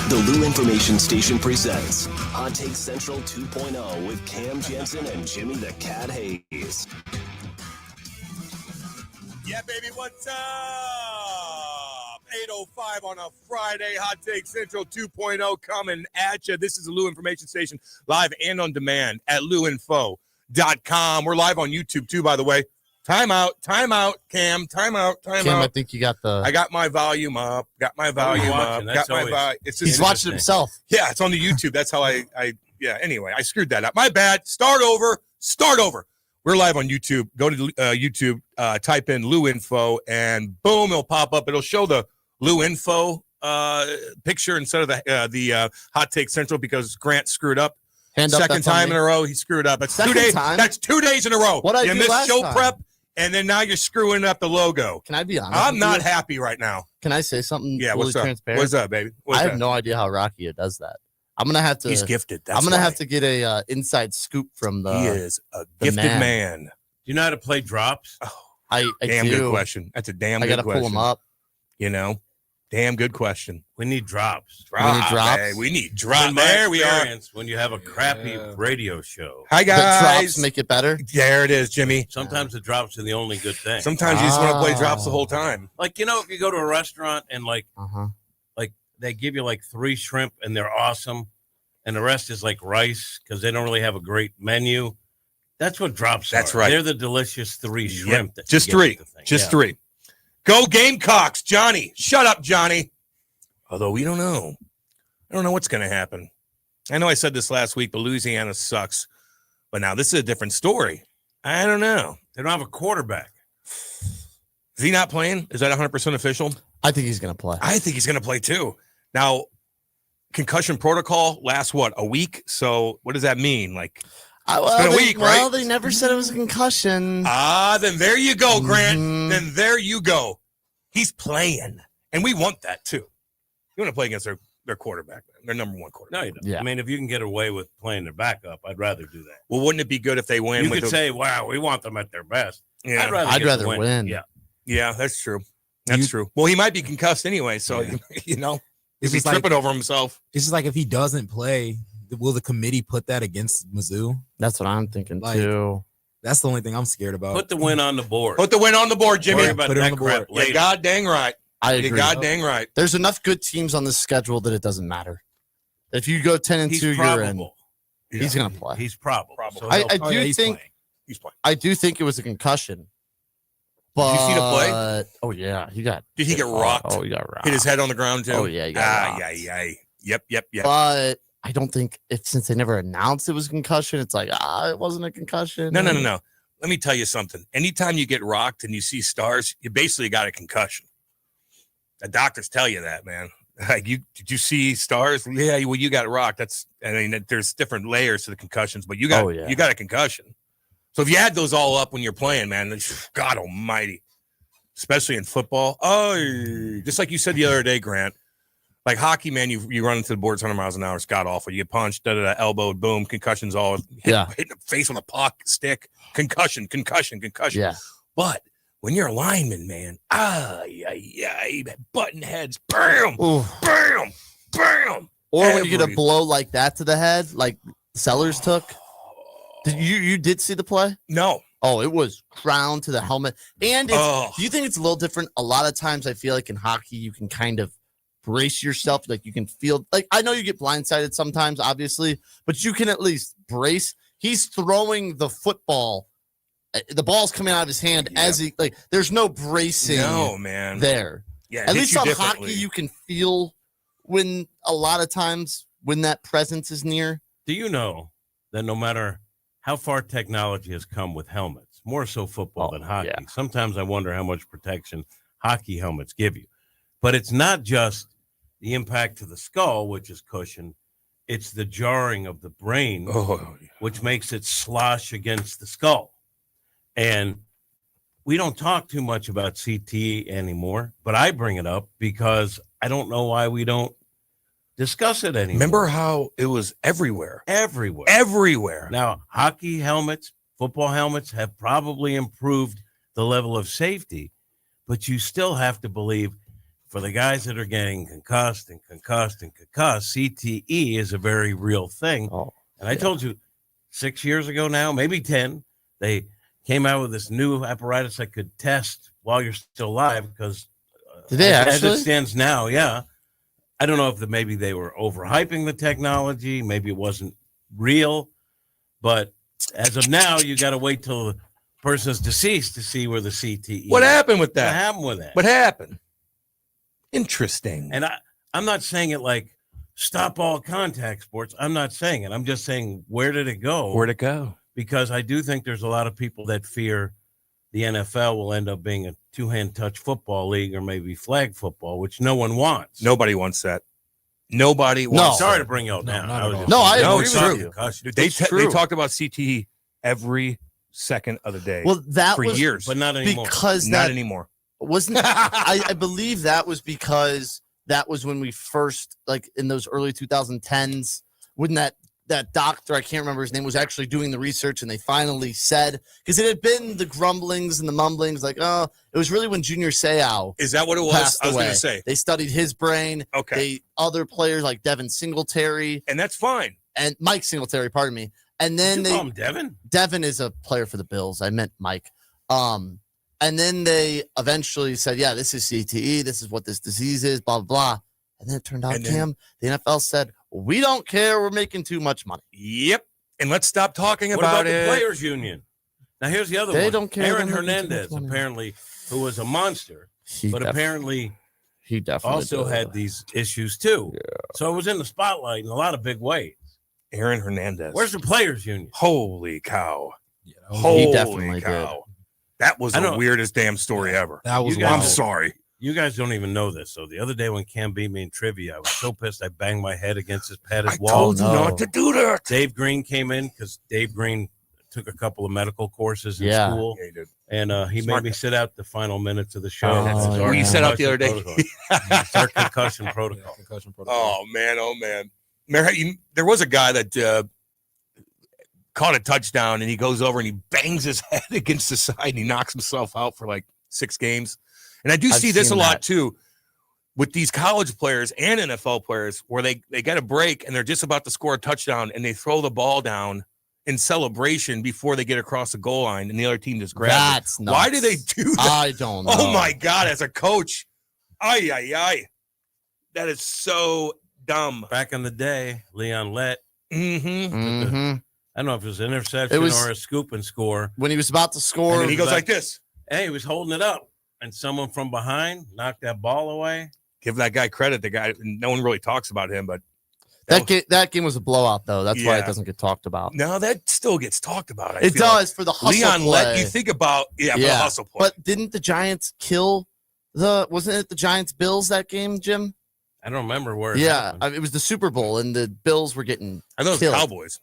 The Lou Information Station presents Hot Take Central 2.0 with Cam Jensen and Jimmy the Cat Hayes. Yeah, baby, what's up? 8:05 on a Friday, Hot Take Central 2.0 coming at you. This is the Lou Information Station, live and on demand at louinfo.com. We're live on YouTube, too, by the way. Time out, Cam, time out. Cam, I think you got I got my volume up, He's watching himself. Yeah, it's on the YouTube. That's how anyway, I screwed that up. My bad. Start over. We're live on YouTube. Go to YouTube, type in Lou Info, and boom, it'll pop up. It'll show the Lou Info picture instead of the Hot Take Central because Grant screwed up. Second time in a row, he screwed up. That's 2 days. That's 2 days in a row. What you missed show prep, and then now you're screwing up the logo. Can I be honest? I'm not happy right now. Can I say something? Yeah, really what's up? Transparent? What's up, baby? I have no idea how Rocky does that. I'm gonna have to. He's gifted. I'm gonna have to get a inside scoop from the. He is a gifted man. Do you know how to play drops? Oh, I damn do. good question. That's a damn. I good gotta question. pull them up. You know, damn good question. We need drops. We need drops. There we are. When you have a crappy radio show. Hi guys. The drops make it better. There it is, Jimmy. Sometimes the drops are the only good thing. Sometimes you just want to play drops the whole time. Like, you know, if you go to a restaurant and like they give you like 3 shrimp and they're awesome, and the rest is like rice because they don't really have a great menu. That's what drops are. That's right. They're the delicious 3 shrimp. Yep. Just 3. Just 3. Go Gamecocks, Johnny. Shut up, Johnny. Although we don't know. I don't know what's going to happen. I know I said this last week, but Louisiana sucks. But now this is a different story. I don't know. They don't have a quarterback. Is he not playing? Is that 100% official? I think he's going to play. I think he's going to play too. Now, concussion protocol lasts, a week? So what does that mean? Like, it's been a week, right? Well, they never said it was a concussion. Then there you go, Grant. Then there you go. He's playing. And we want that too. You want to play against their quarterback, their number 1 quarterback. No, you don't. Yeah. I mean, if you can get away with playing their backup, I'd rather do that. Well, wouldn't it be good if they win? You could say, wow, we want them at their best. Yeah. I'd rather win. Yeah, that's true. That's true. Well, he might be concussed anyway, so, you know, if he's tripping over himself. It's just like if he doesn't play, will the committee put that against Mizzou? That's what I'm thinking too. That's the only thing I'm scared about. Put the win on the board. Put the win on the board, Jimmy. Worry about Put it that on the board. crap later. You're god dang right. I agree. You're god dang right. There's enough good teams on the schedule that it doesn't matter. If you go 10-2, you're in. Yeah. He's going to play. He's probable. Probable. So I do he's think playing. He's playing. I do think it was a concussion. But, Did you see the play? Oh yeah, he got. Did he get rocked? Oh, he got rocked. Hit his head on the ground too. Oh yeah, he got rocked. Yep. But I don't think since they never announced it was a concussion, it's like it wasn't a concussion. No. Let me tell you something. Anytime you get rocked and you see stars, you basically got a concussion. The doctors tell you that, man. Like, did you see stars? Yeah, well, you got rocked. There's different layers to the concussions, but you got a concussion. So if you add those all up when you're playing, man, God almighty, especially in football. Oh, just like you said the other day, Grant, like hockey, man, you run into the boards 100 miles an hour. It's god awful. You get punched, elbowed, boom, concussions all. Hit the face with a puck, stick, concussion. Yeah. But when you're a lineman, man, button heads, bam, bam. Or when you get a blow like that to the head, like Sellers took. You did see the play? No. Oh, it was crown to the helmet. And do you think it's a little different? A lot of times I feel like in hockey, you can kind of brace yourself. Like you can feel, like, I know you get blindsided sometimes, obviously, but you can at least brace. He's throwing the football. The ball's coming out of his hand as he, like, there's no bracing there. Yeah, at least on hockey, you can feel when a lot of times when that presence is near. Do you know that no matter how far technology has come with helmets, more so football than hockey, sometimes I wonder how much protection hockey helmets give you. But it's not just the impact to the skull, which is cushioned. It's the jarring of the brain, which makes it slosh against the skull. And we don't talk too much about CTE anymore, but I bring it up because I don't know why we don't discuss it anymore. Remember how it was everywhere? Everywhere. Now, hockey helmets, football helmets have probably improved the level of safety, but you still have to believe for the guys that are getting concussed, CTE is a very real thing. And I told you 6 years ago now, maybe 10, they came out with this new apparatus that could test while you're still alive because as it stands now, yeah. I don't know if maybe they were overhyping the technology. Maybe it wasn't real. But as of now, you got to wait till the person's deceased to see where the CTE What happened with that? What happened with that? What happened? Interesting. And I'm not saying it like stop all contact sports. I'm not saying it. I'm just saying, where did it go? Where'd it go? Because I do think there's a lot of people that fear the NFL will end up being a two-hand touch football league or maybe flag football, which no one wants. Nobody wants that. Nobody wants Sorry that. to bring y'all down. I agree it's with true. you. They talked about CTE every second of the day. Well, that for was years, but not anymore. Because not anymore. Wasn't I believe that was because that was when we first, like in those early 2010s, when that doctor, I can't remember his name, was actually doing the research, and they finally said, because it had been the grumblings and the mumblings, like, oh, it was really when Junior Seau Is that what it was? passed I was away. going to say. They studied his brain. Okay. Other players like Devin Singletary And that's fine. and Mike Singletary, pardon me. And then Did you call him Devin? Devin is a player for the Bills. I meant Mike. And then they eventually said, yeah, this is CTE. This is what this disease is, blah, blah, blah. And then it turned out, Cam, the NFL said, we don't care. We're making too much money. Yep. And let's stop talking What about the it. Players Union? Now, here's the other one. They don't care. Aaron They're making too Hernandez, much money. apparently, who was a monster, but apparently he definitely also had these issues too. Yeah. So it was in the spotlight in a lot of big ways. Aaron Hernandez. Where's the Players Union? Holy cow. He definitely did. That was the weirdest damn story ever. That was I'm sorry. You guys don't even know this. So the other day when Cam beat me in trivia, I was so pissed I banged my head against his padded wall. I told you not to do that. Dave Green came in because Dave Green took a couple of medical courses in school. Yeah, he did. And he made me sit out the final minutes of the show. What you set out the other day? It's our concussion protocol. Oh, man. There was a guy that caught a touchdown, and he goes over and he bangs his head against the side, and he knocks himself out for like 6 games. And I do see this a lot, too, with these college players and NFL players where they get a break, and they're just about to score a touchdown, and they throw the ball down in celebration before they get across the goal line, and the other team just grabs it. Why do they do that? I don't know. Oh, my God, as a coach. That is so dumb. Back in the day, Leon Lett. Mm-hmm. I don't know if it was an interception or a scoop and score. When he was about to score. And he goes like this. Hey, he was holding it up, and someone from behind knocked that ball away. Give that guy credit. The guy, no one really talks about him, but that game was a blowout, though. That's why it doesn't get talked about. No, that still gets talked about. It does for the hustle Leon play. Lett, you think about, for the hustle play. But didn't the Giants kill wasn't it the Giants Bills that game, Jim? I don't remember where. It was the Super Bowl, and the Bills were getting I know it was killed. the Cowboys.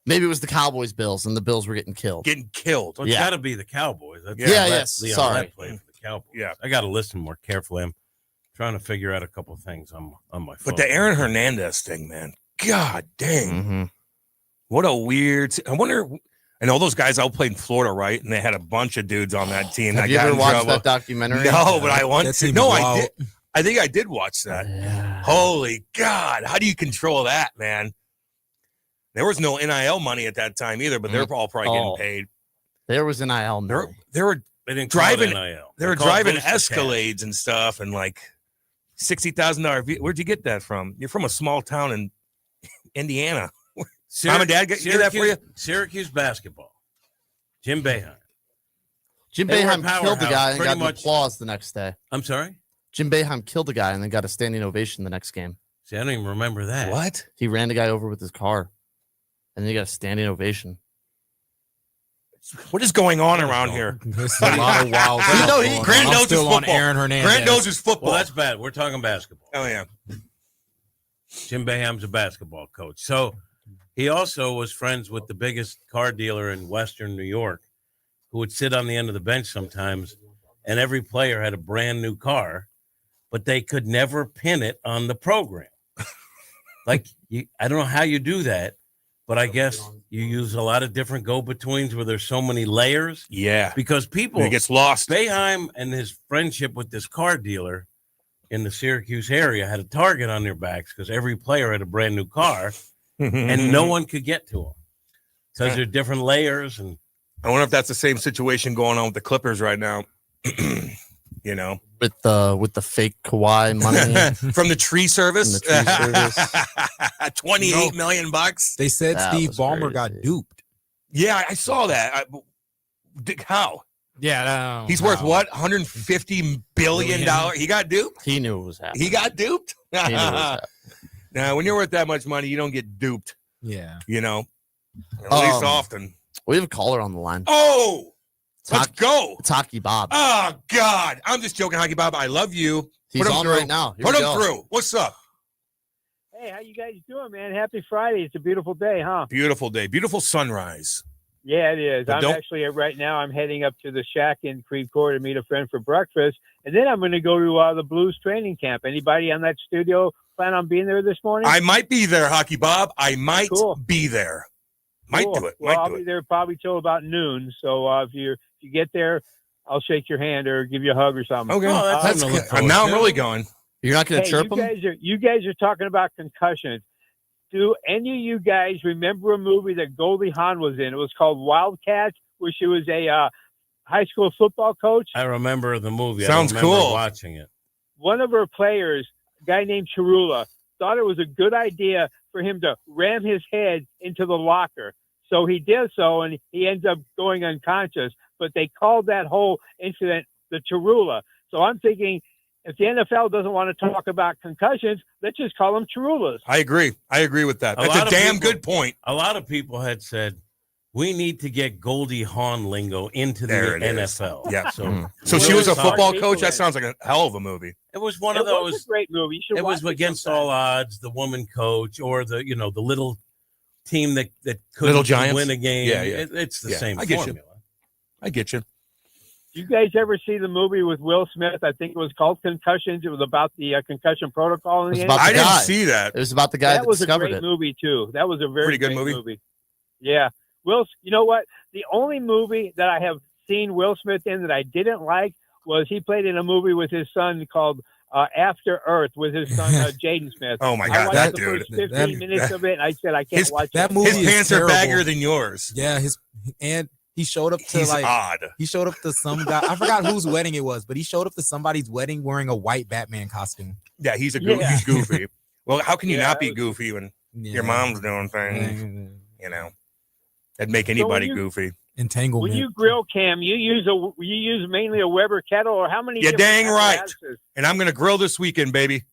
Maybe it was the Cowboys Bills, and the Bills were getting killed. Well, it's got to be the Cowboys. Yes. Leon Sorry. Lett played for the Cowboys. Yeah. I got to listen more carefully. I'm trying to figure out a couple things on my phone. But the Aaron Hernandez thing, man. God dang. Mm-hmm. What a weird. I wonder. And all those guys outplayed in Florida, right? And they had a bunch of dudes on that team. Have you ever watched that documentary? No, but I want to. No, I did. I think I did watch that. Yeah. Holy God. How do you control that, man? There was no NIL money at that time either, but they're all probably getting paid. There was NIL money. They were driving. NIL. They were driving Escalades and stuff, and like $60,000. Where'd you get that from? You're from a small town in Indiana. Mom and Dad get that for you? Syracuse basketball. Jim Boeheim. Jim They were a Boeheim killed the guy and pretty got an much. applause the next day. I'm sorry? Jim Boeheim killed the guy and then got a standing ovation the next game. See, I don't even remember that. What? He ran the guy over with his car, and then he got a standing ovation. What is going on around here? This is a lot of wild You stuff know, going on. Grant I'm knows still his on football. Aaron Hernandez. Grant knows his football. Well, that's bad. We're talking basketball. Oh, yeah. Jim Boeheim's a basketball coach. So he also was friends with the biggest car dealer in Western New York, who would sit on the end of the bench sometimes, and every player had a brand new car, but they could never pin it on the program. I don't know how you do that, but I guess you use a lot of different go-betweens where there's so many layers. Yeah. Because people It gets lost. Boeheim and his friendship with this car dealer in the Syracuse area had a target on their backs because every player had a brand new car, and no one could get to them because there are different layers. And I wonder if that's the same situation going on with the Clippers right now. You know, with the fake Kawhi money from the tree service. From the tree service. $28 million. They said That Steve was Ballmer crazy. got duped. Yeah, I saw that. How? Yeah, He's worth what? $150 billion. He got duped. He knew it was happening. He got duped. He knew it was happening. Now, when you're worth that much money, you don't get duped. Yeah. You know, at least often. We have a caller on the line. Oh, let's go. It's Hockey Bob. Oh God, I'm just joking, Hockey Bob. I love you. He's on right now. Here Put we him go. through. What's up? Hey, how you guys doing, man? Happy Friday. It's a beautiful day, huh? Beautiful day. Beautiful sunrise. Yeah, it is. But I'm actually right now. I'm heading up to the shack in Creve Coeur to meet a friend for breakfast, and then I'm going to go to the Blues training camp. Anybody on that studio plan on being there this morning? I might be there, Hockey Bob. I might be there. Might Cool. do it. Well, Might I'll do be it. there probably till about noon. So if you get there, I'll shake your hand or give you a hug or something. Okay, Oh, that's something to good. look forward Now I'm to. really going. You're not going to Hey, chirp him? you guys are talking about concussions. Do any of you guys remember a movie that Goldie Hawn was in? It was called Wildcats, where she was a high school football coach. I remember the movie. Sounds I remember cool. watching it. One of her players, a guy named Chirula, thought it was a good idea for him to ram his head into the locker. So he did so, and he ends up going unconscious. But they called that whole incident the Chirula. So I'm thinking, if the NFL doesn't want to talk about concussions, let's just call them Chirulas. I agree. I agree with that. A That's lot a of damn people- good point. A lot of people had said, we need to get Goldie Hawn lingo into There the it is. NFL. Yeah. So, So she really was a sorry. football People coach. That in. sounds like a hell of a movie. It was one It of was those. a great movie. You should It was watch against sometime. all odds, the woman coach or the little team that couldn't Little Giants? win a game. Yeah, yeah. It's the Yeah, same I get you. formula. I get you. You guys ever see the movie with Will Smith? I think it was called Concussions. It was about the concussion protocol. In It was the about end. I didn't guy. see that. It was about the guy that was a discovered great it. movie too. That was a very Pretty good great movie? Yeah, you know what? The only movie that I have seen Will Smith in that I didn't like was he played in a movie with his son called After Earth with his son Jaden Smith. Oh my I God, watched that the dude. first 15 minutes of it, and I said I can't His- watch that it. movie His is pants are terrible. baggier than yours. Yeah, and he showed up to He's odd. he showed up to some guy. I forgot whose wedding it was, but he showed up to somebody's wedding wearing a white Batman costume. Yeah, he's Yeah. he's goofy. Well, how can you Yeah, not be that was- goofy when Yeah. your mom's doing things? You know, that'd make anybody goofy. Entanglement. When you grill, Cam, you use mainly a Weber kettle, or how many? You're different dang right. apparatuses? And I'm gonna grill this weekend, baby.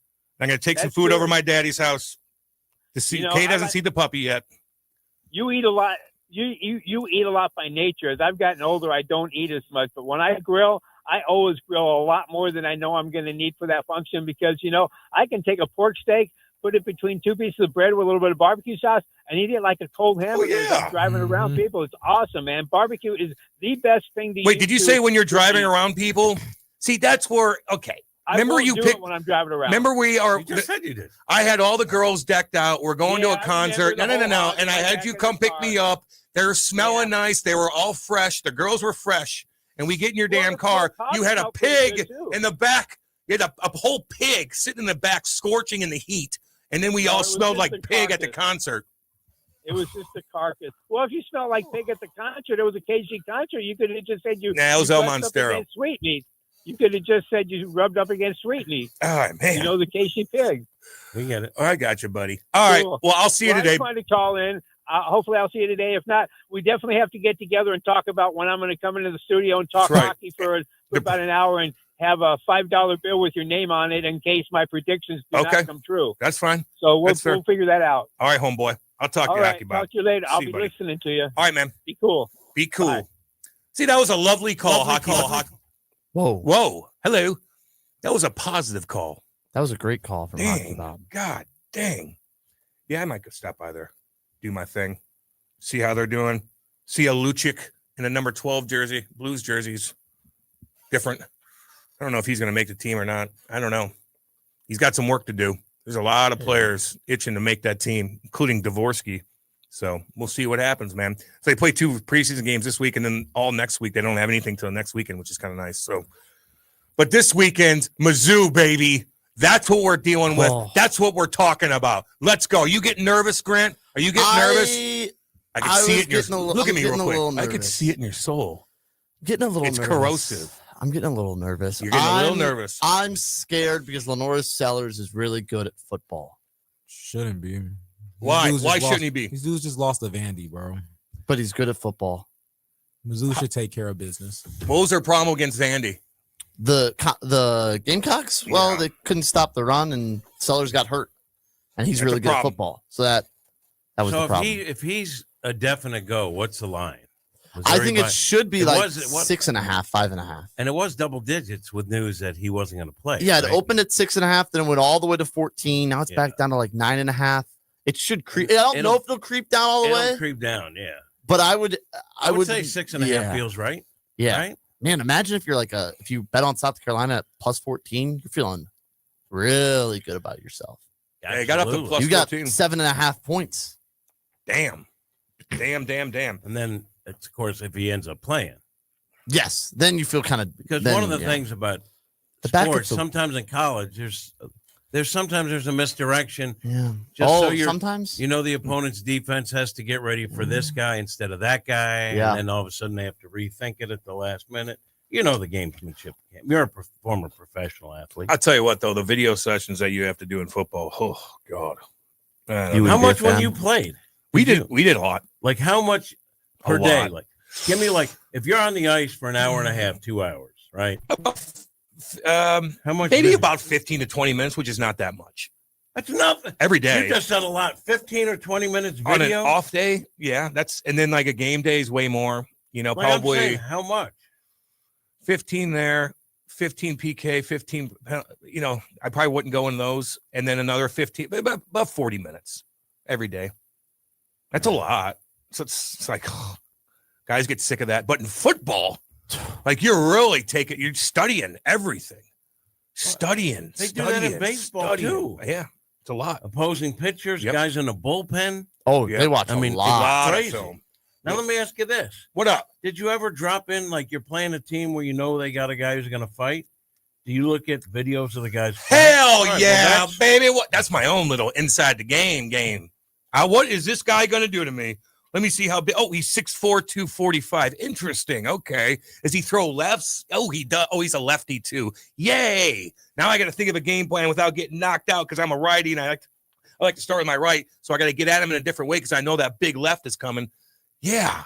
I'm gonna take some That's food good. over my daddy's house. To see, You know, Kate I hasn't like- seen the puppy yet. You eat a lot. You eat a lot by nature. As I've gotten older, I don't eat as much. But when I grill, I always grill a lot more than I know I'm going to need for that function because, I can take a pork steak, put it between two pieces of bread with a little bit of barbecue sauce, and eat it like a cold hamburger as yeah. I'm driving around Mhm. people. It's awesome, man. Barbecue is the best thing to Wait, eat did you to- say when you're driving eat. around people? See, that's where. Okay, I remember won't you do pick- it when I'm driving around. remember we are. You just said you did. I had all the girls decked out. We're going Yeah, to I a remember concert. the No. whole hog And I in the had back you of the come pick car. me up. They were smelling Yeah. nice. They were all fresh. The girls were fresh. And we get in your Well, damn the car. hog You had a smelled pretty pig good, too. in the back. You had a whole pig sitting in the back, scorching in the heat. And then we No, all it was smelled just like the pig at the carcass. concert. It was just a carcass. Well, if you smell like pig at the concert, it was a KG concert. You could have just said you. Nah, it was you El brushed up Monstero. against sweetmeat. You could have just said you rubbed up against sweetmeat. All right, man. You know the KG pig. We get it. Oh, I got you, buddy. All right. Cool. Well, I'll see you Well, I today. just wanted to call in. Hopefully, I'll see you today. If not, we definitely have to get together and talk about when I'm going to come into the studio and talk That's right. hockey for about an hour and have a $5 bill with your name on it in case my predictions do Okay. not come true. That's fine. So we'll That's fair. figure that out. All right, homeboy. I'll talk All to you, right, Hockey Bob. talk to you later. I'll See you, be buddy. listening to you. All right, man. Be cool. Be cool. Bye. See, that was a lovely call. Lovely Hockey. call. Hockey. Whoa. Whoa. Hello. That was a positive call. That was a great call from Hockey Dang. Bob. God dang. Yeah, I might go stop by there, do my thing, see how they're doing. See a Lucic in a number 12 jersey, Blues jerseys. Different. I don't know if he's going to make the team or not. I don't know. He's got some work to do. There's a lot of players itching to make that team, including Dvorsky. So we'll see what happens, man. So they play 2 preseason games this week, and then all next week. They don't have anything till next weekend, which is kind of nice. So, but this weekend, Mizzou, baby. That's what we're dealing with. Oh. That's what we're talking about. Let's go. You getting nervous, Grant? Are you getting nervous? I can see it in your look at me real quick. I could see it in your soul. Getting a little it's nervous. Corrosive. I'm getting a little nervous. You're getting a little nervous. I'm scared because Lenora Sellers is really good at football. Shouldn't be. Why? Why shouldn't he be? These dudes just lost to Vandy, bro. But he's good at football. Mizzou should take care of business. What was their problem against Vandy? The Gamecocks? Yeah. Well, they couldn't stop the run, and Sellers got hurt. And he's That's really a good at problem. football. So that was So the problem. if he's a definite go, what's the line? I think it should be like was- it was- 6.5, 5.5. And it was double digits with news that he wasn't going to play. Yeah, it right? opened at 6.5, then it went all the way to 14. Now it's back down to like 9.5. It should creep. I don't know if it'll creep down all the It'll way, creep down, yeah. but I would say 6.5 feels right. Yeah, Right? man. Imagine if you're like if you bet on South Carolina at plus 14, you're feeling really good about yourself. Yeah, you got up to Absolutely. plus You got 14. 7.5 points. Damn. And then, of course, if he ends up playing. Yes, then you feel kind of Because one of the things about The backups sports, will- sometimes in college, there's a misdirection. Yeah. Just so Sometimes. You know, the opponent's defense has to get ready for this guy instead of that guy. Yeah. And then all of a sudden they have to rethink it at the last minute. You know the gamesmanship. You're a former professional athlete. I'll tell you what, though, the video sessions that you have to do in football, oh, God. You How would be a much when fan. you played? We did a lot. Like how much per A day? lot. Like give me like if you're on the ice for an hour and a half, 2 hours, right? How much? Maybe video? about 15 to 20 minutes, which is not that much. That's nothing. Every day. You just said a lot. 15 or 20 minutes On an video. off day, yeah, and then like a game day is way more. You know, Like I'm probably saying, how much? 15 there, 15 PK, 15. You know, I probably wouldn't go in those, and then another 15, about 40 minutes every day. That's a lot. So it's like guys get sick of that. But in football, like you're studying everything, studying. They do that in baseball, too. Yeah, it's a lot. Opposing pitchers, Yep. guys in the bullpen. Oh, Yeah. they watch I a mean, A lot. lot crazy. of film. Now let me ask you this: What up? did you ever drop in like you're playing a team where you know they got a guy who's going to fight? Do you look at videos of the guys? Hell All right, yeah, well, that's- baby! That's my own little inside the game. What is this guy going to do to me? Let me see how big. Oh, he's 6'4", 245. Interesting. Okay. Does he throw lefts? Oh, he does. Oh, he's a lefty too. Yay. Now I got to think of a game plan without getting knocked out because I'm a righty and I like to start with my right. So I got to get at him in a different way because I know that big left is coming. Yeah.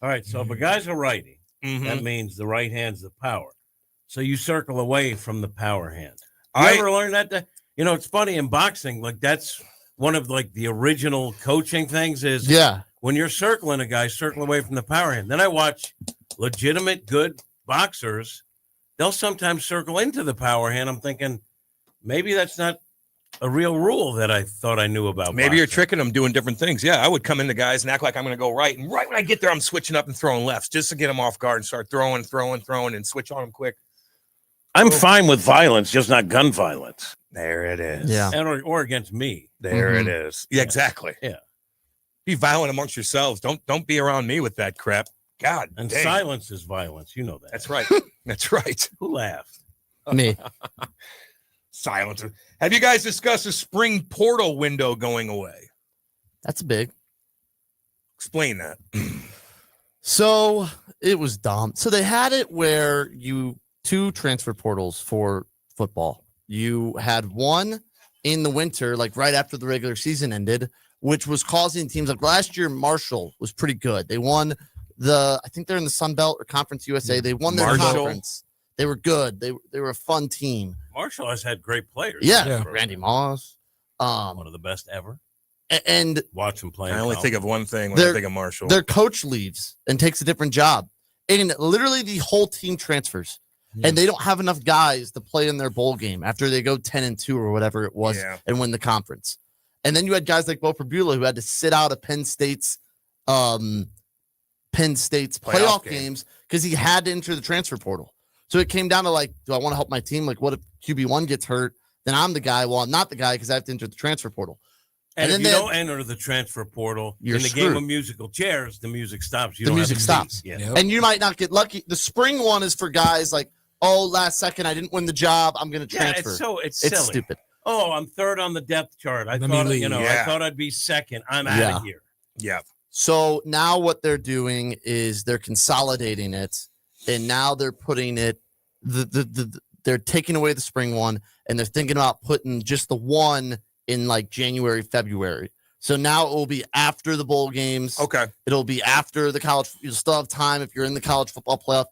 All right. So if a guy's a righty, Mhm. that means the right hand's the power. So you circle away from the power hand. I- You ever learn that? You know, it's funny in boxing. Like that's one of like the original coaching things is Yeah. when you're circling a guy, circle away from the power hand. Then I watch legitimate good boxers. They'll sometimes circle into the power hand. I'm thinking maybe that's not a real rule that I thought I knew about. Maybe you're boxing. tricking them doing different things. Yeah, I would come into guys and act like I'm going to go right. And right when I get there, I'm switching up and throwing lefts just to get them off guard and start throwing, and switch on them quick. I'm fine with violence, just not gun violence. There it is. Yeah. And or against me. There Mhm. it is. Yeah, exactly. Yeah. Be violent amongst yourselves. Don't be around me with that crap. God. And dang. silence is violence. You know that. That's right. That's right. Who laughed? Me. Silence. Have you guys discussed the spring portal window going away? That's big. Explain that. So it was dumb. So they had it where two transfer portals for football. You had one in the winter, like right after the regular season ended, which was causing teams like last year. Marshall was pretty good. They won I think they're in the Sun Belt or Conference USA. They won their Marshall. conference. They were good. They were a fun team. Marshall has had great players. Yeah. Randy Moss. One of the best ever. And Watch him play. I only think of one thing when I think of Marshall. their coach leaves and takes a different job. And literally the whole team transfers. And they don't have enough guys to play in their bowl game after they go 10-2 or whatever it was and win the conference. And then you had guys like Bo Prabula who had to sit out of Penn State's playoff games because he had to enter the transfer portal. So it came down to like, do I want to help my team? Like, what if QB1 gets hurt? Then I'm the guy. Well, I'm not the guy because I have to enter the transfer portal. And then if you don't enter the transfer portal You're in the screwed. game of musical chairs, the music stops. You The don't music have a stops. seat. Yeah. Yep. And you might not get lucky. The spring one is for guys like oh, last second I didn't win the job, I'm going to transfer. It's It's silly. stupid. Oh, I'm third on the depth chart. I Let me thought, leave. I thought I'd be second. I'm out Yeah. of here. Yeah. So now what they're doing is they're consolidating it, and now they're putting it. They're taking away the spring one, and they're thinking about putting just the one in like January, February. So now it will be after the bowl games. Okay. It'll be after the college. You'll still have time if you're in the college football playoff.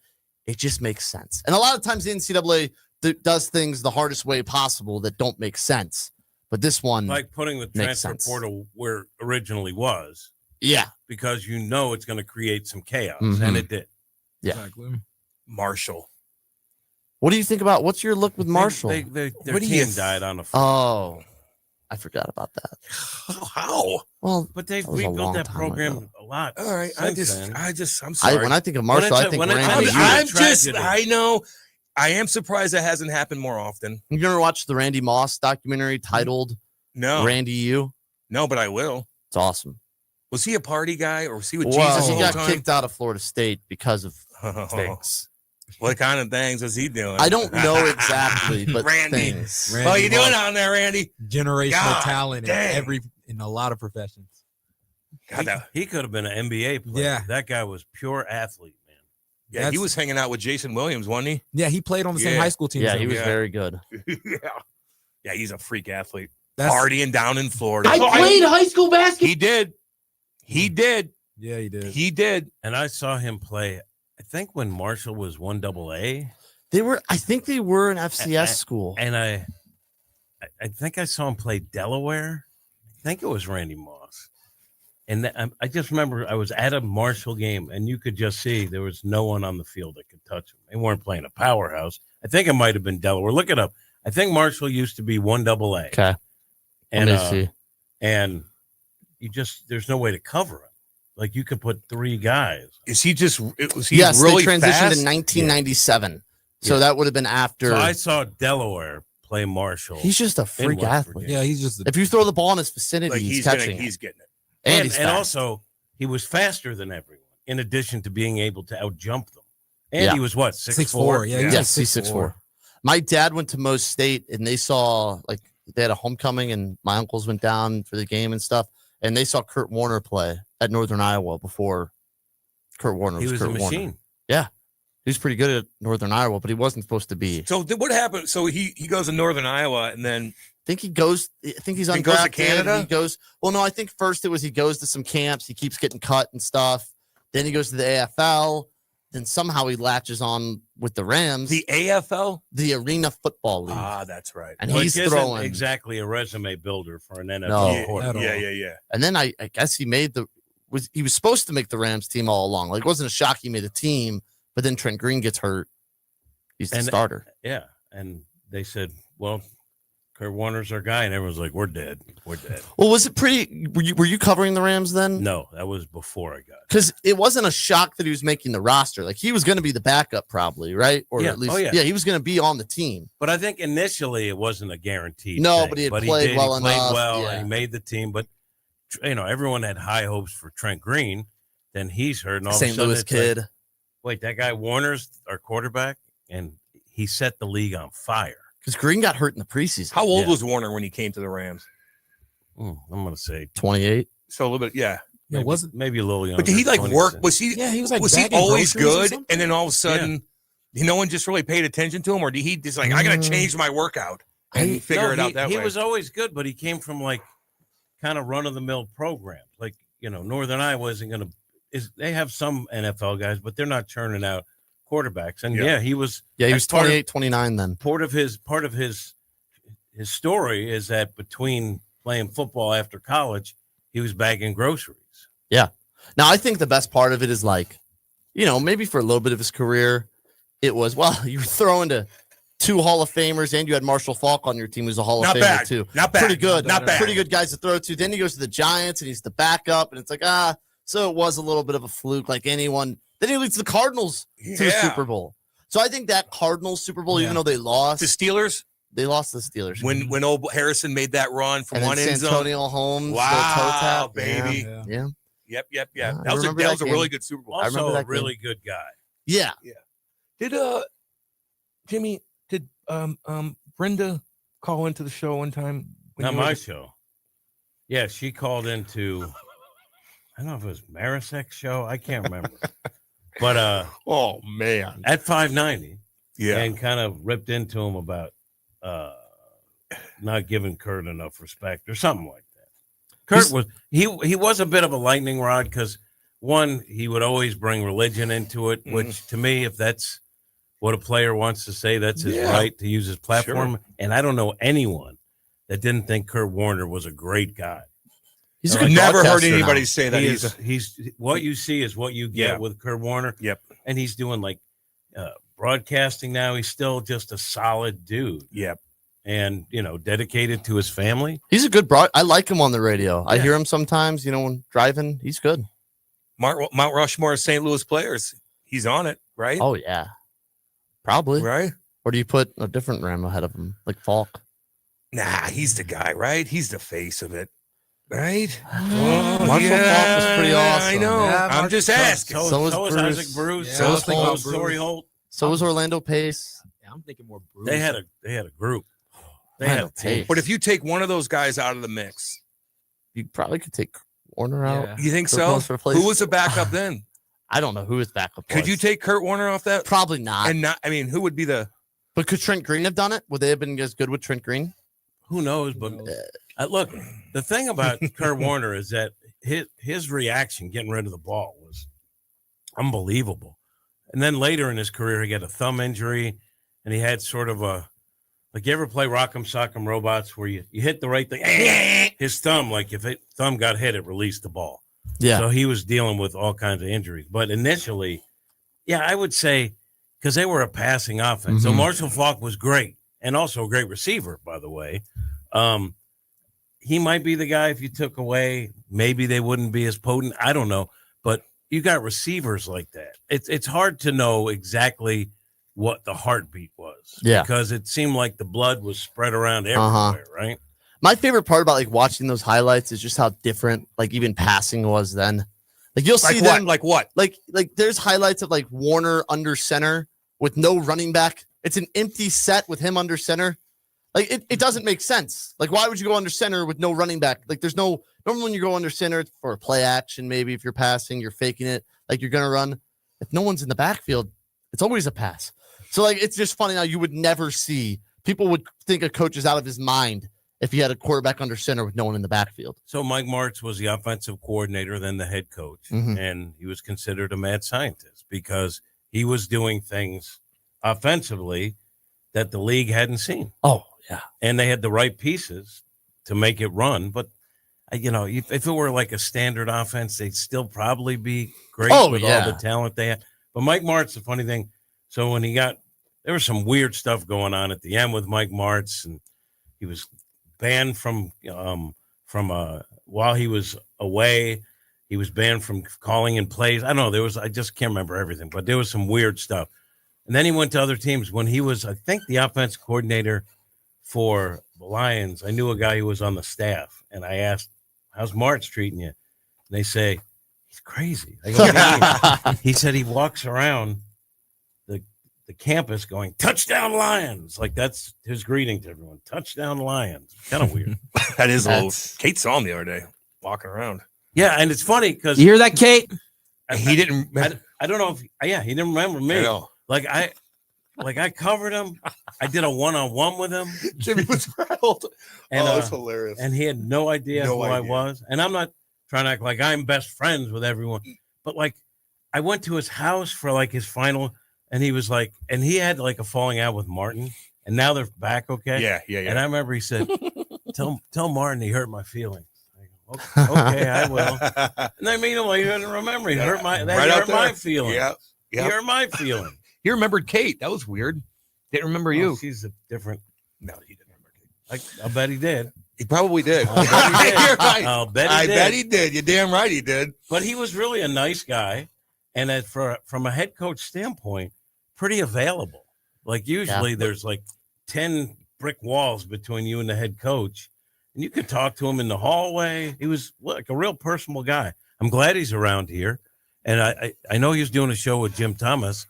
It just makes sense. And a lot of times the NCAA does things the hardest way possible that don't make sense. But this one, Like putting the makes transfer sense. portal where it originally was, yeah, because it's going to create some chaos, Mhm. and it did. Yeah. Exactly. Marshall. what do you think about? What's your look with Marshall? Their What do you team died on the Oh, I forgot about that. How? Well, but they've That was a long rebuilt that time program ago. a lot. All right. since then. I'm sorry. when I think of Marshall, I think when it's a Randy. huge I'm tragedy. I know. I am surprised that hasn't happened more often. You ever watch the Randy Moss documentary titled No. Randy U? No, but I will. It's awesome. Was he a party guy or was he with Well, Jesus the he whole got time? kicked out of Florida State because of Oh, things. what kind of things was he doing? I don't know exactly, but Randy. things. Randy What are you doing Moss. on there, Randy? Generational God talent dang. in a lot of professions. God, that- He could have been an NBA player. Yeah. That guy was pure athlete, man. yeah, he That's- was hanging out with Jason Williams, wasn't Yeah, he played on the same Yeah. high school team. Yeah, as he him. was Yeah. very good. he? Yeah. Yeah, he's a freak athlete. That's- Partying down in Florida. high school basketball. He did. He did. Yeah, he did. He did. And I saw him play, I think when Marshall was 1AA. I think they were an FCS school. And I think I saw him play Delaware. I think it was Randy Moss. And I just remember I was at a Marshall game, and you could just see there was no one on the field that could touch him. They weren't playing a powerhouse. I think it might have been Delaware. Look it up. I think Marshall used to be 1AA. Okay. And Let me see. and there's no way to cover him. Like you could put three guys. Was he Yes, really they transitioned fast? in 1997. So Yeah. that would have been after. So I saw Delaware play Marshall. He's just a freak West athlete. Virginia. Yeah, he's just. If you throw the ball in his vicinity, Like he's catching it. he's getting it. And And, he's and fast. also, he was faster than everyone, in addition to being able to outjump them. And Yeah. he was what, 6'4". 6'4"? Yeah, Yes, he's 6'4". My dad went to Moe State, and they saw they had a homecoming, and my uncles went down for the game and stuff, and they saw Kurt Warner play at Northern Iowa before Kurt Warner He was was Kurt a Warner. machine. He was pretty good at Northern Iowa, but he wasn't supposed to be. So what happened? So he goes to Northern Iowa and then I think he's Then goes to undrafted. Canada? He goes. Well, no, I think first it was he goes to some camps. He keeps getting cut and stuff. Then he goes to the AFL. Then somehow he latches on with the Rams, the AFL. the Arena Football League, Ah, that's right. and Which he's isn't throwing. exactly a resume builder for an NFL No. yeah, quarterback. at all. yeah. And then I guess he was supposed to make the Rams team all along. Like it wasn't a shock he made a team, but then Trent Green gets hurt. He's the And- starter. Yeah. And they said, well, Kurt Warner's our guy. And everyone's like, we're dead. We're dead. Well, was it pretty? Were you covering the Rams then? No, that was before I got it. Because it wasn't a shock that he was making the roster. Like he was going to be the backup, probably, right? Or Yeah. at least, Oh, yeah. he was going to be on the team. But I think initially it wasn't a guaranteed No, thing. but he had played did. well He played enough, well, yeah. and he made the team. But, everyone had high hopes for Trent Green. Then he's hurt. And all of a St. sudden Louis it's like, kid. wait, that guy Warner's our quarterback? And he set the league on fire. Because Green got hurt in the preseason. How old Yeah. was Warner when he came to the Rams? I'm going to say 28. So a little bit, yeah. Yeah, wasn't. maybe a little younger. But did he like 26. work? Was he? Yeah, he was like. Was he bagging always groceries or good? something? And then all of a sudden, no one just really paid attention to him, or did he just like I got to change my workout and figure it out that he way? was always good, but he came from like kind of run of the mill programs. Like, Northern Iowa isn't going to, they have some NFL guys, but they're not churning out quarterbacks. And Yeah. he was, Yeah, he was that's part of- 28, 29 then. part of his story is that between playing football after college, he was bagging groceries. Now, I think the best part of it is maybe for a little bit of his career, it was, you were throwing to two Hall of Famers and you had Marshall Faulk on your team who's a Hall Not of Famer bad. too. Not bad. Pretty good. Not bad. Pretty good guys to throw to. Then he goes to the Giants and he's the backup. And it's like, so it was a little bit of a fluke like anyone. Then he leads the Cardinals to the Yeah. Super Bowl. So I think that Cardinals Super Bowl, even though they lost, The Steelers they lost to the Steelers. when old Harrison made that run from and one then end zone. Santonio Holmes, the toe Wow, tap. baby. Yeah. Yep. Yeah, That I was remember that that was a game. really good Super Bowl. I remember Also, that a game. really good guy. Yeah. Did Jimmy, did Brenda call into the show one time? Not my show. Yeah, she called into, I don't know if it was Marisek's show. I can't remember. But oh man, at 590, yeah, and kind of ripped into him about not giving Kurt enough respect or something like that. Kurt was he was a bit of a lightning rod because one, he would always bring religion into it, which to me, if that's what a player wants to say, that's his right to use his platform. Sure. And I don't know anyone that didn't think Kurt Warner was a great guy. He's never heard anybody say that. He's what you see is what you get with Kurt Warner. Yep. And he's doing like broadcasting now. He's still just a solid dude. Yep. And, dedicated to his family. He's a good I like him on the radio. Yeah. I hear him sometimes, when driving. He's good. Mount Rushmore of St. Louis players. He's on it, right? Oh, yeah. Probably. Right? Or do you put a different Ram ahead of him, like Falk? Nah, he's the guy, right? He's the face of it, right? Marshall Falk was pretty awesome. I know. Yeah, I'm just asking. So was Isaac Bruce. Yeah, so was Torrey Holt. So was Orlando Pace. Yeah, I'm thinking more Bruce. They had a group. They had a team. But if you take one of those guys out of the mix, you probably could take Warner out. You think so? Who was the backup then? I don't know who his backup was. Could you take Kurt Warner off that? Probably not. And not. I mean, who would be the? But could Trent Green have done it? Would they have been as good with Trent Green? Who knows? But look, the thing about Kurt Warner is that his reaction getting rid of the ball was unbelievable. And then later in his career, he got a thumb injury, and he had sort of a. Like, you ever play Rock'em Sock'em Robots where you hit the right thing? His thumb, like if thumb got hit, it released the ball. Yeah. So he was dealing with all kinds of injuries. But initially, I would say, because they were a passing offense. So Marshall Falk was great and also a great receiver, by the way. He might be the guy if you took away. Maybe they wouldn't be as potent. I don't know. But you got receivers like that. It's hard to know exactly what the heartbeat was. Yeah. Because it seemed like the blood was spread around everywhere, right? My favorite part about like watching those highlights is just how different like even passing was then. Like you'll see them like what? Like there's highlights of like Warner under center with no running back. It's an empty set with him under center. Like it doesn't make sense. Like why would you go under center with no running back? Like there's no normally when you go under center it's for a play action, maybe if you're passing, you're faking it, like you're gonna run. If no one's in the backfield, it's always a pass. So, like, it's just funny how you would never see. People would think a coach is out of his mind if he had a quarterback under center with no one in the backfield. So, Mike Martz was the offensive coordinator, then the head coach, and he was considered a mad scientist because he was doing things offensively that the league hadn't seen. Oh, yeah. And they had the right pieces to make it run. But, if it were like a standard offense, they'd still probably be great with all the talent they had. But Mike Martz, the funny thing, so when there was some weird stuff going on at the end with Mike Martz, and he was banned from while he was away. He was banned from calling in plays. I don't know. I just can't remember everything, but there was some weird stuff. And then he went to other teams. When he was, I think, the offensive coordinator for the Lions, I knew a guy who was on the staff, and I asked, "How's Martz treating you?" And they say, "He's crazy." I go, "What do you mean?" He said he walks around the campus going, "Touchdown Lions." Like that's his greeting to everyone. Touchdown Lions. Kind of weird. That is a little. Kate saw him the other day walking around. Yeah, and it's funny because you hear that, Kate? He didn't. I don't know if. Yeah, he didn't remember me. I covered him. I did a one-on-one with him. Jimmy was rattled. And, that's hilarious. And he had no idea who I was. And I'm not trying to act like I'm best friends with everyone, but like I went to his house for like his final. And he was like, and he had like a falling out with Martin, and now they're back, okay? Yeah. And I remember he said, "Tell Martin he hurt my feelings." I go, okay, I will. And I mean, he doesn't remember. He hurt my feelings. Yeah. He hurt my feelings. He remembered Kate. That was weird. Didn't remember you. She's a different. No, he didn't remember Kate. I'll bet he did. He probably did. I'll bet he did. You're right. I bet he did. You're damn right he did. But he was really a nice guy. And from a head coach standpoint, pretty available. Like usually there's like 10 brick walls between you and the head coach, and you could talk to him in the hallway. He was like a real personable guy. I'm glad he's around here. And I know he was doing a show with Jim Thomas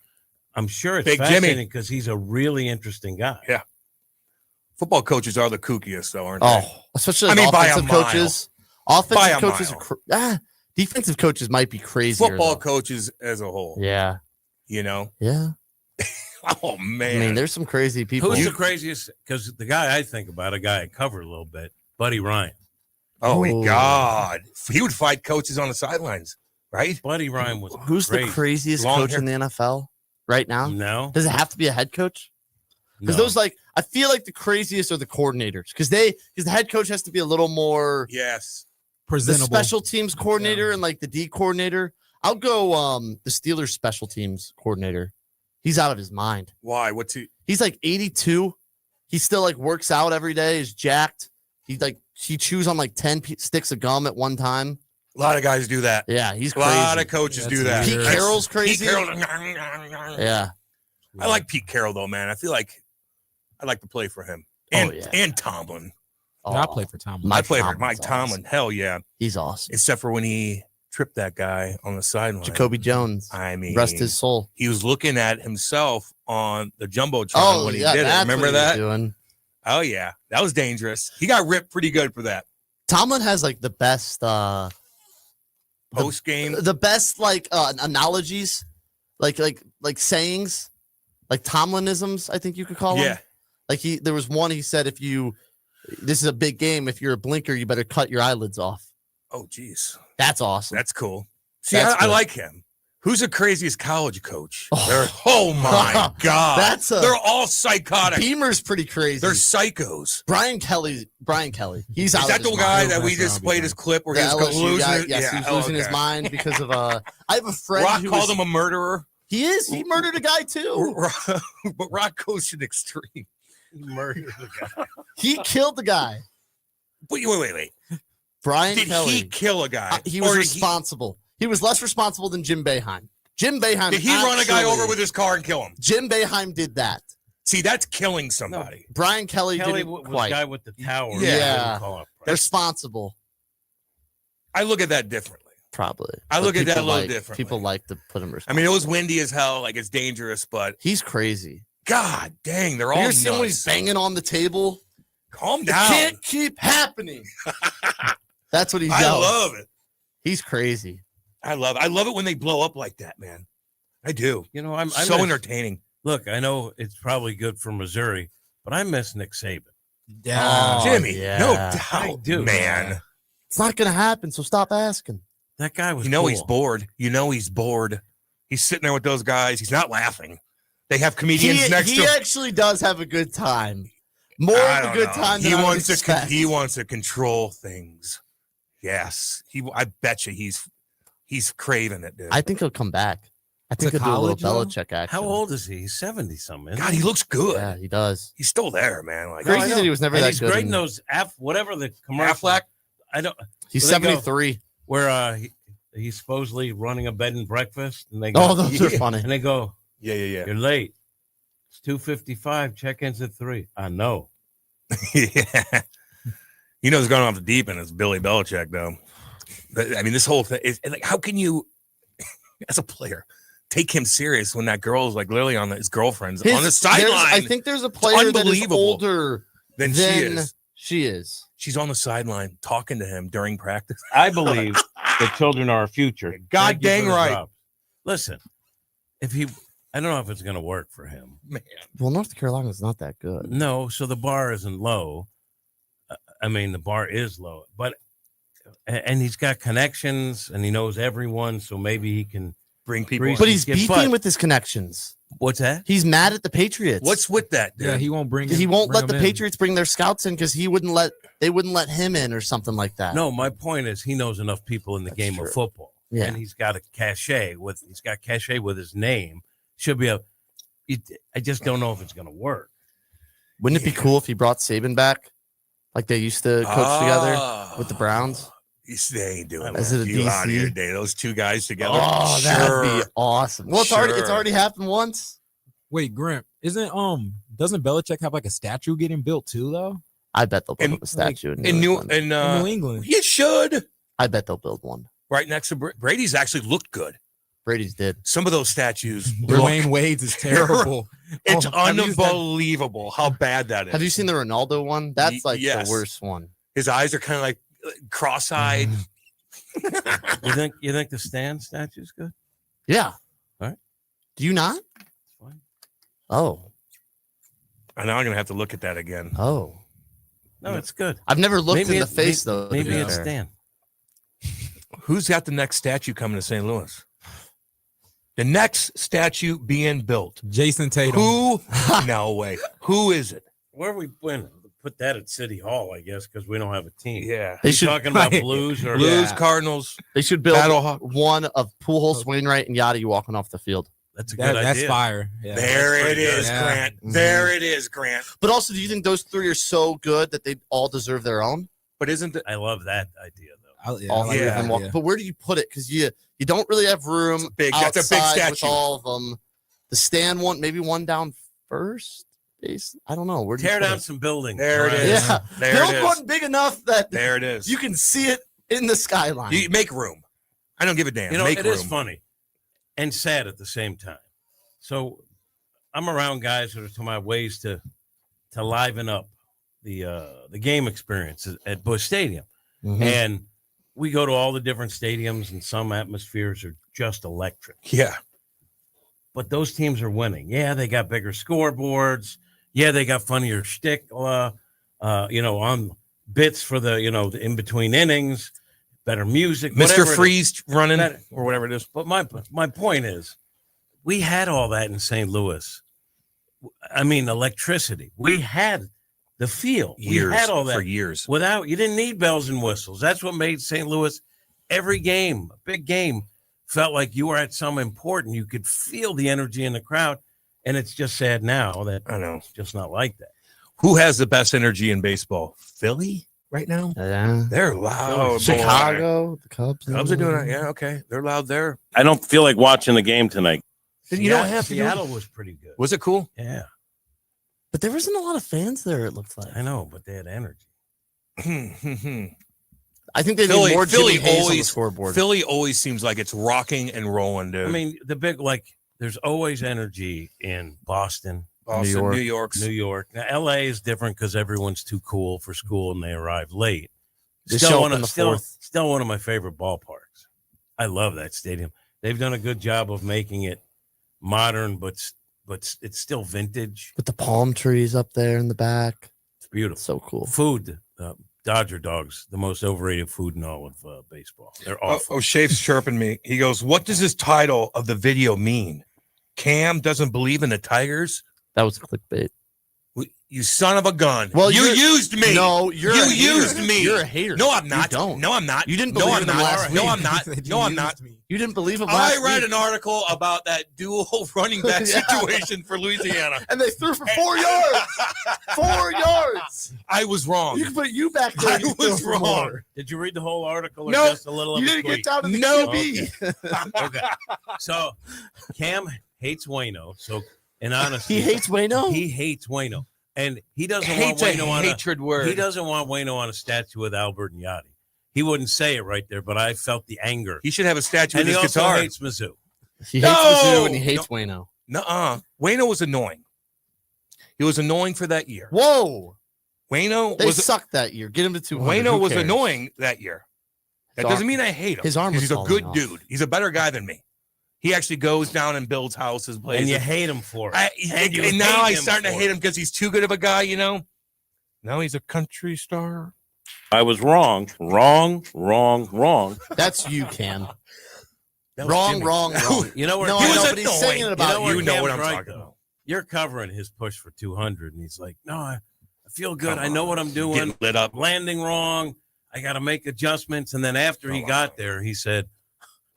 I'm sure it's Big Jimmy. fascinating because he's a really interesting guy. Yeah. Football coaches are the kookiest, though, aren't Oh, they? especially I mean, by a offensive mile. coaches. By Offensive a coaches, mile. defensive coaches might be crazy. Football coaches as a whole. Yeah. You know? Yeah. Oh, man. I mean, there's some crazy people. Who's the craziest? Because the guy I think about, a guy I cover a little bit, Buddy Ryan. Oh, my Oh. God. He would fight coaches on the sidelines, right? Buddy Ryan was Who's crazy. the craziest Long coach hair. in the NFL right now? No, Does it have to be a head coach? Because no. those, like, I feel like the craziest are the coordinators. Because the head coach has to be a little more Yes. the Presentable. special teams coordinator and like the D coordinator. I'll go the Steelers special teams coordinator. He's out of his mind. Why? What's he? He's like 82. He still like works out every day. He's jacked. He chews on like 10 sticks of gum at one time. A lot of guys do that. Yeah, he's A lot crazy. of coaches That's do that. Pete weird. Carroll's crazy. Pete Carroll. Yeah. I like Pete Carroll, though, man. I feel like I'd like to play for him. And, yeah. and Tomlin. I play for Tom. I play for Tomlin's Mike Tomlin. awesome. Hell yeah. He's awesome. Except for when he tripped that guy on the sideline. Jacoby Jones. I mean, Rest his soul. he was looking at himself on the Jumbotron Oh, when he yeah, did it. that's Remember what he was that? doing. Oh, yeah. That was dangerous. He got ripped pretty good for that. Tomlin has like the best Post game. the best like analogies, like sayings, like Tomlinisms, I think you could call them. Yeah. Like there was one he said, this is a big game, if you're a blinker, you better cut your eyelids off. Oh, geez. That's awesome. That's cool. See, That's I good. like him. Who's the craziest college coach? Oh. Oh my God. That's They're all psychotic. Beamer's pretty crazy. They're psychos. Brian Kelly. He's out. Is that of the his guy mind. that we That's just not played big his clip where The he was LSU losing guy, it? yes, he was losing his okay. mind because of I have a friend Rock who called him a murderer. He is. He murdered a guy too. But Rock goes to the extreme. Murdered the guy. He killed the guy. Wait. Brian Did Kelly. he kill a guy? He was Or responsible. He was less responsible than Jim Boeheim. Jim Boeheim. Did he run a guy actually- over with his car and kill him? Jim Boeheim did that. See, that's killing somebody. Brian Kelly, Kelly didn't was the quite. guy with the tower. Yeah. They call it. Responsible, I look at that differently. probably. I But look at that a people little differently. People like to put him I responsible. mean, it was windy as hell. Like, it's dangerous, but He's crazy. God dang, they're all You're seeing when he's nuts. banging on the table. Calm It down. can't keep happening. That's what he's I yelling. love it. He's crazy. I love it when they blow up like that, man. I do. You know, I'm So entertaining. Look, I know it's probably good for Missouri, but I miss Nick Saban. Yeah. Oh, Jimmy, yeah. no I doubt, do, man. It's not going to happen, so stop asking. That guy was. You know cool. he's bored. He's bored. He's sitting there with those guys. He's not laughing. They have comedians next He to him. actually does have a good time. More I of a don't good know. time than He I would wants to. expect. He wants to control things. Yes, I bet you he's craving it, dude. I think he'll come back. I think To he'll do a little college, though? Belichick action. How old is he? He's 70 something. God, he looks good. Yeah, he does. He's still there, man. Like Crazy that he was never and that he's good. great in in- those whatever the commercial. Affleck. I don't. He's Where they go? 73. Where he's supposedly running a bed and breakfast, and they go, Oh, those are funny. and they go, Yeah. "You're late. It's 2:55. Check-in's at 3." I know. Yeah. You know who's going off the deep end is Billy Belichick, though. I mean, this whole thing is like, how can you, as a player, take him serious when that girl is like literally on his girlfriend's on the I sideline think there's a player that is unbelievable. older than she than is? she is. She's on the sideline talking to him during practice. I believe that children are our future. God Thank you dang for the right. job. Listen, I don't know if it's going to work for him. Man, Well, North Carolina's not that good. No, so the bar isn't low. I mean, the bar is low, and he's got connections and he knows everyone, so maybe he can bring people. Breeze- But he's Get beefing butt. with his connections. What's that? He's mad at the Patriots. What's with that, dude? Yeah, he won't bring. He won't bring let the him in. Patriots bring their scouts in because they wouldn't let him in or something like that. No, my point is he knows enough people in the That's game true. of football. Yeah. And he's got cachet with his name. Should be I just don't know if it's gonna work. Wouldn't it be cool if he brought Saban back, like they used to coach together with the Browns? They ain't doing Is that. it a You out of DC? your day. Those two guys together. Oh, that'd be awesome. Well, it's Sure. already happened once. Wait, Grimp, doesn't Belichick have like a statue getting built too though? I bet they'll put In- up a statue in in New New England. in In New England. you should I bet they'll build one. right next to Brady's actually looked good. Brady's did. Some of those statues, Dwayne Wade's is terrible. it's have you seen that- unbelievable how bad that is. Have you seen the Ronaldo one? That's like yes. the worst one. His eyes are kind of like cross-eyed. You think the Stan statue's good? Yeah. All right. Do you not? Fine. Oh. And now I'm gonna have to look at that again. Oh. No, it's good. I've never looked in the it- face though. to Maybe be it's fair. Stan. Who's got the next statue coming to St. Louis? The next statue being built. Jason Tatum. Who? No way. Who is it? Where are we putting? Put that at City Hall, I guess, because we don't have a team. Yeah. They You should talking about Blues or Blues, Yeah. Cardinals. they should build Battle- one of Pujols, Wainwright, and Yachty walking off the field. That's a good That's idea. fire. Yeah. There it pretty good. is, Yeah. Grant. Mhm. There it is, Grant. But also, do you think those three are so good that they all deserve their own? But isn't it? I love that idea, though. All three of yeah, them walk- But where do you put it? Because you don't really have room. It's big. That's a big outside with statue. all of them. The stand one, maybe one down first base. I don't know. Where do you Tear put down it? some buildings. There it around is. Yeah. There Build it is. one big enough that There it is. you can see it in the skyline. You make room. I don't give a damn. You know, make it room. is funny and sad at the same time. So I'm around guys that are to my ways to liven up the game experience at Busch Stadium. Mhm. And we go to all the different stadiums, and some atmospheres are just electric. Yeah. But those teams are winning. Yeah, they got bigger scoreboards. Yeah, they got funnier shtick, on bits for the in between innings, better music. Mr. whatever it is. Freeze running That- or whatever it is. But my point is, we had all that in St. Louis. I mean, electricity. We had the feel. Years. We had all that For years. without. You didn't need bells and whistles. That's what made St. Louis every game, a big game, felt like you were at some important. You could feel the energy in the crowd, and it's just sad now that I know. it's just not like that. Who has the best energy in baseball? Philly right now? Yeah. They're loud. Chicago, the Cubs. Cubs are doing it. Yeah, okay. They're loud there. I don't feel like watching the game tonight. Then you don't have to do it. Seattle was pretty good. Was it cool? Yeah, But there wasn't a lot of fans there, it looked like. I know, but they had energy. I think they Philly- need more Philly Jimmy Hayes on the always- scoreboard. Philly always seems like it's rocking and rolling, dude. I mean, the big there's always energy in Boston, Boston, York. New York's. New York. Now, LA is different because everyone's too cool for school and they arrive late. They show up in the still fourth. one of my favorite ballparks. I love that stadium. They've done a good job of making it modern, but it's still vintage. With the palm trees up there in the back. It's beautiful. So cool. Food, Dodger dogs, the most overrated food in all of baseball. They're awful. Shafe's chirping me. He goes, "What does this title of the video mean? Cam doesn't believe in the Tigers? That was clickbait. You son of a gun. Well, you you're- used me. No, you a hater. used me. You're a hater. No, I'm You not. don't. No, I'm not. You didn't No, believe I'm in him not. last No, week. I'm not. No, I'm not. You didn't believe him I last read week. an article about that dual running back Yeah. situation for Louisiana. And they threw for 4 yards. 4 yards. I was wrong. You can put you back there. I and you was throw for wrong. more. Did you read the whole article or No, just a little of You a didn't tweet? get down to the No. QB. Okay. So Cam hates Wayno. So in honesty, He hates Wayno? He hates Wayno. And he doesn't Hate's want a Wayno on hatred word. He doesn't want Wayno on a statue with Albert and Yachty. He wouldn't say it right there, but I felt the anger. He should have a statue And with he his also guitar. hates Mizzou. He hates No! Mizzou and he hates Wayno. Nuh-uh. Wayno was annoying. He was annoying for that year. Whoa. Wayno They was sucked that year. Get him to 200. Wayno Who was cares? annoying that year. That His doesn't arm- mean I hate him. his arm was He's a falling good off. dude. He's a better guy than me. He actually goes down and builds houses, plays. And you hate him for it. And, you and now hate I'm him starting to for hate it. him because he's too good of a guy, you know? Now he's a country star. I was wrong. Wrong. That's you, Cam. That was Wrong, Jimmy. wrong. You know where No, He I was know, but he's annoying. saying it about You know you. You know Cam's what I'm right, talking though. about. You're covering his push for 200, and he's like, no, I feel good. Come I know on. what I'm doing. Getting lit up. Landing wrong. I got to make adjustments. And then after he got there, he said,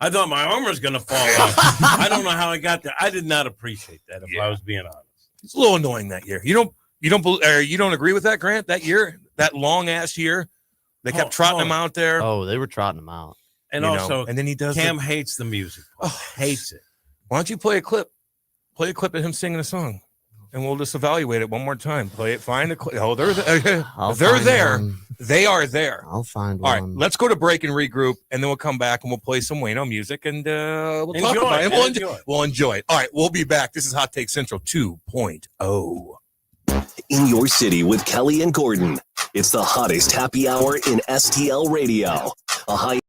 I thought my arm was going to fall off. I don't know how I got there. I did not appreciate that, if I was being honest. It's a little annoying that year. You don't agree with that, Grant? That year, that long ass year, they kept trotting him out there. Oh, they were trotting him out. And you know, also, and then he does. Cam hates the music. Hates it. Why don't you play a clip? Play a clip of him singing a song. and we'll just evaluate it one more time. Play it. Find the clip. Oh, they're there. I'll They're find there. one. They are there. I'll find All one. right, let's go to break and regroup, and then we'll come back and we'll play some Wayno music, and we'll talk about it. We'll enjoy it. All right, we'll be back. This is Hot Take Central 2.0. In your city with Kelly and Gordon. It's the hottest happy hour in STL radio. A high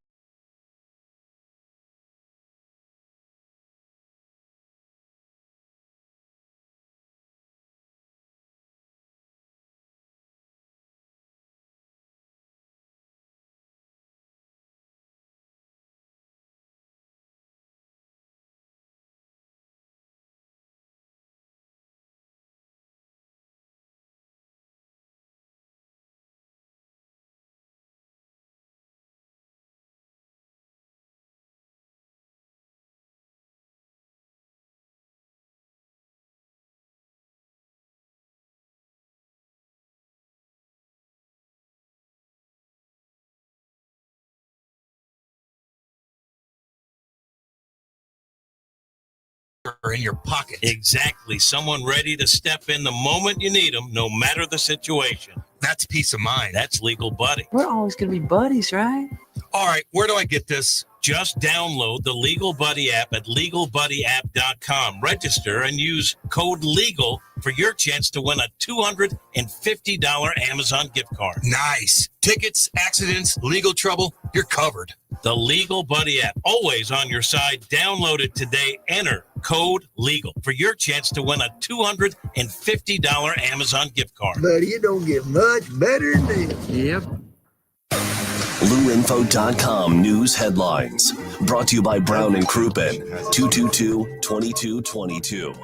in your pocket. Exactly. Someone ready to step in the moment you need them, no matter the situation. That's peace of mind. That's Legal Buddy. We're always going to be buddies, right? All right, where do I get this? Just download the Legal Buddy app at LegalBuddyApp.com. Register and use code LEGAL for your chance to win a $250 Amazon gift card. Nice. Tickets, accidents, legal trouble, you're covered. The Legal Buddy app, always on your side. Download it today. Enter code LEGAL for your chance to win a $250 Amazon gift card. Buddy, it don't get much better than this. Yep. LouInfo.com news headlines. Brought to you by Brown and Crouppen, 222-2222.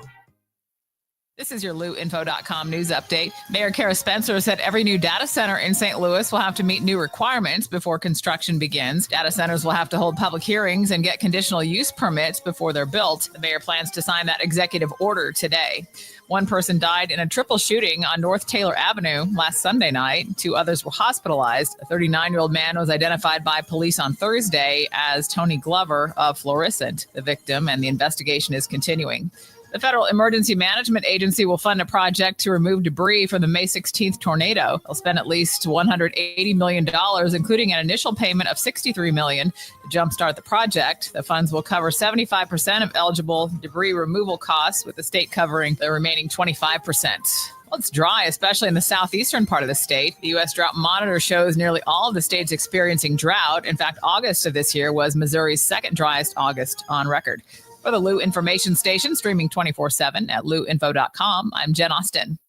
This is your LouInfo.com news update. Mayor Kara Spencer said every new data center in St. Louis will have to meet new requirements before construction begins. Data centers will have to hold public hearings and get conditional use permits before they're built. The mayor plans to sign that executive order today. One person died in a triple shooting on North Taylor Avenue last Sunday night. 2 others were hospitalized. A 39-year-old man was identified by police on Thursday as Tony Glover of Florissant, the victim, and the investigation is continuing. The Federal Emergency Management Agency will fund a project to remove debris from the May 16th tornado. They'll spend at least $180 million, including an initial payment of $63 million to jumpstart the project. The funds will cover 75% of eligible debris removal costs, with the state covering the remaining 25%. Well, it's dry, especially in the southeastern part of the state. The U.S. Drought Monitor shows nearly all of the states experiencing drought. In fact, August of this year was Missouri's second driest August on record. For the Lou Information Station, streaming 24/7 at LouInfo.com, I'm Jen Austin.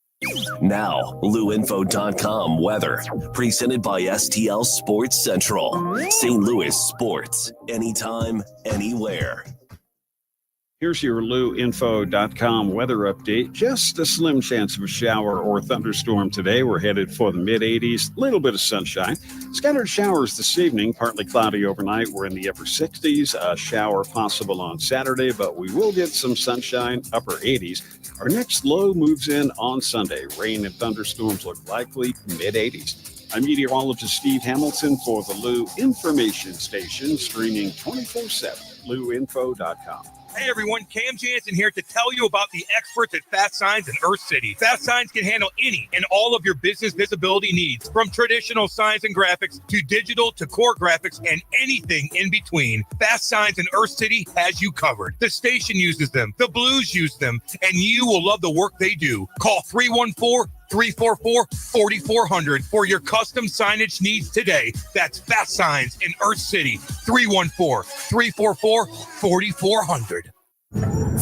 Now, LouInfo.com weather. Presented by STL Sports Central. St. Louis sports. Anytime, anywhere. Here's your LouInfo.com weather update. Just a slim chance of a shower or thunderstorm today. We're headed for the mid-80s, a little bit of sunshine. Scattered showers this evening, partly cloudy overnight. We're in the upper 60s. A shower possible on Saturday, but we will get some sunshine, upper 80s. Our next low moves in on Sunday. Rain and thunderstorms look likely, mid-80s. I'm meteorologist Steve Hamilton for the Lou Information Station, streaming 24/7, LouInfo.com. Hey everyone, Cam Jansen here to tell you about the experts at Fast Signs in Earth City. Fast Signs can handle any and all of your business visibility needs, from traditional signs and graphics to digital to core graphics and anything in between. Fast Signs in Earth City has you covered. The station uses them, the Blues use them, and you will love the work they do. Call 314-344-4400 for your custom signage needs today. That's Fast Signs in Earth City, 314-344-4400.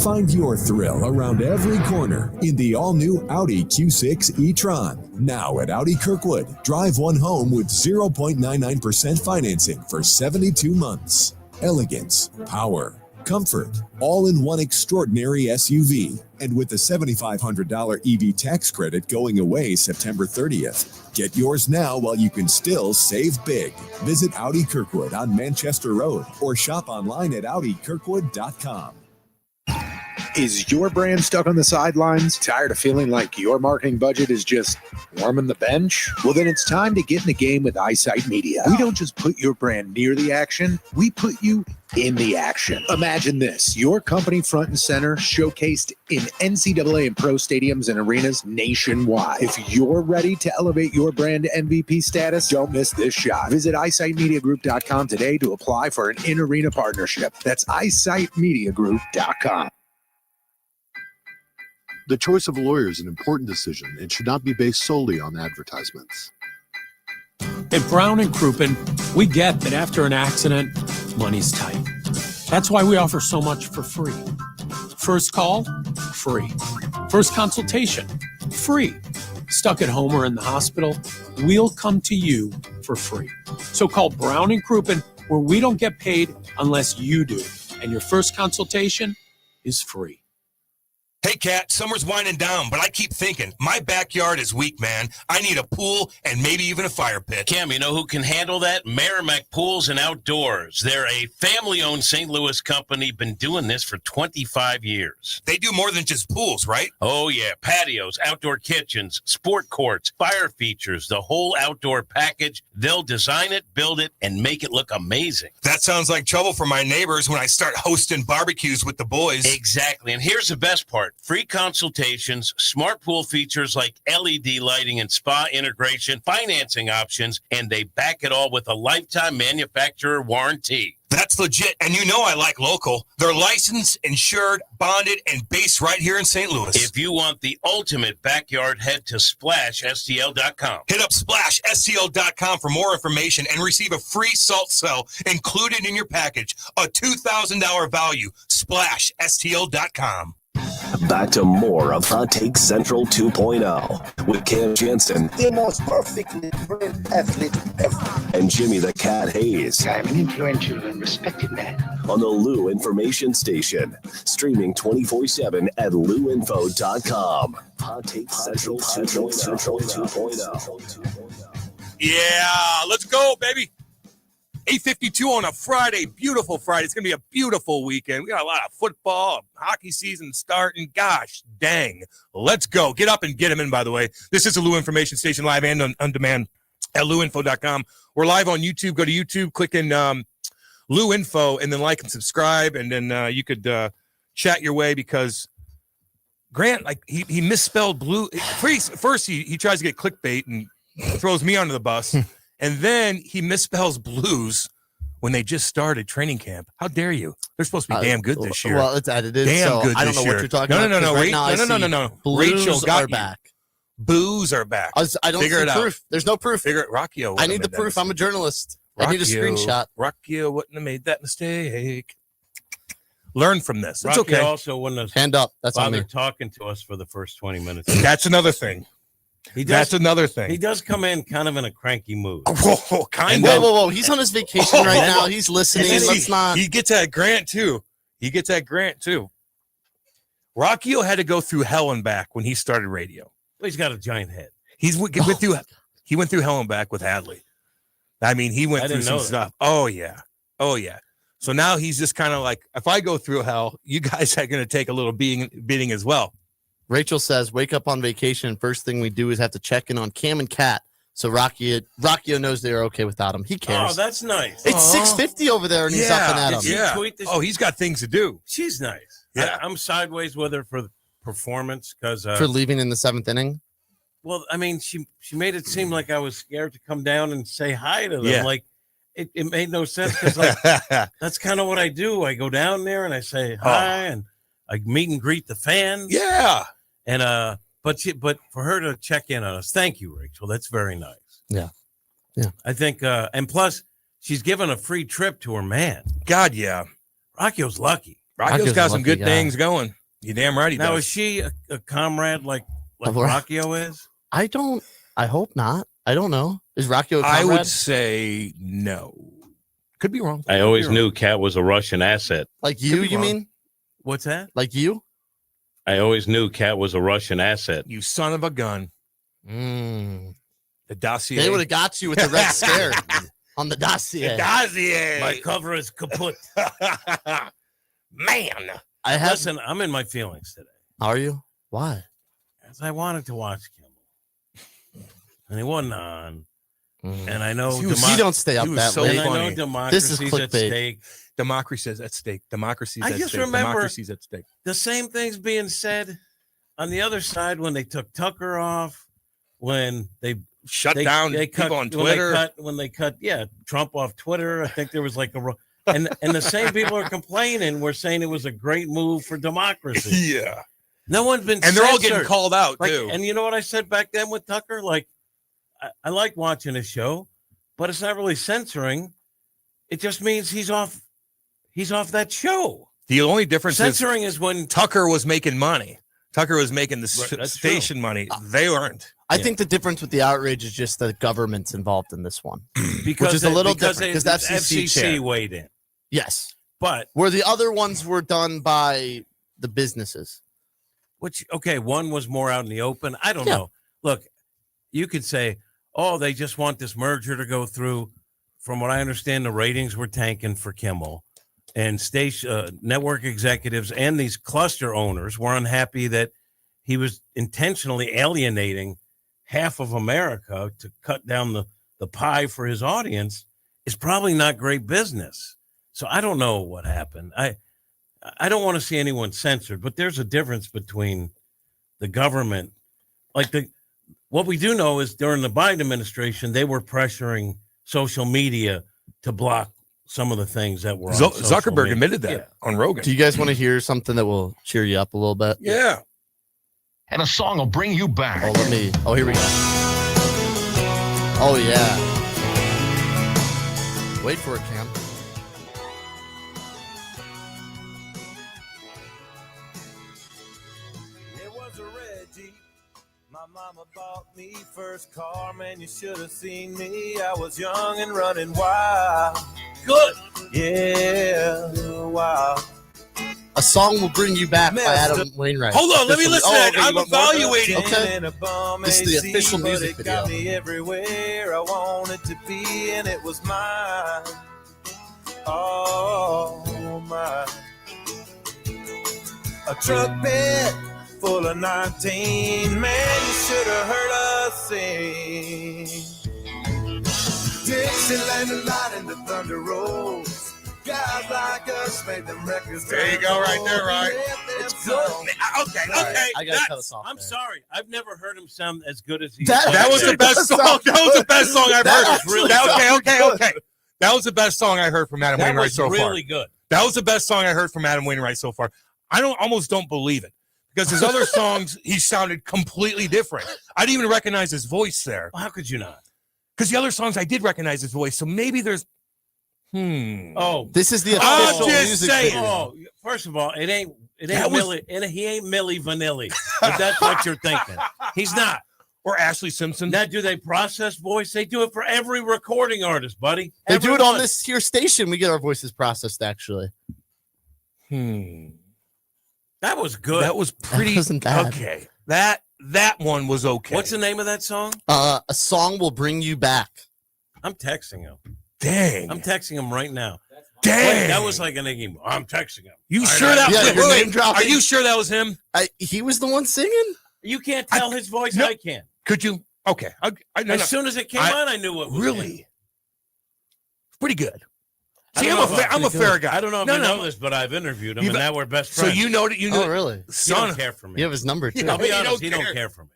Find your thrill around every corner in the all-new Audi Q6 e-tron. Now at Audi Kirkwood, drive one home with 0.99% financing for 72 months. Elegance, power, comfort, all in one extraordinary SUV. And with the $7,500 EV tax credit going away September 30th. Get yours now while you can still save big. Visit Audi Kirkwood on Manchester Road or shop online at AudiKirkwood.com. Is your brand stuck on the sidelines? Tired of feeling like your marketing budget is just warming the bench? Well, then it's time to get in the game with EyeSight Media. We don't just put your brand near the action, we put you in the action. Imagine this, your company front and center, showcased in NCAA and pro stadiums and arenas nationwide. If you're ready to elevate your brand to MVP status, don't miss this shot. Visit eyesightmediagroup.com today to apply for an in-arena partnership. That's eyesightmediagroup.com. The choice of a lawyer is an important decision and should not be based solely on advertisements. At Brown and Crouppen, we get that after an accident, money's tight. That's why we offer so much for free. First call, free. First consultation, free. Stuck at home or in the hospital, we'll come to you for free. So call Brown and Crouppen, where we don't get paid unless you do. And your first consultation is free. Hey, Kat, summer's winding down, but I keep thinking, my backyard is weak, man. I need a pool and maybe even a fire pit. Cam, you know who can handle that? Merrimack Pools and Outdoors. They're a family-owned St. Louis company, been doing this for 25 years. They do more than just pools, right? Oh, yeah. Patios, outdoor kitchens, sport courts, fire features, the whole outdoor package. They'll design it, build it, and make it look amazing. That sounds like trouble for my neighbors when I start hosting barbecues with the boys. Exactly. And here's the best part. Free consultations, smart pool features like LED lighting and spa integration, financing options, and they back it all with a lifetime manufacturer warranty. That's legit. And you know I like local. They're licensed, insured, bonded, and based right here in St. Louis. If you want the ultimate backyard, head to SplashSTL.com. Hit up SplashSTL.com for more information and receive a free salt cell included in your package. A $2,000 value. SplashSTL.com. Back to more of Hot Take Central 2.0 with Cam Jansen. The most perfectly trained athlete ever. And Jimmy the Cat Hayes. I'm an influential and respected man. On the Lou Information Station. Streaming 24/7 at louinfo.com. Hot Take Central 2.0. Yeah, let's go, baby. 8:52 on a Friday, beautiful Friday. It's going to be a beautiful weekend. We got a lot of football, hockey season starting. Gosh, dang. Let's go. Get up and get them in, by the way. This is the Lou Information Station, live and on demand at louinfo.com. We're live on YouTube. Go to YouTube, click in Lou Info, and then like and subscribe, and then you could chat your way because Grant, like, he misspelled blue. First, he tries to get clickbait and throws me under the bus. And then he misspells Blues when they just started training camp. How dare you? They're supposed to be damn good this year. Well, it's edited. Damn so good I don't this know year. what you're talking about. No. Blues Rachel got are back. Boos are back. I don't Figure see it out. proof. There's no proof. Figure it. Rockio. I need the proof. I'm a journalist. I need a screenshot. Rockio wouldn't have made that mistake. Learn from this. It's Rocky okay. also wouldn't have hand up. That's on me. Talking to us for the first 20 minutes. That's another thing. That's another thing. He does come in kind of in a cranky mood. Whoa, kind of. Whoa. He's on his vacation right now. He's listening. Let's not. He gets that grant too. Rockio had to go through hell and back when he started radio. He's got a giant head. He went through hell and back with Hadley. I mean, he went through some stuff. Oh yeah. So now he's just kind of like, if I go through hell, you guys are going to take a little beating as well. Rachel says, wake up on vacation. First thing we do is have to check in on Cam and Kat. So Rockio knows they're okay without him. He cares. Oh, that's nice. It's 6:50 over there, and he's up and at him. Yeah. Oh, he's got things to do. She's nice. Yeah. I'm sideways with her for the performance because for leaving in the 7th inning. Well, I mean, she made it seem like I was scared to come down and say hi to them. Yeah. Like it made no sense because like that's kind of what I do. I go down there and I say hi and I meet and greet the fans. Yeah. And but for her to check in on us, thank you, Rachel. That's very nice. Yeah. I think and plus she's given a free trip to her man. God, yeah. Rockio's lucky. Rockio's got some good things going. You damn right he does. Now is she a comrade like Rockio is? I hope not. I don't know. Is Rockio a comrade? I would say no. Could be wrong. I always knew Kat was a Russian asset. Like you mean? What's that? Like you? I always knew Kat was a Russian asset. You son of a gun. The dossier. They would have got you with the red scare on the dossier. The dossier. My cover is kaput. Man. Listen, I'm in my feelings today. Are you? Why? As I wanted to watch Kimmel, and he wasn't on. And I know you don't stay up that late. I know democracy's at stake. Democracy's at stake. Democracy's at stake. I just remember democracy's at stake. The same things being said on the other side when they took Tucker off, when they shut down people on Twitter, when they cut Trump off Twitter. I think there was like and the same people are complaining. We're saying it was a great move for democracy. Yeah, no one's been and they're all getting called out like, too. And you know what I said back then with Tucker? Like, I like watching his show, but it's not really censoring. It just means he's off that show. The only difference censoring is when Tucker was making money. Tucker was making the station money. They weren't. I think the difference with the outrage is just the government's involved in this one, because which is a little different because that's FCC weighed in. Yes, but where the other ones were done by the businesses. Which one was more out in the open. I don't know. Look, you could say, oh, they just want this merger to go through. From what I understand, the ratings were tanking for Kimmel, and station network executives and these cluster owners were unhappy that he was intentionally alienating half of America to cut down the pie for his audience. Is probably not great business. So I don't know what happened. I don't want to see anyone censored, but there's a difference between the government, what we do know is during the Biden administration, they were pressuring social media to block some of the things that were on Zuckerberg admitted that on Rogan. Do you guys want to hear something that will cheer you up a little bit? Yeah. And a song will bring you back. Oh, here we go. Oh, yeah. Wait for it, Cam. Mama bought me first car, man, you should have seen me. I was young and running wild. Good. Yeah, wild. A song will bring you back by Adam Wainwright. Hold on, let me listen to that. I'm evaluating. Okay. This is the official music video. Got me everywhere I wanted to be, and it was mine. Oh, mine. A truck bed full of 19, man, you should have heard us sing. Dixieland and light in the thunder rolls. Guys like us made them records. There you go, right there, right? It's good. Okay. I gotta cut us off. I'm sorry. I've never heard him sound as good as he. That was the best song. That was the best song I've heard. Okay. That was the best song I heard from Adam Wainwright so far. Really good. That was the best song I heard from Adam Wainwright so far. I almost don't believe it. Because his other songs, he sounded completely different. I didn't even recognize his voice there. Well, how could you not? Because the other songs, I did recognize his voice. So maybe there's, Oh, this is the official music video. Oh, first of all, it ain't Millie, and he ain't Millie Vanilli. If that's what you're thinking, he's not. Or Ashley Simpson. Now, do they process voice? They do it for every recording artist, buddy. They do it on this here station. We get our voices processed, actually. That was good. That was pretty. That wasn't bad. Okay. That one was okay. What's the name of that song? A song will bring you back. I'm texting him. Dang. I'm texting him right now. Dang. Wait, that was like an Iggy. I'm texting him. You sure that was him? Are you sure that was him? He was the one singing? You can't tell his voice. No. I can. Could you? Okay. As soon as it came on, I knew it was really him. Pretty good. See, I'm a fair guy. I don't know if you know this, but I've interviewed him, and now we're best friends. So you know that you know. Oh, really? Son, he don't care for me. You have his number, too. I'll be honest, he don't care for me.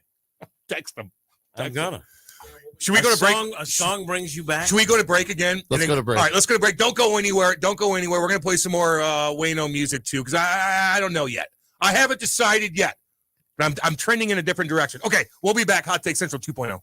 Text him. I'm gonna. Should we go to break? A song brings you back. Should we go to break again? Let's go to break. All right, let's go to break. Don't go anywhere. We're going to play some more Wayno music, too, because I don't know yet. I haven't decided yet. But I'm trending in a different direction. Okay, we'll be back. Hot Take Central 2.0.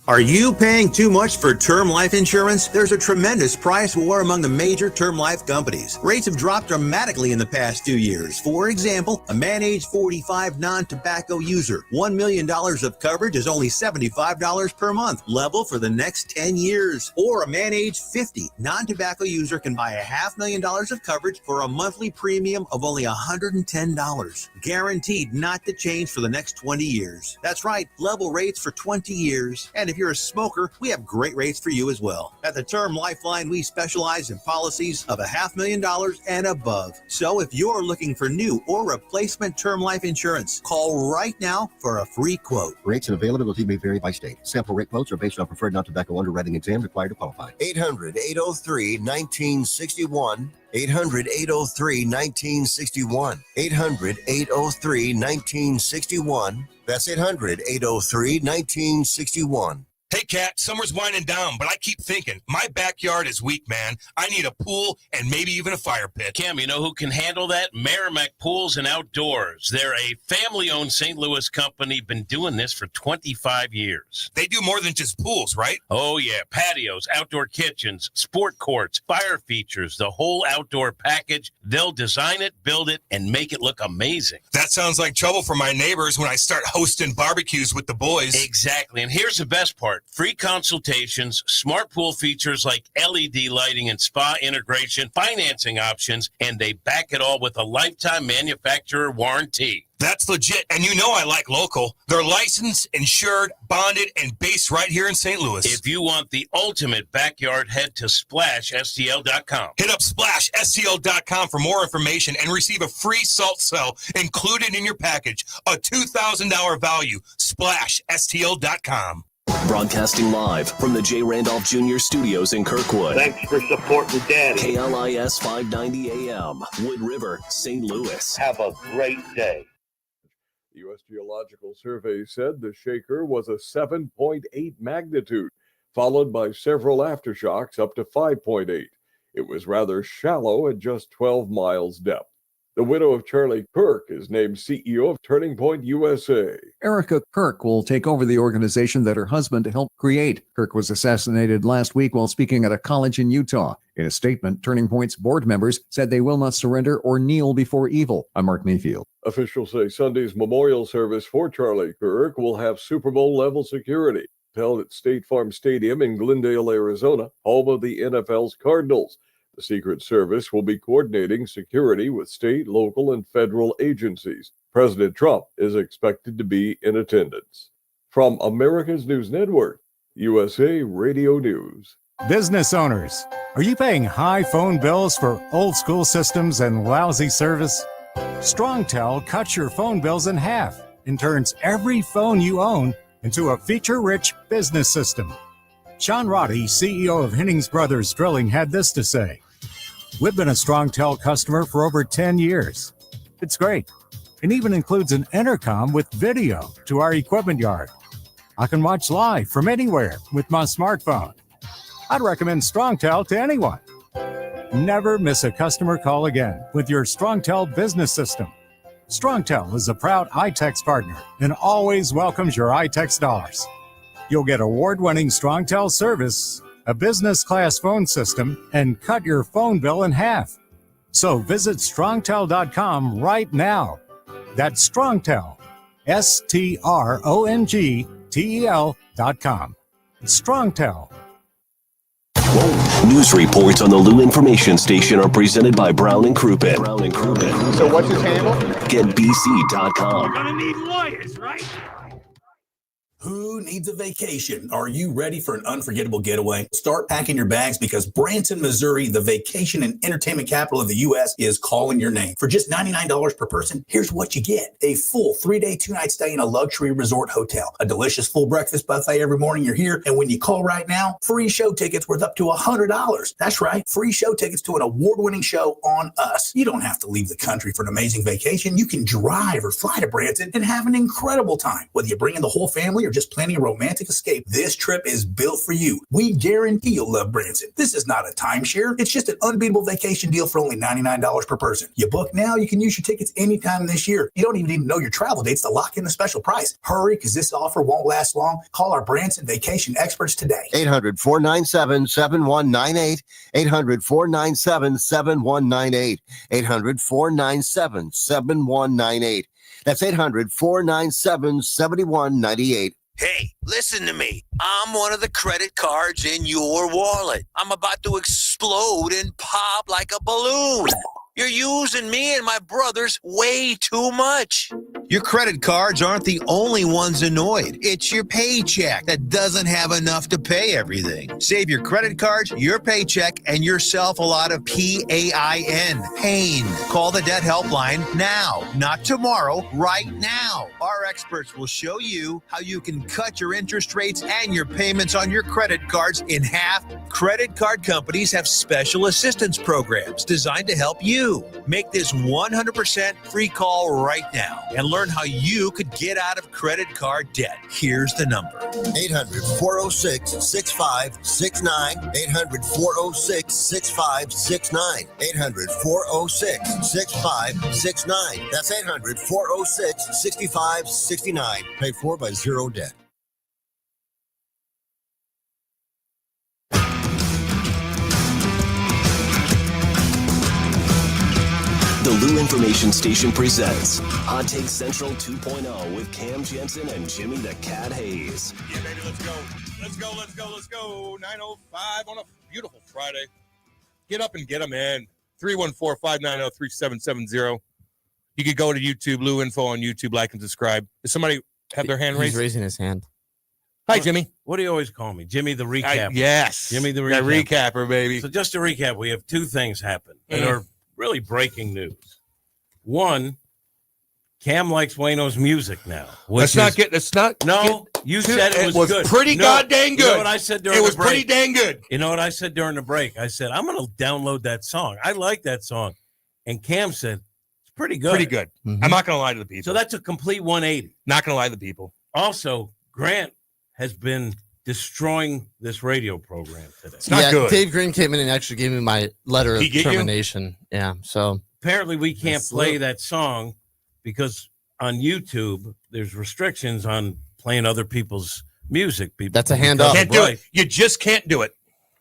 Are you paying too much for term life insurance? There's a tremendous price war among the major term life companies. Rates have dropped dramatically in the past 2 years. For example, a man age 45 non-tobacco user, $1 million of coverage is only $75 per month, level for the next 10 years. Or a man age 50 non-tobacco user can buy $500,000 of coverage for a monthly premium of only $110. Guaranteed not to change for the next 20 years. That's right, level rates for 20 years. And if you're a smoker, we have great rates for you as well. At the Term Lifeline, we specialize in policies of $500,000 and above. So if you're looking for new or replacement term life insurance, call right now for a free quote. Rates and availability may vary by state. Sample rate quotes are based on preferred non-tobacco underwriting exam required to qualify. 800-803-1961. 800-803-1961. 800-803-1961. That's 800-803-1961. Hey, Cat, summer's winding down, but I keep thinking, my backyard is weak, man. I need a pool and maybe even a fire pit. Cam, you know who can handle that? Merrimack Pools and Outdoors. They're a family-owned St. Louis company, been doing this for 25 years. They do more than just pools, right? Oh, yeah. Patios, outdoor kitchens, sport courts, fire features, the whole outdoor package. They'll design it, build it, and make it look amazing. That sounds like trouble for my neighbors when I start hosting barbecues with the boys. Exactly. And here's the best part. Free consultations, smart pool features like LED lighting and spa integration, financing options, and they back it all with a lifetime manufacturer warranty. That's legit, and you know I like local. They're licensed, insured, bonded, and based right here in St. Louis. If you want the ultimate backyard, head to SplashSTL.com. Hit up SplashSTL.com for more information and receive a free salt cell included in your package. A $2,000 value. SplashSTL.com. Broadcasting live from the J. Randolph Jr. Studios in Kirkwood. Thanks for supporting Daddy. KLIS 590 AM, Wood River, St. Louis. Have a great day. The U.S. Geological Survey said the shaker was a 7.8 magnitude, followed by several aftershocks up to 5.8. It was rather shallow at just 12 miles depth. The widow of Charlie Kirk is named CEO of Turning Point USA. Erica Kirk will take over the organization that her husband helped create. Kirk was assassinated last week while speaking at a college in Utah. In a statement, Turning Point's board members said they will not surrender or kneel before evil. I'm Mark Mayfield. Officials say Sunday's memorial service for Charlie Kirk will have Super Bowl level security held at State Farm Stadium in Glendale, Arizona, home of the NFL's Cardinals. The Secret Service will be coordinating security with state, local, and federal agencies. President Trump is expected to be in attendance. From America's News Network, USA Radio News. Business owners, are you paying high phone bills for old school systems and lousy service? StrongTel cuts your phone bills in half and turns every phone you own into a feature-rich business system. Sean Roddy, CEO of Hennings Brothers Drilling, had this to say. We've been a StrongTel customer for over 10 years. It's great. It even includes an intercom with video to our equipment yard. I can watch live from anywhere with my smartphone. I'd recommend StrongTel to anyone. Never miss a customer call again with your StrongTel business system. StrongTel is a proud iTex partner and always welcomes your iTex dollars. You'll get award-winning StrongTel service, a business-class phone system, and cut your phone bill in half. So visit StrongTel.com right now. That's StrongTel, StrongTel.com. StrongTel. News reports on the Lou Information Station are presented by Brown and Crouppen. So what's his handle? GetBC.com. We're gonna need lawyers, right? Who needs a vacation? Are you ready for an unforgettable getaway? Start packing your bags because Branson, Missouri, the vacation and entertainment capital of the U.S., is calling your name. For just $99 per person, here's what you get. A full 3-day, 2-night stay in a luxury resort hotel. A delicious full breakfast buffet every morning you're here. And when you call right now, free show tickets worth up to $100. That's right. Free show tickets to an award-winning show on us. You don't have to leave the country for an amazing vacation. You can drive or fly to Branson and have an incredible time. Whether you bring in the whole family or just planning a romantic escape, this trip is built for you. We guarantee you'll love Branson. This is not a timeshare. It's just an unbeatable vacation deal for only $99 per person. You book now, you can use your tickets anytime this year. You don't even need to know your travel dates to lock in the special price. Hurry, because this offer won't last long. Call our Branson vacation experts today. 800-497-7198. 800-497-7198. 800-497-7198. That's 800-497-7198. Hey, listen to me. I'm one of the credit cards in your wallet. I'm about to explode and pop like a balloon. You're using me and my brothers way too much. Your credit cards aren't the only ones annoyed. It's your paycheck that doesn't have enough to pay everything. Save your credit cards, your paycheck, and yourself a lot of PAIN. Pain. Call the debt helpline now, not tomorrow, right now. Our experts will show you how you can cut your interest rates and your payments on your credit cards in half. Credit card companies have special assistance programs designed to help you. Make this 100% free call right now and learn how you could get out of credit card debt. Here's the number. 800-406-6569. 800-406-6569. 800-406-6569. That's 800-406-6569. Paid for by Zero Debt. The Lou Information Station presents Hot Take Central 2.0 with Cam Jensen and Jimmy the Cat Hayes. Yeah, baby, let's go. Let's go, let's go, let's go. 9:05 on a beautiful Friday. Get up and get them in. 314-590-3770. You could go to YouTube, Lou Info on YouTube, like and subscribe. Does somebody have their hand raised? He's raising his hand. Hi, Jimmy. What do you always call me? Jimmy the recapper. Yes. Jimmy the That recapper. recapper, baby. So just to recap, we have two things happen that are really breaking news. One, Cam likes Wayno's music now. You said it was good. Pretty goddamn good. You know what I said during the break? It was pretty dang good. You know what I said during the break? I said, I'm going to download that song. I like that song. And Cam said, it's pretty good. Pretty good. Mm-hmm. I'm not going to lie to the people. So that's a complete 180. Not going to lie to the people. Also, Grant has been destroying this radio program today. It's not good. Dave Green came in and actually gave me my letter of He get you? termination. Yeah, so apparently we can't play that song because on YouTube there's restrictions on playing other people's music. That's a hand up. Can't do it. You just can't do it.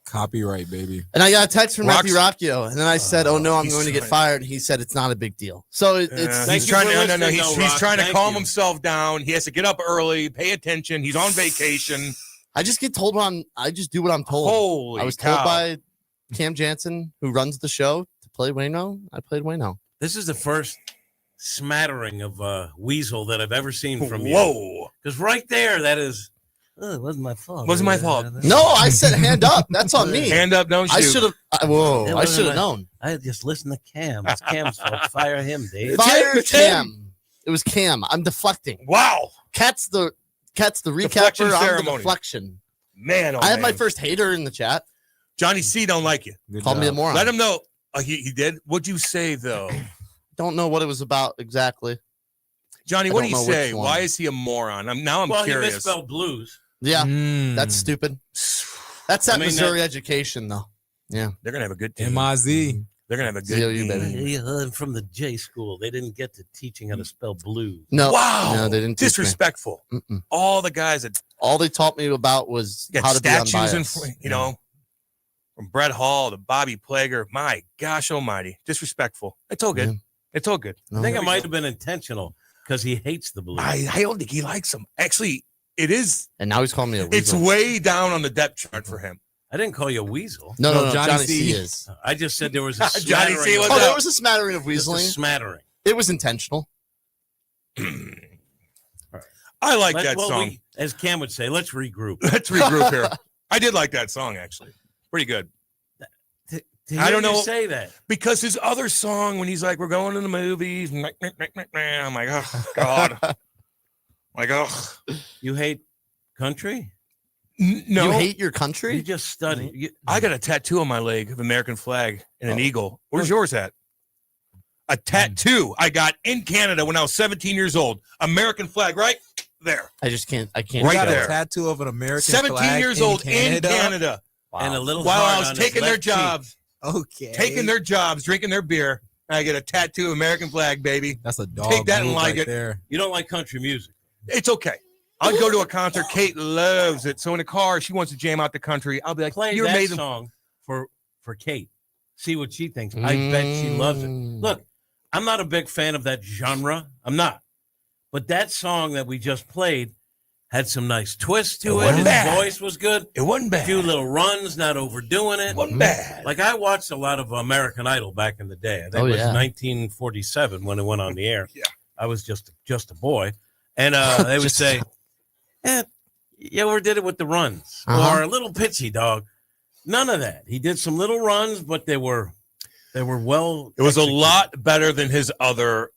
Copyright, baby. And I got a text from Rocks- Matthew Rocchio, and then I said, "Oh no, I'm he's going to get trying- fired." He said it's not a big deal. So it's He's trying to. No. He's Rock. trying to Thank calm you. himself down. He has to get up early, pay attention. He's on vacation. I just get told I just do what I'm told. Holy I was cow. told by Cam Jansen, who runs the show, to play Wayno. I played Wayno. This is the first smattering of weasel that I've ever seen from you. Whoa. Because right there, that is, it wasn't my fault. Wasn't my fault. No, I said hand up. That's on me. Hand up, don't shoot. I should have. Whoa! It I wasn't should have my- known. I just listened to Cam. It's Cam's fault. Fire him, Dave. Fire It's him. Cam. It was Cam. I'm deflecting. Wow. Cat's the Deflection recapper. I'm the ceremony. deflection. Man, oh I had my man. first hater in the chat. Johnny C don't like you. Called me a moron. Let him know. He did. What'd you say though? Don't know what it was about exactly. Johnny, I what don't did he know which say? one. Why is he a moron? I'm Well, he curious. misspelled blues. Yeah, that's stupid. That's that I mean, Missouri education, though. Yeah, They're gonna have a good team. MIZ. They're gonna have a good ZOU, team. baby. I'm from the J school. They didn't get to teaching how to spell blues. No, Wow. no, they didn't. teach me. Disrespectful. Mm-mm. All the guys that All they taught me about was got how to be statues unbiased. from Brett Hall to Bobby Plager. My gosh almighty. Disrespectful. It's all good. Yeah. It's all good. No. I think it might have been intentional because he hates the blues. I don't think he likes them. Actually, it is. And now he's calling me a It's weasel. way down on the depth chart for him. I didn't call you a weasel. No, Johnny Johnny C. C is. I just said there was a Johnny smattering. C was of- Oh, up. there was a smattering of just a weaseling. smattering. It was intentional. I like that Well, song. as Cam would say, let's regroup. Let's regroup here. I did like that song, actually. Pretty good. To I don't hear you know. say that. Because his other song, when he's like, we're going to the movies, I'm like, oh, God. Like, oh. You hate country? No. You hate your You country? just study. I got a tattoo on my leg of American flag and an eagle. Where's yours at? A tattoo I got in Canada when I was 17 years old. American flag right there. I just can't. I can't. Right Got there. a tattoo of an American 17 flag years in old Canada. in Canada. And a little While heart I was on his taking their left cheek. jobs, drinking their beer, I get a tattoo of American flag, baby. That's a dog. Take that and move like right it. there. You don't like country music. It's okay. I'll go to a concert. Kate loves it. So in the car, she wants to jam out the country. I'll be like, Play you're that amazing. song for Kate. See what she thinks. I bet she loves it. Look, I'm not a big fan of that genre. I'm not. But that song that we just played had some nice twists to it. wasn't His bad. voice was good. It wasn't bad. A few little runs, not overdoing it. Wasn't bad. Like I watched a lot of American Idol back in the day. I think it was 1947 when it went on the air. Yeah. I was just a boy. And they would say, you ever did it with the runs or a little pitchy, dog? None of that. He did some little runs, but they were well. It was executed. a lot better than his other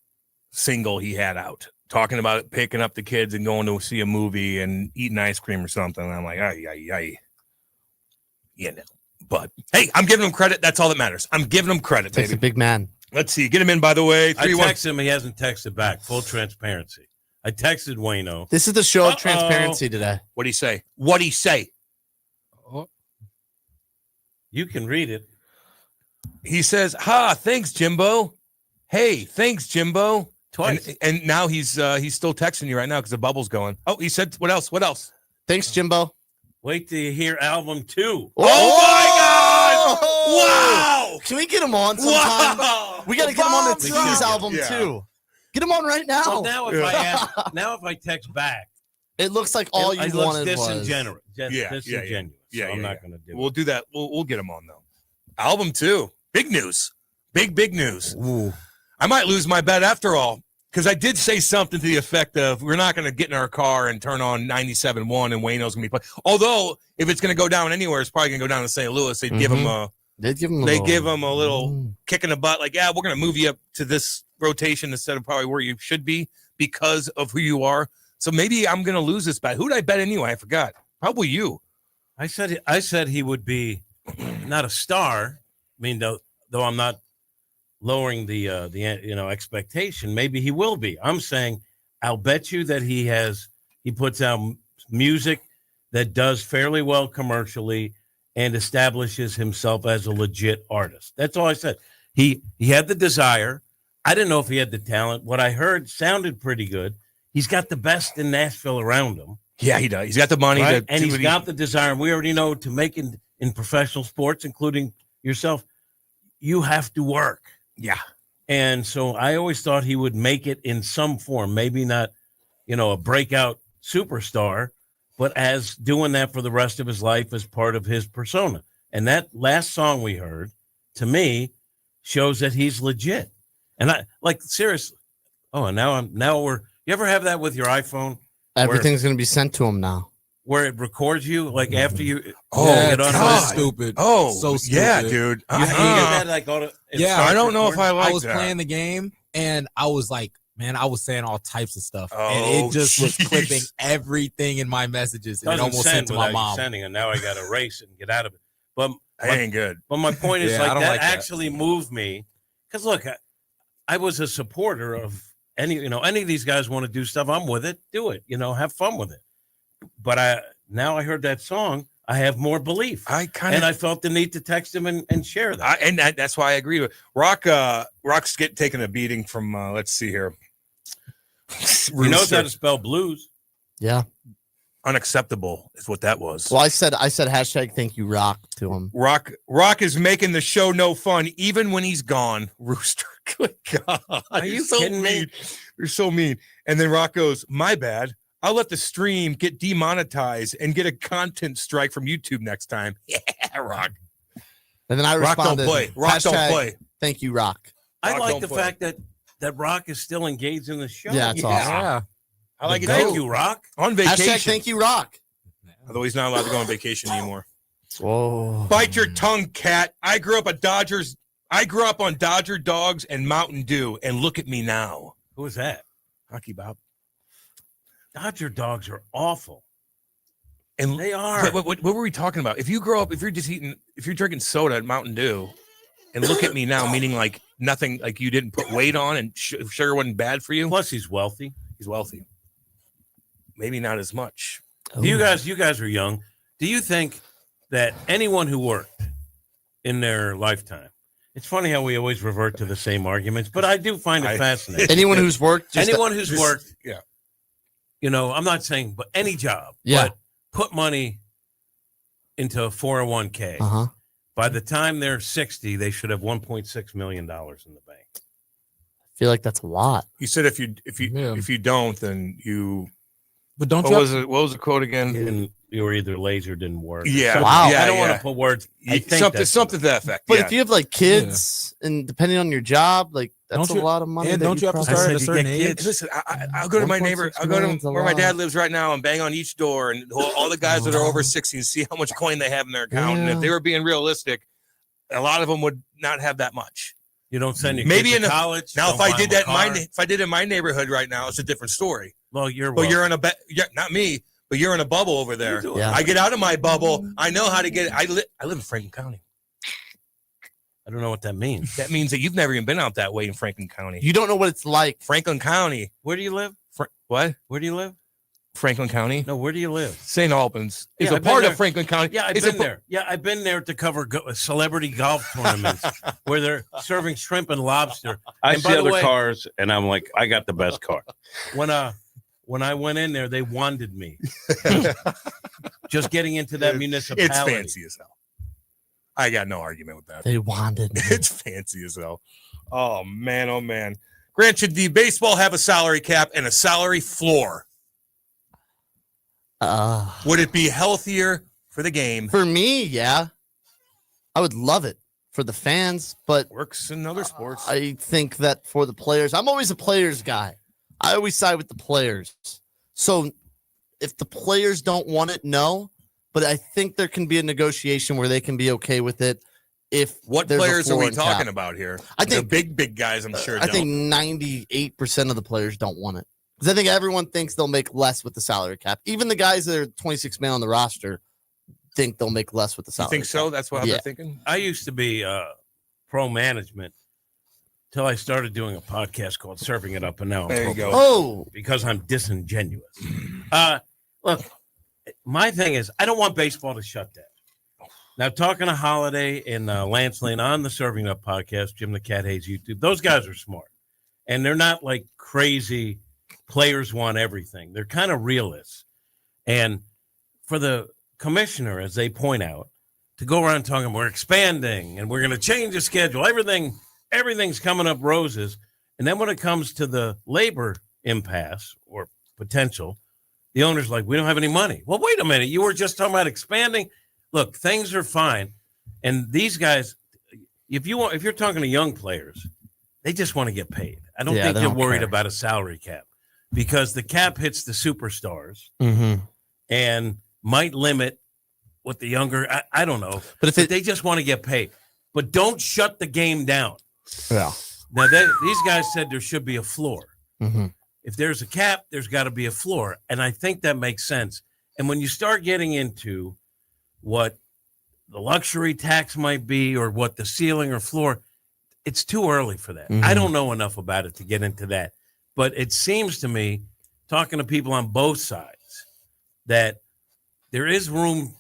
single he had out, talking about picking up the kids and going to see a movie and eating ice cream or something. And I'm like, ay. You know, but hey, I'm giving him credit. That's all that matters. I'm giving him credit. Takes baby. a big man. Let's see. Get him in, by the way. I texted him. He hasn't texted back. Full transparency. I texted Wayno. This is the show of transparency today. What'd he say? What'd he say? You can read it. He says, thanks, Jimbo. Hey, thanks, Jimbo. Twice. And now he's still texting you right now because the bubble's going. Oh, he said, what else? What else? Thanks, Jimbo. Wait till you hear album 2. Oh my God! Wow! Can we get him on sometime? Wow! We got to get him on the Tease album too. Get him on right now. So now if I text back, it looks like all you wanted was disingenuous. Disingenuous. Yeah, I'm not going to do it. We'll do that. We'll get him on though. Album 2. Big news. Big news. Ooh. I might lose my bet after all. Because I did say something to the effect of we're not going to get in our car and turn on 97.1 and Wayno's going to be playing. Although, if it's going to go down anywhere, it's probably going to go down to St. Louis. They'd give him a little kick in the butt. Like, yeah, we're going to move you up to this rotation instead of probably where you should be because of who you are. So maybe I'm going to lose this bet. Who did I bet anyway? I forgot. Probably you. I said he would be not a star. I mean, though I'm not lowering the expectation. Maybe he will be. I'm saying I'll bet you that he puts out music that does fairly well commercially and establishes himself as a legit artist. That's all I said. He had the desire. I didn't know if he had the talent. What I heard sounded pretty good. He's got the best in Nashville around him. Yeah, he does. He's got the money. Right? And he's got the desire. And we already know to make it in professional sports, including yourself, you have to work. Yeah. And so I always thought he would make it in some form, maybe not, a breakout superstar, but as doing that for the rest of his life as part of his persona. And that last song we heard, to me, shows that he's legit. And I seriously. Oh, and you ever have that with your iPhone? Everything's going to be sent to him now. Where it records you, like after you get on so stupid. Oh, so stupid. Yeah, dude. You hate that, like, I don't know if I like I was that. playing the game and I was like, man, I was saying all types of stuff. Oh, and it just was clipping everything in my messages. And it almost sent to my mom. Sending, and now I got to erase it and get out of it. But that ain't good. But my point is, Yeah, that actually moved me. Because look, I was a supporter of any of these guys want to do stuff. I'm with it. Do it. Have fun with it. But now I heard that song, I have more belief. I felt the need to text him and share that. That's why I agree with Rock's taking a beating from. Let's see here. He knows how to spell blues. Yeah. Unacceptable is what that was. Well, I said hashtag thank you, Rock, to him. Rock is making the show no fun, even when he's gone. Rooster. Good God. Are you kidding me? You're so mean. And then Rock goes, my bad. I'll let the stream get demonetized and get a content strike from YouTube next time. Yeah, Rock. And then I responded, Rock don't play. Thank you, Rock. I like the fact that Rock is still engaged in the show. Yeah, it's awesome. Yeah. I like it. Thank you, Rock. On vacation. Hashtag thank you, Rock. Although he's not allowed to go on vacation anymore. Whoa. Bite your tongue, cat. I grew up on Dodger dogs and Mountain Dew, and look at me now. Who is that? Hockey Bob. Dodger dogs are awful. And they are. What were we talking about? If you grow up, if you're drinking soda at Mountain Dew, and look at me now, meaning like nothing, like you didn't put weight on and sugar wasn't bad for you. Plus, he's wealthy. He's wealthy. Maybe not as much. You guys are young. Do you think that anyone who worked in their lifetime, it's funny how we always revert to the same arguments, but I do find it fascinating. Anyone who's worked, yeah. I'm not saying, but any job, yeah. But put money into a 401k. Uh-huh. By the time they're 60, they should have $1.6 million in the bank. I feel like that's a lot. You said if you don't, then you. But don't what was the quote again? you were either lazy or didn't work. Yeah. Wow. I don't want to put words. I think Something to that effect. But if you have like kids and depending on your job, like that's a lot of money. And don't you have to start at a certain age? Listen, I'll go to my neighbor. I'll go to where my dad lives right now and bang on each door and all the guys that are over 60 and see how much coin they have in their account. And if they were being realistic, a lot of them would not have that much. You don't send your maybe kids in to college. Now, if I did that if I did in my neighborhood right now, it's a different story. Well, you're in a not me, but you're in a bubble over there. Yeah. I get out of my bubble. I know how to get. I live in Franklin County. I don't know what that means. That means that you've never even been out that way in Franklin County. You don't know what it's like. Franklin County. Where do you live? What? Where do you live? Franklin County. No, where do you live? St. Albans is Yeah, a part of Franklin County. Yeah, I've been there. Yeah, I've been there to cover celebrity golf tournaments where they're serving shrimp and lobster. I And see by the other way, cars, and I'm like, I got the best car. When I went in there, they wanded me. Just getting into that municipality. It's fancy as hell. I got no argument with that. They wanted me. It's fancy as hell. Oh man, oh man. Grant, should the baseball have a salary cap and a salary floor? Would it be healthier for the game? For me, yeah. I would love it for the fans, but works in other sports. I think that for the players, I'm always a players guy. I always side with the players. So if the players don't want it, no. But I think there can be a negotiation where they can be okay with it. If what there's a players are floor we and talking cap. about here? I think the big guys, I'm sure. I think 98% of the players don't want it. Because I think everyone thinks they'll make less with the salary cap. Even the guys that are 26 man on the roster think they'll make less with the salary cap. You think so? That's what Yeah. I'm thinking. I used to be pro management till I started doing a podcast called Serving It Up, and now I'm There you pro go. Oh, because I'm disingenuous. Look, my thing is I don't want baseball to shut down. Now, talking to Holiday and Lance Lane on the Serving Up podcast, Jim the Cat Hayes YouTube, those guys are smart. And they're not like crazy players want everything. They're kind of realists. And for the commissioner, as they point out, to go around talking, we're expanding and we're going to change the schedule. Everything's coming up roses. And then when it comes to the labor impasse or potential, the owner's like, we don't have any money. Well, wait a minute. You were just talking about expanding. Look, things are fine. And these guys, if you're talking to young players, they just want to get paid. I don't think they're worried about a salary cap because the cap hits the superstars and might limit what the younger, I don't know. But if they just want to get paid. But don't shut the game down. Yeah. Now, these guys said there should be a floor. If there's a cap, there's got to be a floor. And I think that makes sense. And when you start getting into what the luxury tax might be or what the ceiling or floor, it's too early for that. I don't know enough about it to get into that. But it seems to me, talking to people on both sides, that there is room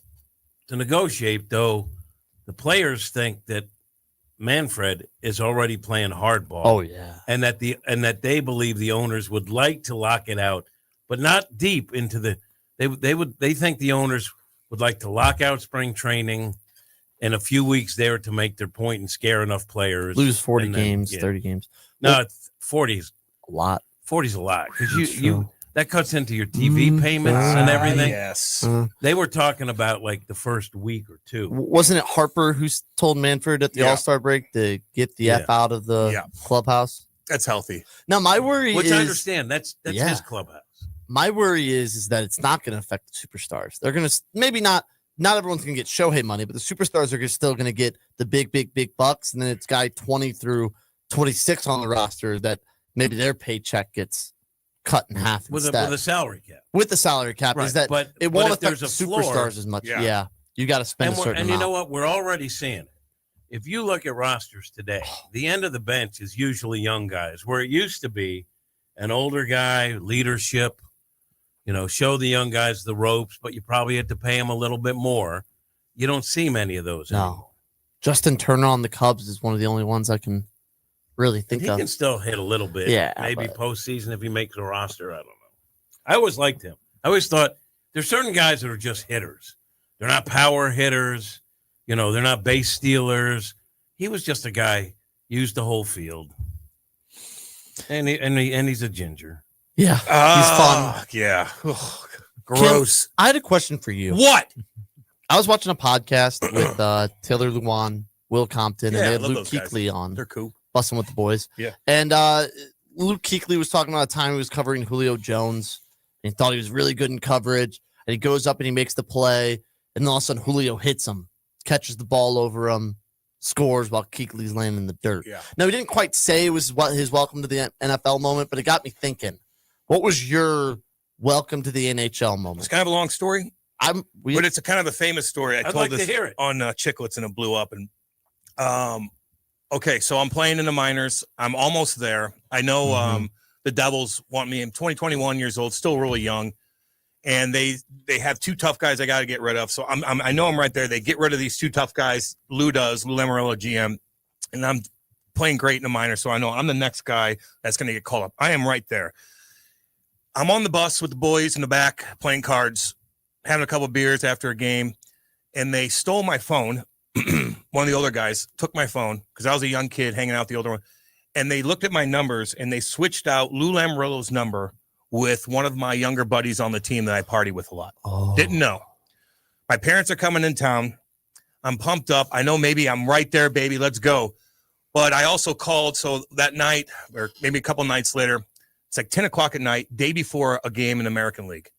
to negotiate, though the players think that Manfred is already playing hardball. Oh, yeah. And that they believe the owners would like to lock it out, but not deep into the they think the owners would like to lock out spring training and a few weeks there to make their point and scare enough players. Lose 40 games, 30 games. No, 40 is a lot. 40 is a lot because you that cuts into your TV payments and everything. Yes. They were talking about like the first week or two. Wasn't it Harper who told Manfred at the All-Star break to get the F out of the clubhouse? That's healthy. Now, my worry Which is... I understand. That's his clubhouse. My worry is that it's not going to affect the superstars. They're going to maybe not everyone's going to get Shohei money, but the superstars are still going to get the big bucks. And then it's guy 20 through 26 on the roster that maybe their paycheck gets cut in half with a salary cap. With the salary cap, right. Is that but it won't if affect there's the a floor, superstars as much. Yeah. You got to spend a certain and amount. you know what? We're already seeing it. If you look at rosters today, the end of the bench is usually young guys, where it used to be an older guy, leadership, show the young guys the ropes, but you probably had to pay them a little bit more. You don't see many of those anymore. Justin Turner on the Cubs is one of the only ones I can really think he of. Can still hit a little bit. Yeah. Maybe postseason if he makes a roster. I don't know. I always liked him. I always thought there's certain guys that are just hitters. They're not power hitters. They're not base stealers. He was just a guy, used the whole field. And he's a ginger. Yeah. He's fun. Yeah. Gross. Kim, I had a question for you. What? I was watching a podcast with Taylor Lewan, Will Compton, and they had Luke Kuechly on. They're cool. Busting with the boys. Yeah. And Luke Kuechly was talking about a time he was covering Julio Jones, and he thought he was really good in coverage. And he goes up and he makes the play, and then all of a sudden Julio hits him, catches the ball over him, scores while Kuechly's laying in the dirt. Yeah. Now, he didn't quite say it was his welcome to the NFL moment, but it got me thinking. What was your welcome to the NHL moment? It's kind of a long story. But it's a kind of a famous story. I'd told like this to hear it. on Chicklets, and it blew up. And okay, so I'm playing in the minors. I'm almost there. I know the Devils want me. I'm 21 years old, still really young, and they have two tough guys I got to get rid of. So I know I'm right there. They get rid of these two tough guys. Lou Lamoriello, GM, and I'm playing great in the minors. So I know I'm the next guy that's going to get called up. I am right there. I'm on the bus with the boys in the back playing cards, having a couple of beers after a game, and they stole my phone. One of the older guys took my phone because I was a young kid hanging out with the older one, and they looked at my numbers and they switched out Lou Lamoriello's number with one of my younger buddies on the team that I party with a lot. Didn't know. My parents are coming in town. I'm pumped up. I know maybe I'm right there, baby. Let's go. But I also called. So that night, or maybe a couple nights later, it's like 10 o'clock at night, day before a game in the American League.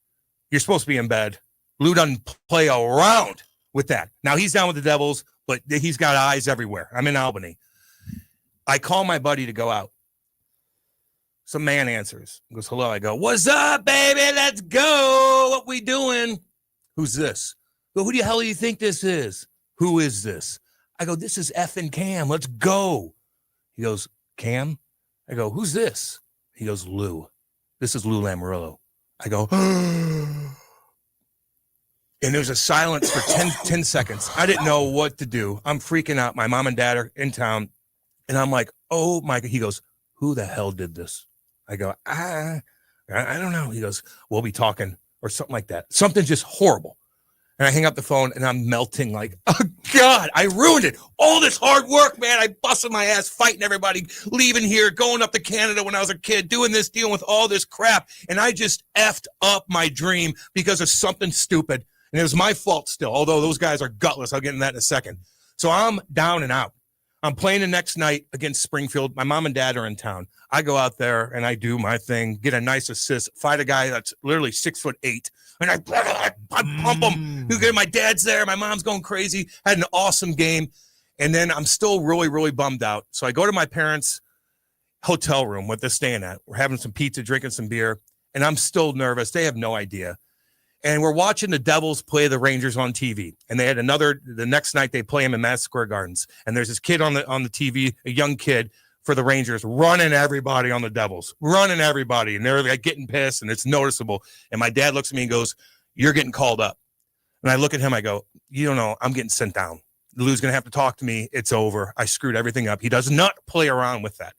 You're supposed to be in bed. Lou doesn't play around with that. Now he's down with the Devils, but he's got eyes everywhere. I'm in Albany. I call my buddy to go out. Some man answers. He goes, hello. I go, what's up, baby? Let's go. What we doing? Who's this? I go, who the hell do you think this is? Who is this? I go, this is effing Cam. Let's go. He goes, Cam? I go, who's this? He goes, Lou. This is Lou Lamoriello. I go, and there's a silence for 10 seconds. I didn't know what to do. I'm freaking out. My mom and dad are in town. And I'm like, oh, my God. He goes, who the hell did this? I go, I don't know. He goes, we'll be talking or something like that. Something just horrible. And I hang up the phone and I'm melting like, oh, God, I ruined it. All this hard work, man. I busted my ass fighting everybody, leaving here, going up to Canada when I was a kid, doing this, dealing with all this crap. And I just effed up my dream because of something stupid. And it was my fault still, although those guys are gutless. I'll get into that in a second. So I'm down and out. I'm playing the next night against Springfield. My mom and dad are in town. I go out there and I do my thing, get a nice assist, fight a guy that's literally 6'8", and I pump him. My dad's there. My mom's going crazy. Had an awesome game. And then I'm still really, really bummed out. So I go to my parents' hotel room, what they're staying at. We're having some pizza, drinking some beer, and I'm still nervous. They have no idea. And we're watching the Devils play the Rangers on TV. And they had the next night they play them in Madison Square Gardens. And there's this kid on the TV, a young kid for the Rangers, running everybody on the Devils, running everybody. And they're like getting pissed, and it's noticeable. And my dad looks at me and goes, you're getting called up. And I look at him, I go, you don't know, I'm getting sent down. Lou's going to have to talk to me. It's over. I screwed everything up. He does not play around with that.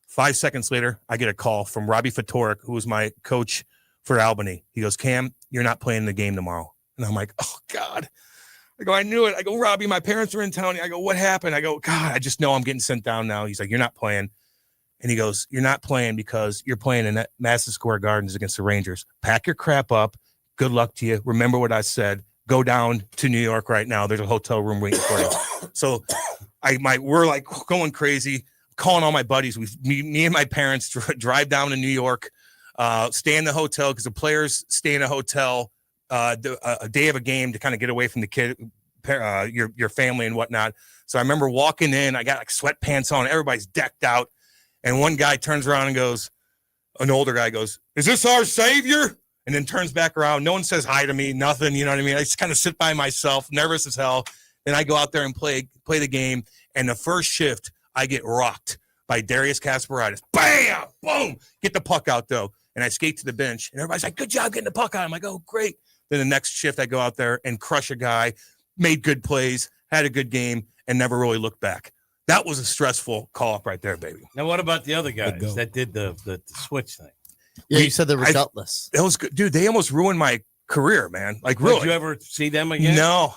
5 seconds later, I get a call from Robbie Fatorik, who was my coach for Albany. He goes, Cam, you're not playing the game tomorrow. And I'm like, oh, God. I go, I knew it. I go, Robbie, my parents are in town. I go, what happened? I go, God, I just know I'm getting sent down now. He's like, you're not playing. And he goes, you're not playing because you're playing in Madison Square Gardens against the Rangers. Pack your crap up. Good luck to you. Remember what I said. Go down to New York right now. There's a hotel room waiting for you. So we're like going crazy, calling all my buddies. Me and my parents drive down to New York, stay in the hotel because the players stay in a hotel a day of a game to kind of get away from the kid, your family and whatnot. So I remember walking in, I got like sweatpants on, everybody's decked out. And one guy turns around and goes, an older guy goes, is this our savior? And then turns back around. No one says hi to me, nothing. You know what I mean? I just kind of sit by myself, nervous as hell. Then I go out there and play the game. And the first shift, I get rocked by Darius Kasparidis. Bam! Boom! Get the puck out, though. And I skate to the bench. And everybody's like, good job getting the puck out. I'm like, oh, great. Then the next shift, I go out there and crush a guy, made good plays, had a good game, and never really looked back. That was a stressful call-up right there, baby. Now, what about the other guys that did the switch thing? Yeah, you said they were gutless. That was good. Dude, they almost ruined my career, man. Like, really. Did you ever see them again? No.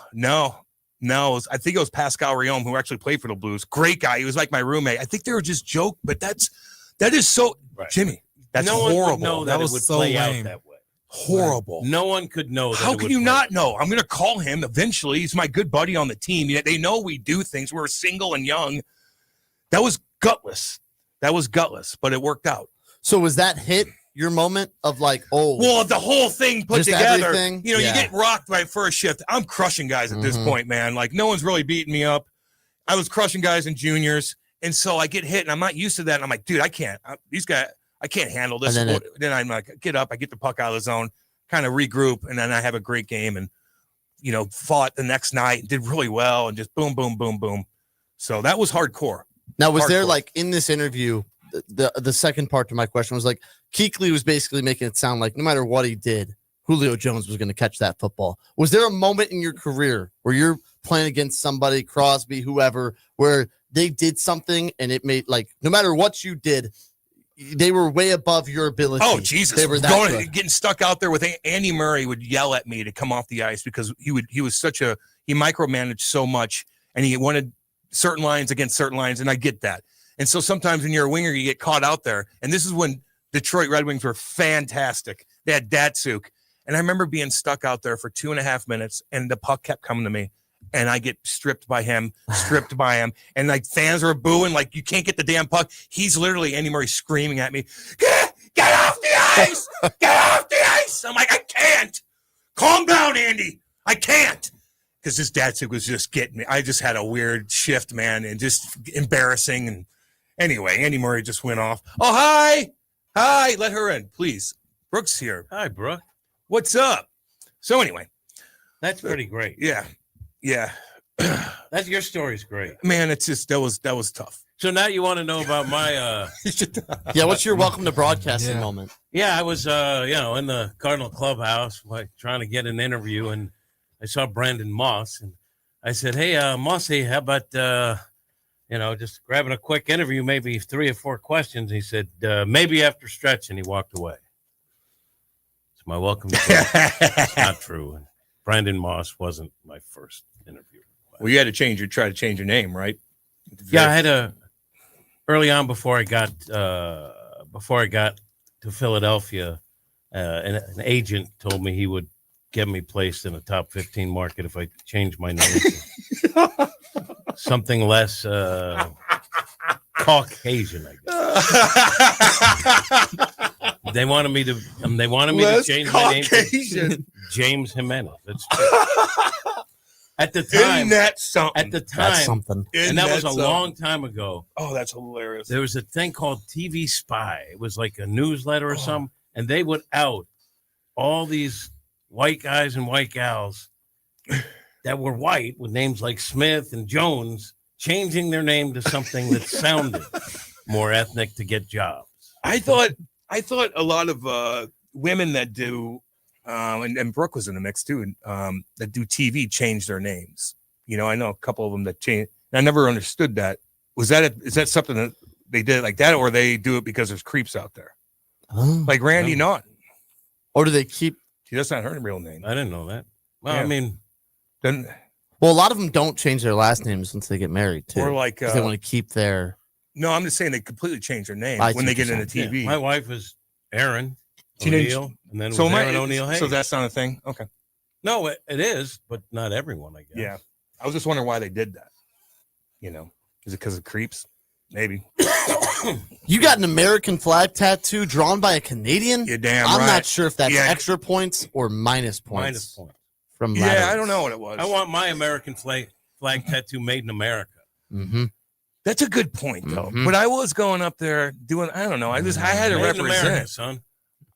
I think it was Pascal Riom, who actually played for the Blues. Great guy. He was like my roommate. I think they were just joking, but that is so right. Jimmy. That's horrible. No, that wowas would so play lame. Out that way. Horrible. No one could know. How can you not know? I'm going to call him eventually. He's my good buddy on the team. They know we do things. We're single and young. That was gutless. But it worked out. So was that hit your moment of like, well, the whole thing put together, everything? You get rocked by first shift. I'm crushing guys at this point, man. Like no one's really beating me up. I was crushing guys in juniors. And so I get hit and I'm not used to that. And I'm like, dude, I can't handle this. Then I'm like, get up. I get the puck out of the zone, kind of regroup. And then I have a great game and, fought the next night, did really well and just boom, boom, boom, boom. So that was hardcore. Now, was there like in this interview, the second part to my question was like Kuechly was basically making it sound like no matter what he did, Julio Jones was going to catch that football. Was there a moment in your career where you're playing against somebody, Crosby, whoever, where they did something and it made like no matter what you did, they were way above your ability? Oh, Jesus. They were getting stuck out there with Andy Murray would yell at me to come off the ice because he micromanaged so much and he wanted certain lines against certain lines. And I get that. And so sometimes when you're a winger, you get caught out there. And this is when Detroit Red Wings were fantastic. They had Datsuk. And I remember being stuck out there for 2.5 minutes and the puck kept coming to me. And I get stripped by him. And like fans are booing, like you can't get the damn puck. He's literally Andy Murray screaming at me, get off the ice! Get off the ice! I'm like, I can't. Calm down, Andy. I can't. Because this Datsuk was just getting me. I just had a weird shift, man, and just embarrassing. And anyway, Andy Murray just went off. Oh, hi. Hi. Let her in, please. Brooke's here. Hi, Brooke. What's up? So anyway. That's pretty great. Yeah. Your story's great. Man, it's just that was tough. So now you want to know about my what's your welcome to broadcasting moment? Yeah, I was in the Cardinal clubhouse trying to get an interview and I saw Brandon Moss and I said, "Hey, Mossy, how about just grabbing a quick interview, maybe 3 or 4 questions?" He said, "Maybe after stretch," and he walked away. It's my welcome to It's not true. And Brandon Moss wasn't my first interview. Well, you had to try to change your name, right? Yeah, I had early on before I got to Philadelphia, an agent told me he would get me placed in a top 15 market if I changed my name to something less Caucasian, I guess. They wanted me to change my name to James Jimenez. That's true. At the time, isn't that something? That's something. And that was a long time ago. Oh, that's hilarious. There was a thing called TV Spy. It was like a newsletter or something, and they would out all these white guys and white gals that were white with names like Smith and Jones, changing their name to something that sounded more ethnic to get jobs. I thought a lot of women that do, and Brooke was in the mix too, that do TV change their names. I know a couple of them that change. I never understood that. Is that something that they did like that, or they do it because there's creeps out there? Like Randy Naughton. Or do they keep? That's not her real name. I didn't know that. Well, yeah. I mean, then. Well, a lot of them don't change their last names once they get married too. Or like they want to keep their. No, I'm just saying they completely change their name when they get into TV. Yeah. My wife is Erin O'Neill, and then Erin O'Neill Hayes. So that's not a thing? Okay. No, it is, but not everyone, I guess. Yeah. I was just wondering why they did that. Is it because of creeps? Maybe. You got an American flag tattoo drawn by a Canadian? You're damn I'm right. not sure if that's extra points or minus points. Minus points. From I don't know what it was. I want my American flag tattoo made in America. Mm-hmm. That's a good point, though. Mm-hmm. But I was going up there doing, I don't know. I had to represent, America, son.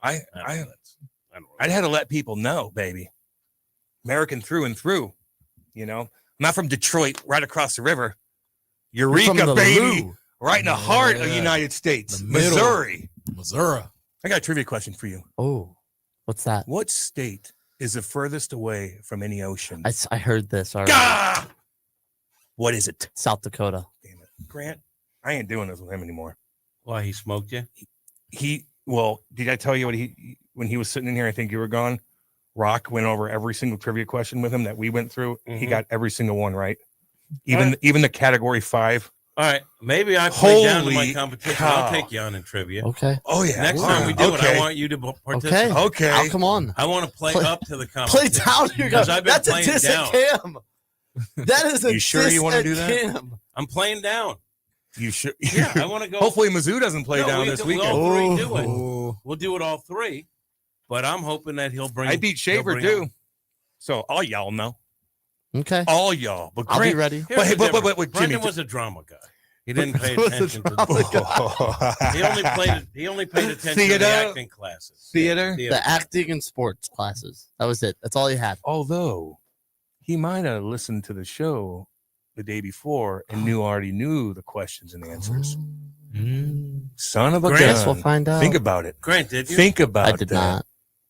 I had to let people know, baby. American through and through. I'm not from Detroit, right across the river. Eureka, baby. Right in the heart of the United States. Missouri. I got a trivia question for you. Oh, what's that? What state is the furthest away from any ocean? I heard this already. Gah! What is it? South Dakota. Damn it. Grant, I ain't doing this with him anymore. Why, he smoked you? Well, did I tell you when he was sitting in here, I think you were gone, Rock went over every single trivia question with him that we went through. Mm-hmm. He got every single one right. Even the category 5 All right, maybe I play down to my Holy competition. cow. I'll take you on in trivia. Okay. Oh yeah. Next time we do it, I want you to participate. Okay. I'll come on. I want to play up to the Play competition. down here. Because I've been That's a playing diss down. at Cam. That is a You sure you want to do that? Cam. I'm playing down. You sure? Yeah, I want to go. Hopefully Mizzou doesn't play down this weekend. All three do it. We'll do it all three. But I'm hoping that he'll bring. I beat Shaver too. So all y'all know. Okay. All y'all. But I'll be ready. But Jimmy. Brendan was a drama guy. He didn't pay attention to the He only paid attention to the acting classes. Theater? The acting and sports classes. That was it. That's all he had. Although he might have listened to the show the day before and already knew the questions and answers. Son of a Grant, gun. guess we'll find out. Think about it. Grant, did you? Think about I did that. not.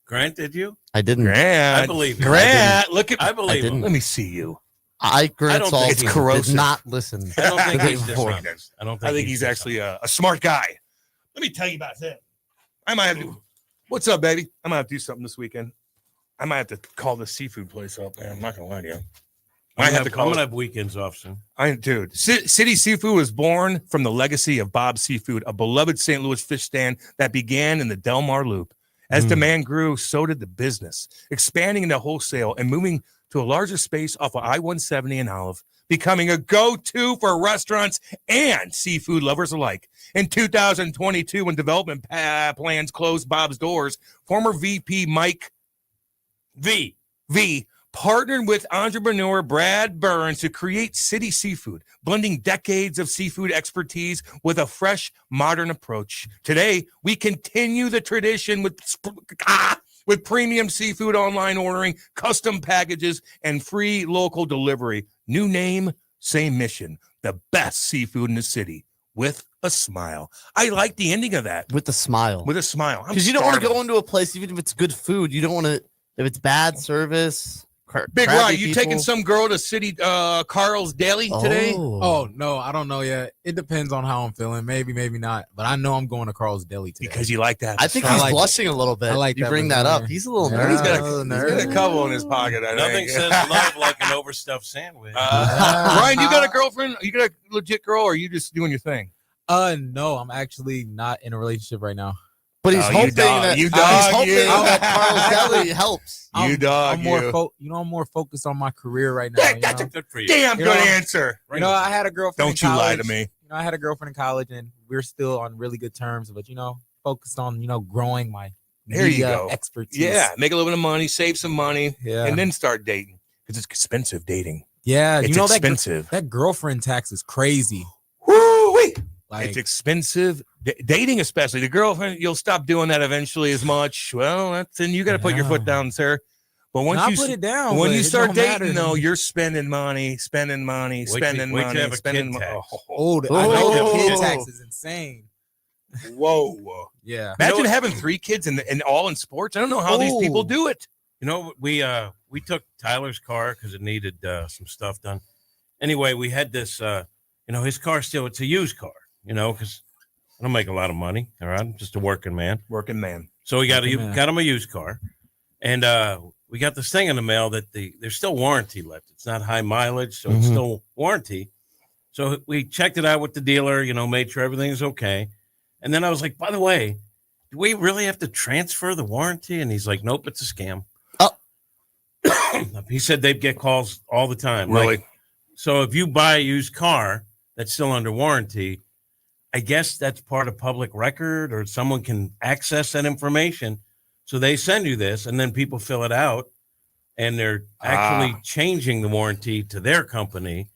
Grant, did you? I didn't. Grant. I believe you. Grant, look at I believe him. Let me see you. Grant's don't think also it's corrosive. did not listen. I don't think the he's day before. dishonest. I think he's actually a smart guy. Let me tell you about him. I might have to. What's up, baby? I might have to do something this weekend. I might have to call the seafood place up, man. I'm not gonna lie to you. I'm gonna have weekends off soon. Dude, City Seafood was born from the legacy of Bob's Seafood, a beloved St. Louis fish stand that began in the Del Mar Loop. As demand grew, so did the business, expanding into wholesale and moving to a larger space off of I-170 and Olive, becoming a go-to for restaurants and seafood lovers alike. In 2022, when development plans closed Bob's doors, former VP Mike V partnered with entrepreneur Brad Burns to create City Seafood, blending decades of seafood expertise with a fresh, modern approach. Today, we continue the tradition with premium seafood online ordering, custom packages, and free local delivery. New name, same mission. The best seafood in the city with a smile. I like the ending of that. With a smile. With a smile. Because you don't want to go into a place, even if it's good food, you don't want to, if it's bad service. Big Rye, you taking some girl to City Carl's Deli today? Oh, no, I don't know yet. It depends on how I'm feeling. Maybe, maybe not. But I know I'm going to Carl's Deli today. Because you like that. I think he's blushing a little bit. I like you that bring that up. lasagna. He's a little Yeah. nervous. He's got a couple in his pocket. I Nothing think. says love like an overstuffed sandwich. Ryan, you got a girlfriend? You got a legit girl, or are you just doing your thing? No, I'm actually not in a relationship right now. But he's hoping that Carl's Deli helps. I'm more focused on my career right now. That's a good for you. Damn good answer. I had a girlfriend. Don't in you lie college. to me. I had a girlfriend in college, and we're still on really good terms. But focused on growing my There you go. expertise. Yeah, make a little bit of money, save some money, Yeah. and then start dating because it's expensive dating. Yeah, it's expensive. That girlfriend tax is crazy. Woo-wee. Like, it's expensive. Dating, especially the girlfriend, you'll stop doing that eventually as much. Well, then you got to put your foot down, sir. But once you put it down, when but you it start don't dating, matter. though, you're spending money, Wait till you have a spending kid money. tax. I know the kid tax is insane. Whoa. Yeah. Imagine having 3 kids and all in sports. I don't know how these people do it. We took Tyler's car because it needed some stuff done. Anyway, we had this. His car it's a used car. Because I don't make a lot of money. All right, I'm just a working man. So we got him a used car, and we got this thing in the mail that there's still warranty left. It's not high mileage, so it's still warranty. So we checked it out with the dealer. Made sure everything's okay. And then I was like, by the way, do we really have to transfer the warranty? And he's like, nope, it's a scam. Oh. He said they'd get calls all the time. Really? So if you buy a used car that's still under warranty, I guess that's part of public record, or someone can access that information. So they send you this, and then people fill it out, and they're actually changing the warranty to their company,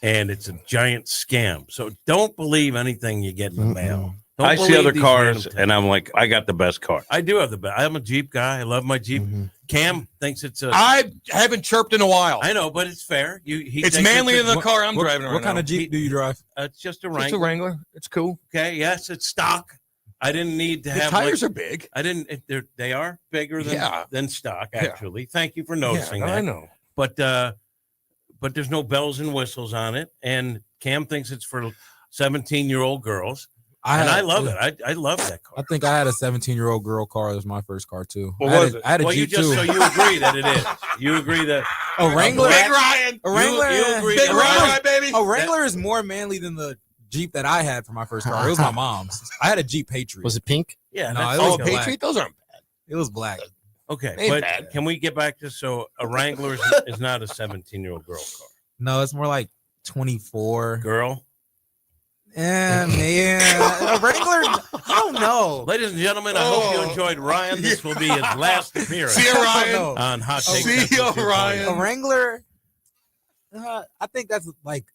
and it's a giant scam. So don't believe anything you get in the mail. Don't I see believe other these cars, random and I'm like, I got the best car. I do have the best. I'm a Jeep guy. I love my Jeep. Cam thinks it's a. I haven't chirped in a while. I know, but it's fair. It's manly in the car I'm driving right now. What kind of Jeep do you drive? It's just a Wrangler. It's a Wrangler. It's cool. Okay. Yes, it's stock. I didn't need to The have. tires are big. I didn't. They are bigger than stock. Actually, thank you for noticing that. I know. But there's no bells and whistles on it, and Cam thinks it's for 17-year-old girls. I love it. I love that car. I think I had a 17-year-old girl car. It was my first car too. What was it? I had a Jeep too. So you agree that it is. You agree that a Wrangler. Big Ryan. A Wrangler. You agree Big Ryan, baby. A Wrangler is more manly than the Jeep that I had for my first car. It was my mom's. I had a Jeep Patriot. Was it pink? Yeah. No, that's it was Patriot. black. Those aren't bad. It was black. Okay, Ain't but bad. can we get back to so a Wrangler is not a 17-year-old girl car? No, it's more like 24. Girl. Yeah, man. A Wrangler. I don't know. Ladies and gentlemen, I hope you enjoyed Ryan. This will be his last appearance. See you, Ryan. On Hot Take See Central you, Ryan. A Wrangler. I think that's like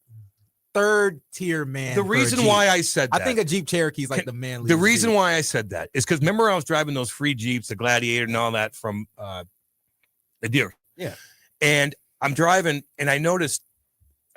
third tier man. The reason why I said that, I think a Jeep Cherokee is like the manly. The reason why I said that is because remember I was driving those free Jeeps, the Gladiator and all that from the deer. Yeah. And I'm driving and I noticed,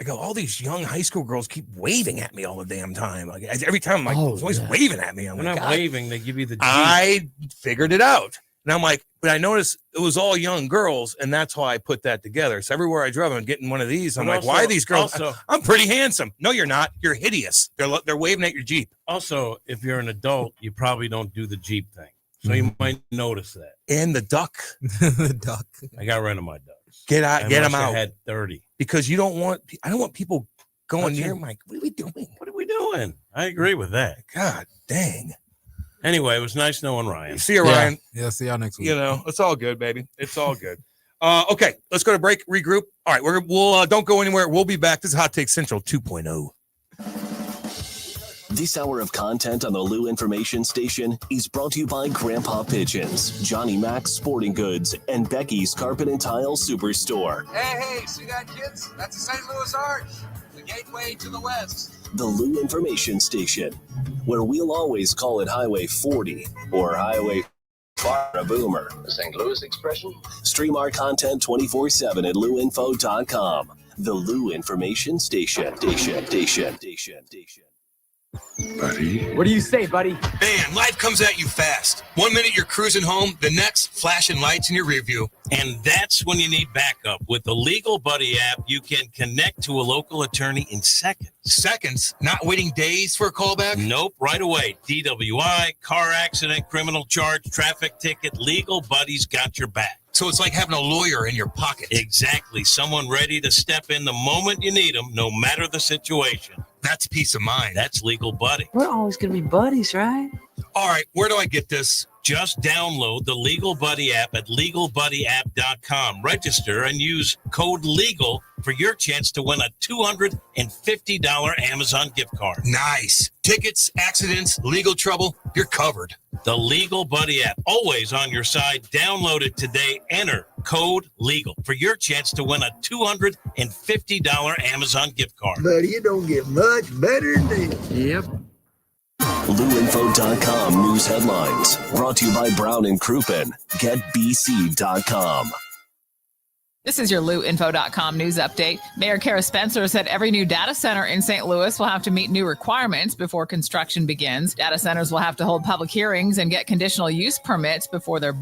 I go, all these young high school girls keep waving at me all the damn time. Like every time I'm like, it's always waving at me. I'm They're like, not God. waving. They give you the Jeep. I figured it out. And I'm like, but I noticed it was all young girls, and that's why I put that together. So everywhere I drove, I'm getting one of these. I'm But like, also- why are these girls? also- I'm pretty handsome. No, you're not. You're hideous. They're waving at your Jeep. Also, if you're an adult, you probably don't do the Jeep thing. So you might notice that. And the duck. The duck. I got rid of my ducks. Get out. I Get must them have out. had 30. Because you don't want. I don't want people going near. Touching. Like, what are we doing? What are we doing? I agree with that. God dang. Anyway, it was nice knowing Ryan. See you, Ryan. Yeah, see y'all next week. You know, it's all good, baby. It's all good. Okay, let's go to break, regroup. All right, we'll don't go anywhere. We'll be back. This is Hot Take Central 2.0. This hour of content on the Lou Information Station is brought to you by Grandpa Pigeons, Johnny Mac's Sporting Goods, and Becky's Carpet and Tile Superstore. Hey, see that, kids? That's the St. Louis Arch, the gateway to the west. The Lou Information Station, where we'll always call it Highway 40 or Highway for a boomer. The St. Louis expression? Stream our content 24/7 at louinfo.com. The Lou Information Station. Buddy. What do you say, buddy? Man, life comes at you fast. 1 minute you're cruising home, the next flashing lights in your rear view. And that's when you need backup. With the Legal Buddy app, you can connect to a local attorney in seconds. Seconds? Not waiting days for a callback? Nope, right away. DWI, car accident, criminal charge, traffic ticket, Legal Buddy's got your back. So it's like having a lawyer in your pocket. Exactly. Someone ready to step in the moment you need them, no matter the situation. That's peace of mind. That's Legal Buddy. We're always going to be buddies, right? All right, where do I get this? Just download the Legal Buddy app at LegalBuddyApp.com. Register and use code LEGAL for your chance to win a $250 Amazon gift card. Nice. Tickets, accidents, legal trouble, you're covered. The Legal Buddy app, always on your side. Download it today. Enter code LEGAL for your chance to win a $250 Amazon gift card. Buddy, it don't get much better than this. Yep. LouInfo.com news headlines. Brought to you by Brown and Crouppen. GetBC.com. This is your LouInfo.com news update. Mayor Kara Spencer said every new data center in St. Louis will have to meet new requirements before construction begins. Data centers will have to hold public hearings and get conditional use permits before they're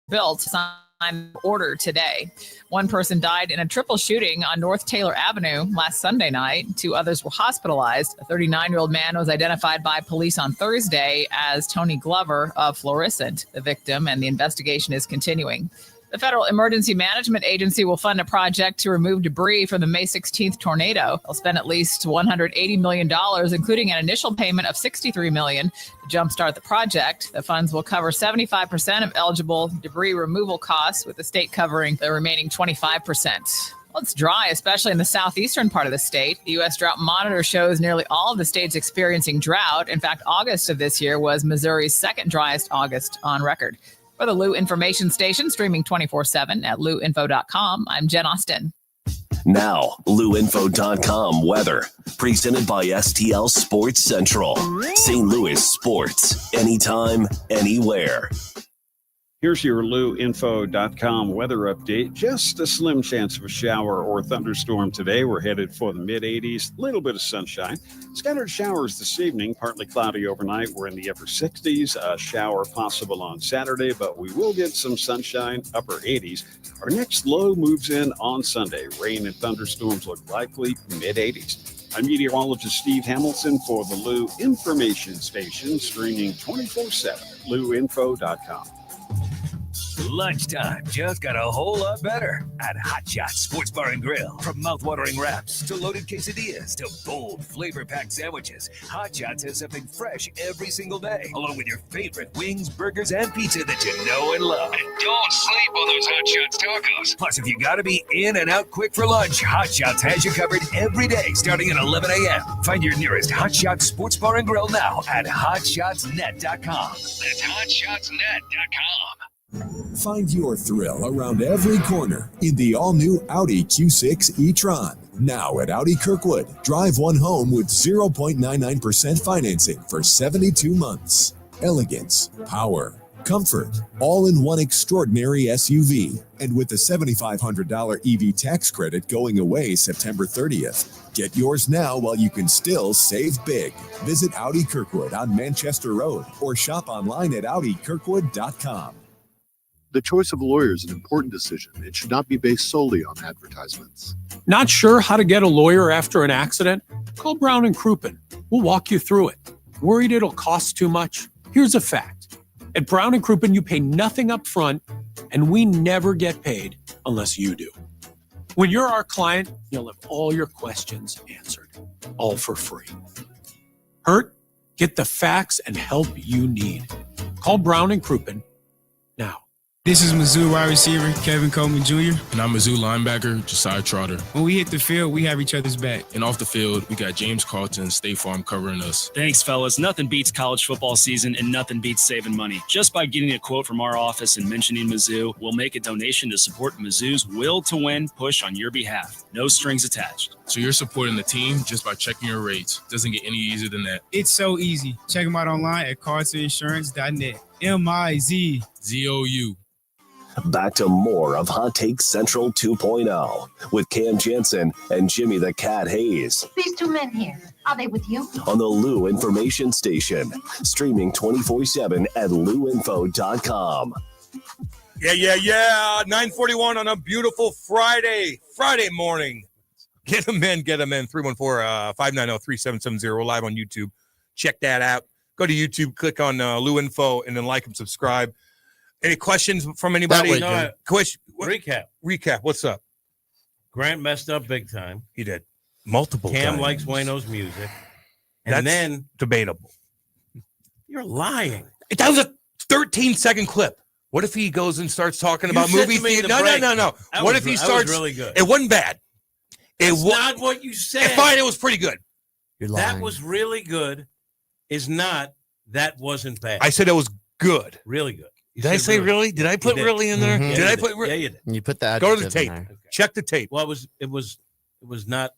built. Sign order today. One person died in a triple shooting on North Taylor Avenue last Sunday night. 2 others were hospitalized. A 39-year-old man was identified by police on Thursday as Tony Glover of Florissant, the victim, and the investigation is continuing. The Federal Emergency Management Agency will fund a project to remove debris from the May 16th tornado. They'll spend at least $180 million, including an initial payment of $63 million to jumpstart the project. The funds will cover 75% of eligible debris removal costs, with the state covering the remaining 25%. Well, it's dry, especially in the southeastern part of the state. The U.S. Drought Monitor shows nearly all of the states experiencing drought. In fact, August of this year was Missouri's second driest August on record. For the Lou Information Station, streaming 24/7 at louinfo.com, I'm Jen Austin. Now, LouInfo.com weather. Presented by STL Sports Central. St. Louis sports. Anytime, anywhere. Here's your LouInfo.com weather update. Just a slim chance of a shower or thunderstorm today. We're headed for the mid-80s, a little bit of sunshine. Scattered showers this evening, partly cloudy overnight. We're in the upper 60s. A shower possible on Saturday, but we will get some sunshine, upper 80s. Our next low moves in on Sunday. Rain and thunderstorms look likely, mid-80s. I'm meteorologist Steve Hamilton for the Lou Information Station, streaming 24/7. LouInfo.com. Lunchtime just got a whole lot better at Hot Shots Sports Bar and Grill. From mouth-watering wraps to loaded quesadillas to bold, flavor-packed sandwiches, Hot Shots has something fresh every single day, along with your favorite wings, burgers, and pizza that you know and love. And don't sleep on those Hot Shots tacos. Plus, if you gotta be in and out quick for lunch, Hot Shots has you covered every day, starting at 11 a.m. Find your nearest Hot Shots Sports Bar and Grill now at hotshotsnet.com. That's hotshotsnet.com. Find your thrill around every corner in the all-new Audi Q6 e-tron. Now at Audi Kirkwood, drive one home with 0.99% financing for 72 months. Elegance, power, comfort, all in one extraordinary SUV. And with the $7,500 EV tax credit going away September 30th. Get yours now while you can still save big. Visit Audi Kirkwood on Manchester Road or shop online at audikirkwood.com. The choice of a lawyer is an important decision. It should not be based solely on advertisements. Not sure how to get a lawyer after an accident? Call Brown & Crouppen. We'll walk you through it. Worried it'll cost too much? Here's a fact. At Brown & Crouppen, you pay nothing up front, and we never get paid unless you do. When you're our client, you'll have all your questions answered, all for free. Hurt? Get the facts and help you need. Call Brown & Crouppen now. This is Mizzou wide receiver Kevin Coleman Jr. And I'm Mizzou linebacker Josiah Trotter. When we hit the field, we have each other's back. And off the field, we got James Carlton, State Farm covering us. Thanks, fellas. Nothing beats college football season and nothing beats saving money. Just by getting a quote from our office and mentioning Mizzou, we'll make a donation to support Mizzou's will to win push on your behalf. No strings attached. So you're supporting the team just by checking your rates. Doesn't get any easier than that. It's so easy. Check them out online at cartoninsurance.net. MIZZOU. Back to more of Hot Take Central 2.0 with Cam Jansen and Jimmy the Cat Hayes. These two men here, are they with you? On the Lou Information Station, streaming 24/7 at louinfo.com. Yeah. 9:41 on a beautiful Friday morning. Get them in. 314-590-3770. We're live on YouTube. Check that out. Go to YouTube, click on Lou Info, and then like and subscribe. Any questions from anybody? Recap. What's up? Grant messed up big time. He did. Multiple Cam times. likes Wayno's music. And That's then debatable. You're lying. That was a 13-second clip. What if he goes and starts talking about movie theater? No. What if he starts? Was really good. It wasn't bad. It's not what you said. Fine, it was pretty good. That was really good. That wasn't bad. I said it was good. Really good. Did I say really? Did I put really in there? Mm-hmm. Did I put? Yeah, you did. You put that. Go to the tape. Check the tape. Well, it was not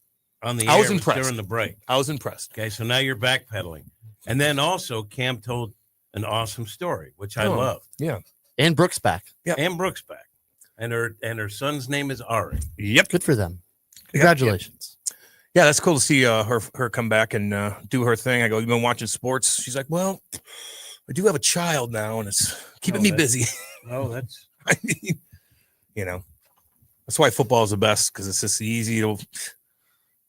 on the air. I was impressed during the break. I was impressed. Okay, so now you're backpedaling, and then also Cam told an awesome story, which I loved. Yeah, and Brooks back. Yeah, and Brooks back, and her son's name is Ari. Yep, good for them. Congratulations. Yeah, that's cool to see her come back and do her thing. I go, you've been watching sports? She's like, well, I do have a child now, and it's keeping me busy. Oh, that's. I mean, that's why football is the best, because it's just easy to,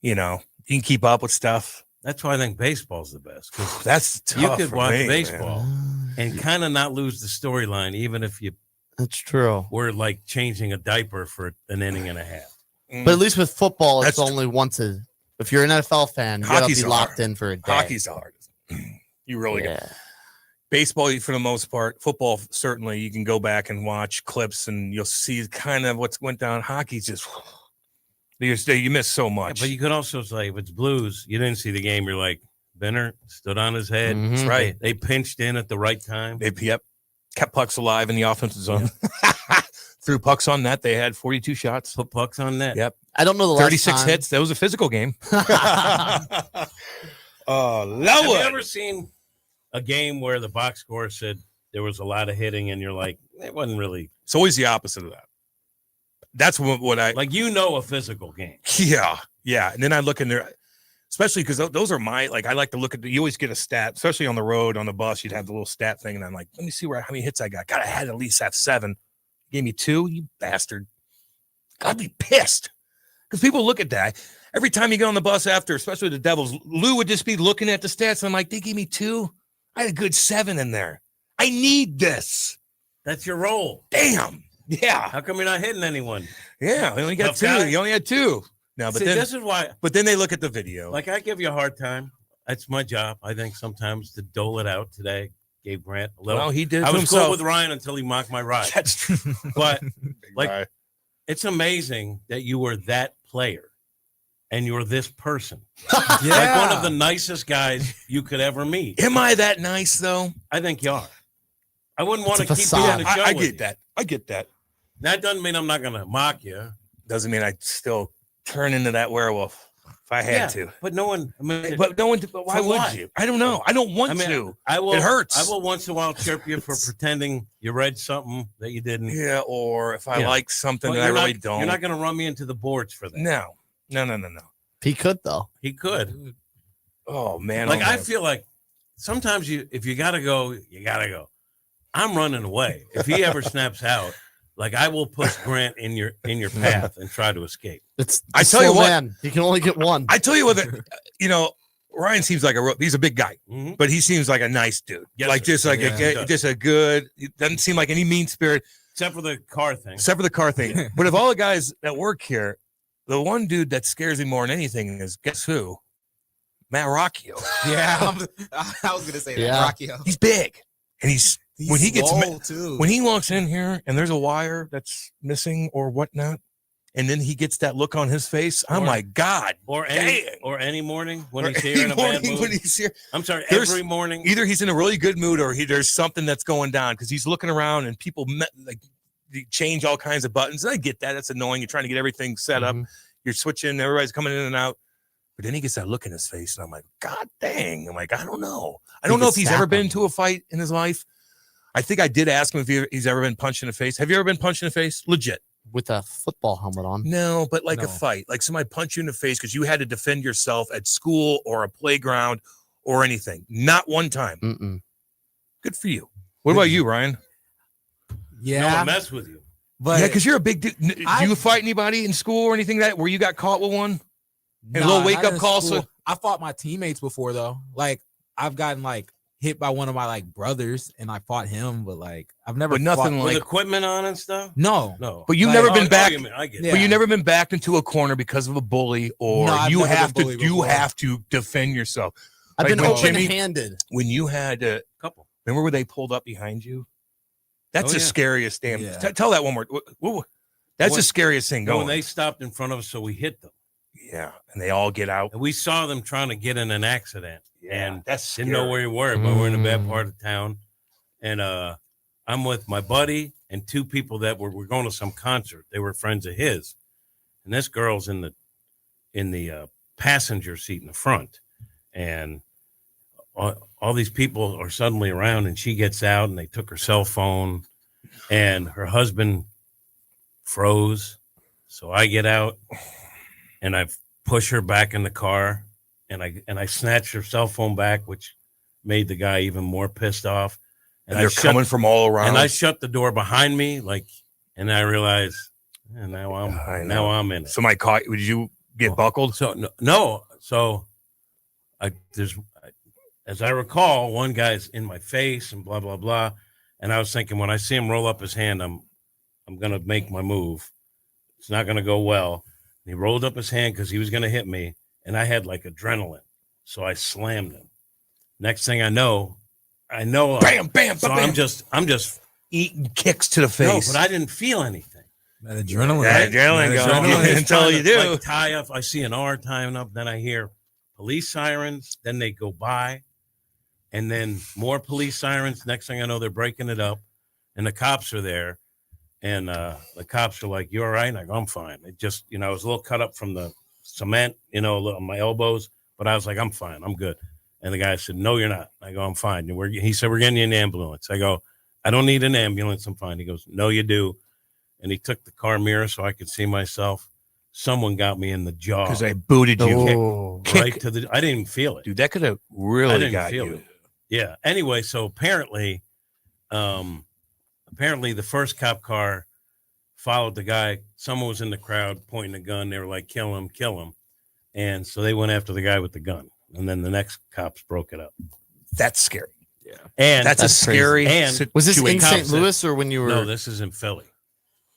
you can keep up with stuff. That's why I think baseball's the best. That's tough. You could for watch me, baseball and kind of not lose the storyline, even if you. That's true. We're like changing a diaper for an inning and a half. But at least with football, it's only once a. If you're an NFL fan, you gotta be locked in for a day. Hockey's the hardest. You really get. Baseball, for the most part, football, certainly, you can go back and watch clips and you'll see kind of what's went down. Hockey's just, you miss so much. Yeah, but you could also say, if it's Blues, you didn't see the game, you're like, Benner stood on his head. That's right. They pinched in at the right time. Kept pucks alive in the offensive zone. Threw pucks on net. They had 42 shots. Put pucks on net. Yep. I don't know the last 36 time. hits. That was a physical game. Have you ever seen a game where the box score said there was a lot of hitting and you're like, it wasn't really. It's always the opposite of that. That's what I like. A physical game. Yeah. And then I look in there, especially because those are I like to look at. You always get a stat, especially on the road, on the bus. You'd have the little stat thing, and I'm like, let me see how many hits I got. God, I had at least have 7. You gave me 2, you bastard. I'd be pissed because people look at that. Every time you get on the bus after, especially the Devils, Lou would just be looking at the stats. I'm like, they gave me 2. I had a good 7 in there. I need this. That's your role. Damn. Yeah. How come you're not hitting anyone? Yeah, we only got Tough 2. guy? You only had 2. No, but See, then this is why. But then they look at the video. Like, I give you a hard time. That's my job. I think sometimes to dole it out today. Gave Grant a little. Well, he did. I was himself. cool with Ryan until he mocked my ride. That's true. But like, it's amazing that you were that player and you're this person. Like one of the nicest guys you could ever meet. Am I that nice though? I think you are. I wouldn't want to keep facade. doing the show. I with get you. that. I get that. That doesn't mean I'm not going to mock you. Doesn't mean I'd still turn into that werewolf if I had to. But no one. I mean, But no one. But why For would what? you? I don't know. I don't want to. I will. It hurts. I will once in a while chirp you for pretending you read something that you didn't. Yeah, or if I Yeah. like something But that I you're really not, don't. You're not going to run me into the boards for that. No. He could though. He could. Oh man. Like oh, I man. feel like sometimes if you got to go, you got to go. I'm running away. If he ever snaps out, like I will push Grant in your path and try to escape. I tell you what, man. He can only get one. I tell you what, Ryan seems like he's a big guy, Mm-hmm. but he seems like a nice dude. Yes, like sir. just like Yeah, just a good. He doesn't seem like any mean spirit, Except for the car thing. But of all the guys that work here, the one dude that scares me more than anything is guess who? Matt Rocchio. Yeah, I was gonna say that. Yeah. Rocchio. He's big, and he's when he gets swole, too. when he walks in here and there's a wire that's missing or whatnot, and then he gets that look on his face. I'm Or- like, God, Or any morning when Or he's here any in a bad morning mood. when he's here. I'm sorry, There's- every morning. Either he's in a really good mood or there's something that's going down because he's looking around and people they change all kinds of buttons. And I get that. That's annoying. You're trying to get everything set up. You're switching. Everybody's coming in and out. But then he gets that look in his face, and I'm like, God dang. I'm like, I don't know. I don't know if he's ever been to a fight in his life. I think I did ask him if he's ever been punched in the face. Have you ever been punched in the face? Legit. With a football helmet on. No, but like a No. fight, like somebody punch you in the face because you had to defend yourself at school or a playground or anything. Not one time. Mm-mm. Good for you. What about you, Ryan? No Yeah, one mess with you. but Yeah, because you're a big dude. Do you fight anybody in school or anything where you got caught with one? And a little not wake-up in call, school. so- I fought my teammates before though. Like I've gotten hit by one of my brothers, and I fought him, but I've never. But nothing fought, With like. equipment on and stuff? No, No. But you've Like- never Oh, been back. you mean, I get Yeah. But you never been backed into a corner because of a bully, or No, I've you never have been to. bullied You before. have to defend yourself. I've Like been when Jimmy- open-handed. When you had a couple. remember where they pulled up behind you? That's Oh, the yeah. scariest damn. Yeah. Tell that one more. That's When- the scariest thing When going. they stopped in front of us, so we hit them. Yeah, and they all get out. And we saw them trying to get in an accident. And that's didn't know scary. where we were, but we're in a bad part of town. And I'm with my buddy and two people that were going to some concert. They were friends of his. And this girl's in the passenger seat in the front. And all these people are suddenly around, and she gets out, and they took her cell phone, and her husband froze. So I get out, and I push her back in the car, and I snatched her cell phone back, which made the guy even more pissed off. And they're coming from all around. And I shut the door behind me, and I realized, now I'm in it. Somebody caught you. Did you get buckled? So no. So as I recall, one guy's in my face and blah blah blah, and I was thinking when I see him roll up his hand, I'm gonna make my move. It's not gonna go well. And he rolled up his hand because he was gonna hit me, and I had adrenaline, so I slammed him. Next thing I know, bam, bam, so bam. I'm just eating kicks to the no, face. but I didn't feel anything. that adrenaline. That adrenaline That goes adrenaline. until you do. Tie up. I see an R tying up. Then I hear police sirens. Then they go by, and then more police sirens. Next thing I know, they're breaking it up, and the cops are there. And the cops are like, "You all right?" And I go, "I'm fine." It just, I was a little cut up from the cement, a little on my elbows, but I was like, "I'm fine. I'm good." And the guy said, "No, you're not." I go, "I'm fine." And he said, "We're getting you an ambulance." I go, "I don't need an ambulance. I'm fine." He goes, "No, you do." And he took the car mirror so I could see myself. Someone got me in the jaw Because they booted you. right to the. I didn't even feel it. Dude, that could have I really didn't got feel you. it. Yeah. Anyway, so apparently the first cop car followed the guy. Someone was in the crowd pointing a gun. They were like, "Kill him, kill him." And so they went after the guy with the gun. And then the next cops broke it up. That's scary. Yeah. And that's a scary and was this in situation. St. Louis or when you were? No, this is in Philly.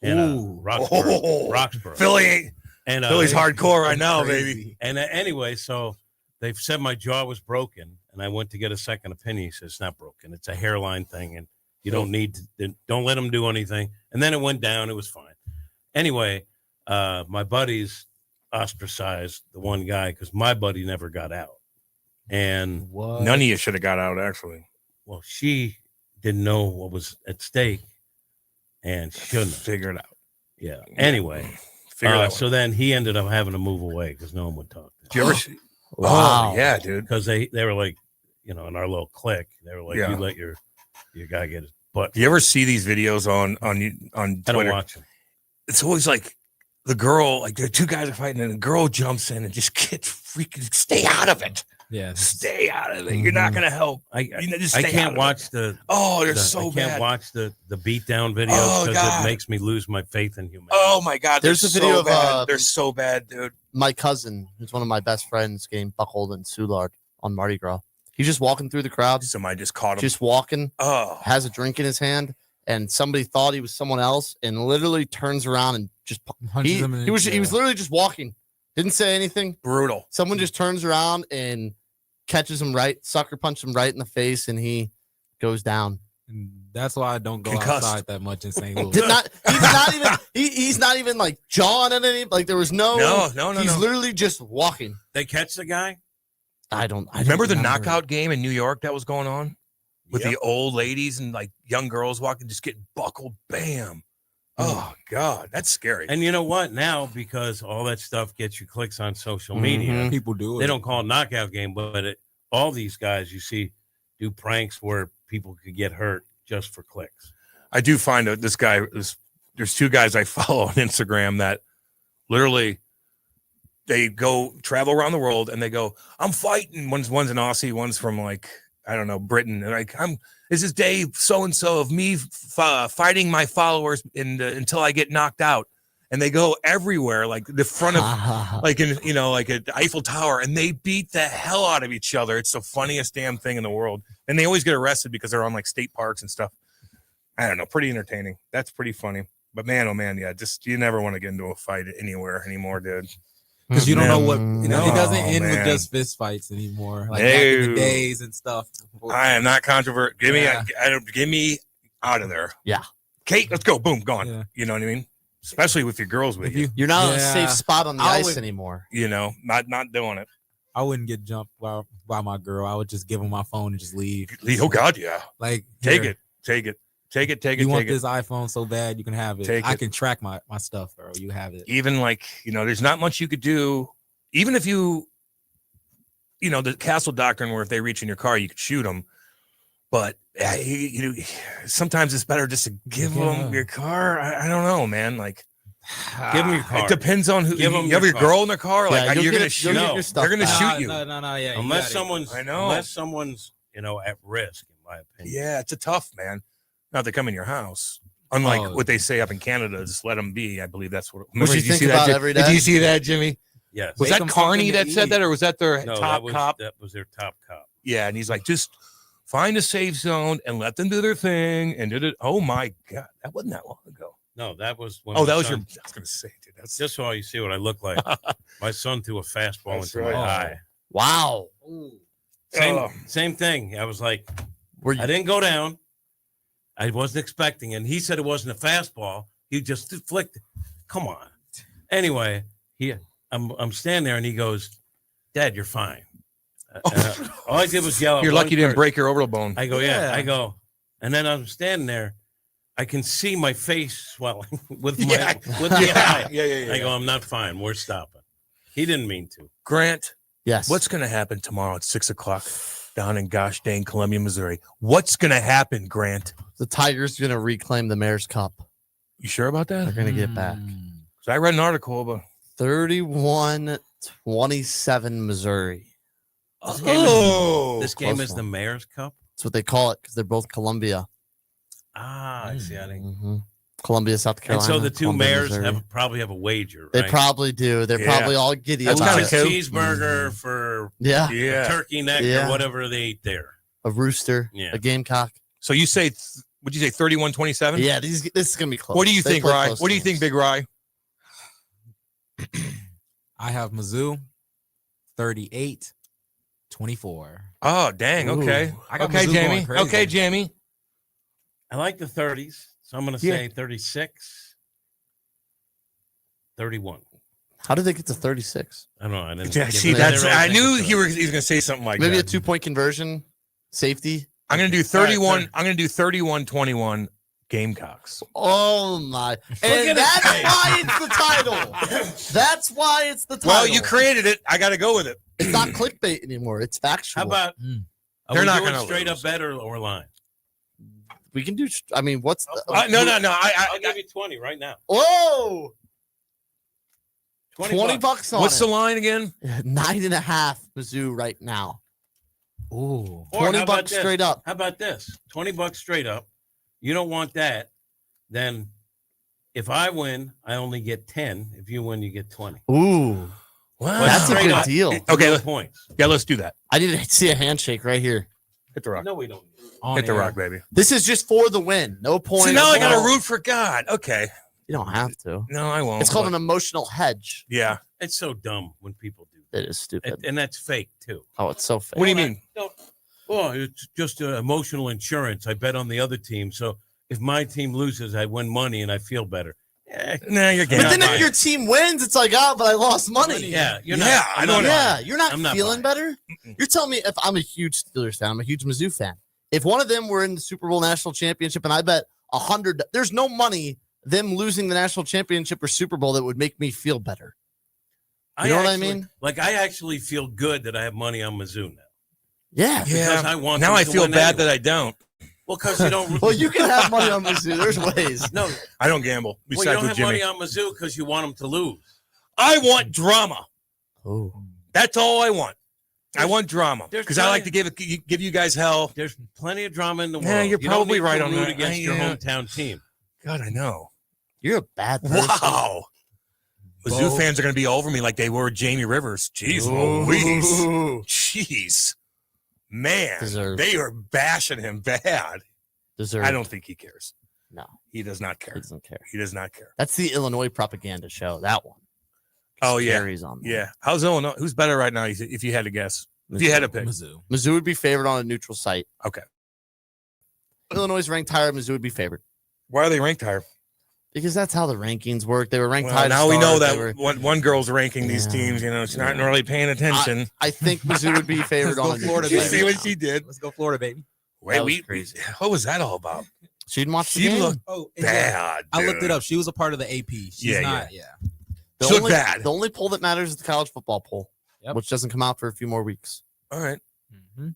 In Roxborough. Philly. And Philly's hardcore right now, baby. And anyway, so they said my jaw was broken, and I went to get a second opinion. He said it's not broken; it's a hairline thing, and you don't need to. Don't let them do anything. And then it went down; it was fine. Anyway, my buddies ostracized the one guy because my buddy never got out, and none of you should have got out. Actually, well, she didn't know what was at stake, and she shouldn't have figured it out. Yeah. Anyway. So then he ended up having to move away because no one would talk to him. Did you ever see? Wow. Oh, yeah, dude. Because they were like, in our little clique, they were like, Yeah. you let your guy get his butt. You ever see these videos on Twitter? I don't watch them. It's always like the girl, like the two guys are fighting, and the girl jumps in and just gets freaking stay out of it. Yeah, stay out of it. You're not gonna help. Just I stay out can't of watch it. the. Oh, they're the- so I bad. can't watch the beatdown videos Oh, because God. it makes me lose my faith in humanity. Oh my God, There's they're a video so of bad. They're so bad, dude. my cousin, who's one of my best friends, getting buckled in Soulard on Mardi Gras. He's just walking through the crowd. Somebody just caught him. Just walking. Oh. Has a drink in his hand, and somebody thought he was someone else, and literally turns around and just Punches he, him in he the- was he was literally just walking, didn't say anything. Brutal. Someone just turns around and catches him right, sucker punches him right in the face, and he goes down. And that's why I don't go Concussed. outside that much in St. Louis. He's not even like jawing at any, like there was no. He's literally just walking. They catch the guy. I don't Remember the knockout game in New York that was going on with the old ladies and like young girls walking, just getting buckled. Bam. Oh God, that's scary. And you know what? Now, because all that stuff gets you clicks on social media, Mhm. People do it. They don't call it knockout game, but all these guys you see do pranks where people could get hurt just for clicks. I do find out this guy is. There's two guys I follow on Instagram that literally they go travel around the world and they go, I'm fighting. One's an Aussie, one's from like, I don't know, Britain. And like, this is day so-and-so of me fighting my followers until I get knocked out. And they go everywhere, like the front of, like in, like at the Eiffel Tower, and they beat the hell out of each other. It's the funniest damn thing in the world. And they always get arrested because they're on like state parks and stuff. I don't know, pretty entertaining. That's pretty funny. But man, oh man, yeah, just you never want to get into a fight anywhere anymore, dude. Because you don't know what it doesn't No, end with man. just fist fights anymore, like back in the No. days and stuff. I am not controversial. Give me, Yeah. give me out of there. Yeah. Kate, let's go. Boom, gone. You know what I mean? Especially with your girls with you. You're not on a safe spot on the I ice would- anymore. Not doing it. I wouldn't get jumped by my girl. I would just give them my phone and just leave. Oh God, yeah. Like Take here, it. You want this iPhone so bad, you can have it. Take I it. can track my stuff, bro. You have it. Even like, there's not much you could do. Even if the castle doctrine where if they reach in your car, you could shoot them. But sometimes it's better just to give them your car. I don't know, man. Like, Give them your car. It depends on who. Give You 'em have your your car. girl in the car. Like, you'll you're get gonna it- shoot. you'll get your stuff They're gonna back. shoot you. No, yeah. you Unless got it. someone's, I know. unless someone's, at risk, in my opinion. Yeah, it's a tough man. Now they come in your house. Unlike Oh. what they say up in Canada, just let them be. I believe that's what. Which you did think see about that, every Did day? you see that, Jimmy? Yes. Was Make that 'em Carney something that to said that, eat. or was that their No, top cop? that was their top cop. Yeah, and he's like, just find a safe zone and let them do their thing. And did it? Oh my God, that wasn't that long ago. No, that was when Oh, my that was son- your. I was gonna say, dude, that's Just so you see what I look like. My son threw a fastball That's into right. my eye. Wow. Same thing. I was like, Were you- I didn't go down. I wasn't expecting, and he said it wasn't a fastball. He just flicked it. Come on. Anyway, I'm standing there, and he goes, "Dad, you're fine." All I did was yell. You're one lucky you didn't curse. break your orbital bone. I go, yeah. Yeah. I go, and then I'm standing there. I can see my face swelling with my Yeah. with the eye. Yeah. I go, I'm not fine. We're stopping. He didn't mean to. Grant, Yes. what's going to happen tomorrow at 6:00 down in gosh dang Columbia, Missouri? What's going to happen, Grant? The Tigers going to reclaim the Mayor's Cup? You sure about They're that? going to get back. 'Cause I read an article about. 31-27 Missouri. This game Close is the one. Mayor's Cup. That's what they call it because they're both Columbia. Ah, I see. I didn't. Mhm. Columbia, South Carolina. And so the two Columbia, mayors Missouri. probably have a wager, They right? probably do. They're probably all giddy That's about kind it. of cheeseburger for a turkey neck or whatever they eat there. A rooster, a gamecock. So you say, would you say 31-27? Yeah, this is going to be close. What do you think, Rye? close What do you think, Big Rye? I have Mizzou 38-24. Oh, dang. Okay. I got Okay, Mizzou Jamie. going crazy. Okay, Jamie. I like the 30s, so I'm going to say 36, 31. How did they get to 36? I don't know. I didn't. Yeah, see, I knew he was going to say something like Maybe that. a 2-point conversion, safety. I'm going to do 31. I'm going to do 31-21 Gamecocks. Oh my! And that's why it's the title. That's why it's the title. Well, you created it. I got to go with it. It's not clickbait anymore. It's factual. How about They're not going going to straight up bet or line? We can do. I mean, what's the? No. I'll give you 20 right now. Whoa! 20 bucks on What's it. the line again? 9.5 Mizzou right now. Ooh. Or 20 how about bucks this? straight up. How about this? 20 bucks straight up. You don't want that. Then if I win, I only get 10. If you win, you get 20. Ooh. Wow. That's a Straight good up. deal. Okay. Points. Yeah, let's do that. I need to see a handshake right here. Hit the rock. No, we don't. Hit the rock, baby. This is just for the win. No point. So now I got to involved. root for God. Okay. You don't have to. No, I won't. It's called an emotional hedge. Yeah. It's so dumb when people do It is stupid. and that's fake too. Oh, it's so fake. What do you mean? Well, it's just emotional insurance. I bet on the other team, so if my team loses, I win money and I feel better. Nah, you're getting. But then if your team wins, it's like, but I lost money. Yeah, you're not. Yeah, I'm I don't not know. buying it. You're not I'm not feeling better. You're telling me if I'm a huge Steelers fan, I'm a huge Mizzou fan. If one of them were in the Super Bowl national championship and I bet $100, there's no money them losing the national championship or Super Bowl that would make me feel better. You know what I mean? Like I actually feel good that I have money on Mizzou now. Yeah. Because I want. Now them I to feel win bad anyway. that I don't. Well, because you don't. Well, you can have money on Mizzou. There's ways. No, I don't gamble. well, you Besides don't with have Jimmy, money on Mizzou because you want them to lose. I want drama. Oh, That's all I want. I want drama there's because I like to give you guys hell. There's plenty of drama in the world. Yeah, you're You don't probably need right to on root that. against your Yeah. hometown team. God, I know. you're a bad person. Wow. Mizzou fans are going to be over me like they were Jamie Rivers. Jeez Louise. Jeez. Man, Deserved. they are bashing him bad. Deserved. I don't think he cares. No, He does not care. he doesn't care. He does not care. That's the Illinois propaganda show. That one. Oh, yeah. Carries on. there. Yeah. How's Illinois? Who's better right now if you had to guess? If you had to pick. Mizzou. Mizzou would be favored on a neutral site. Okay. Illinois is ranked higher. Mizzou would be favored Why are they ranked higher? because that's how the rankings work. They were ranked Well, high. to now we know start. that They were- one girl's ranking these Yeah. teams. You know, she's not really paying attention. I think Mizzou would be favored Let's on go a neutral Florida, Did you site. see what she did? Let's go Florida, baby. Wait, That was crazy. What was that all about? She didn't watch the She game. looked Oh, and yeah, bad. I looked dude. it up. She was a part of the AP. She's Yeah, not. yeah. Yeah. The She looked only, bad. The only poll that matters is the college football poll, Yep. which doesn't come out for a few more weeks. All right. Mhm.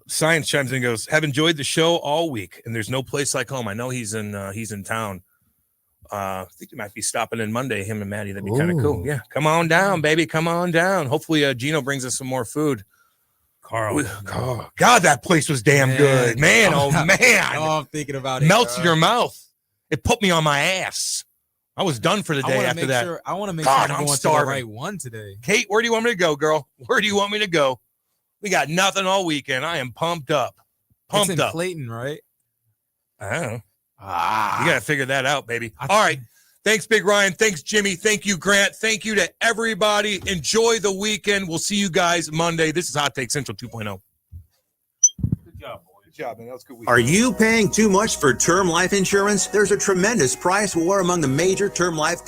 Science chimes in and goes, have enjoyed the show all week, and there's no place like home. I know he's in town. I think he might be stopping in Monday, him and Maddie. That'd be kind of cool. Ooh. Yeah. Come on down, baby. Come on down. Hopefully Gino brings us some more food. Carl. Oh, God, that place was damn good. Man, oh man. Oh, I'm thinking about it. Melts in your mouth. It put me on my ass. I was done for the day after that. I want to make God, sure I'm I'm going starving. to the right one today. Kate, where do you want me to go, girl? Where do you want me to go? We got nothing all weekend. I am pumped up. It's in Pumped up. Clayton, right? I don't know. You got to figure that out, baby. All right. Thanks, Big Ryan. Thanks, Jimmy. Thank you, Grant. Thank you to everybody. Enjoy the weekend. We'll see you guys Monday. This is Hot Take Central 2.0. Good job, boy. Good job, man. That was a good weekend. Are you paying too much for term life insurance? There's a tremendous price war among the major term life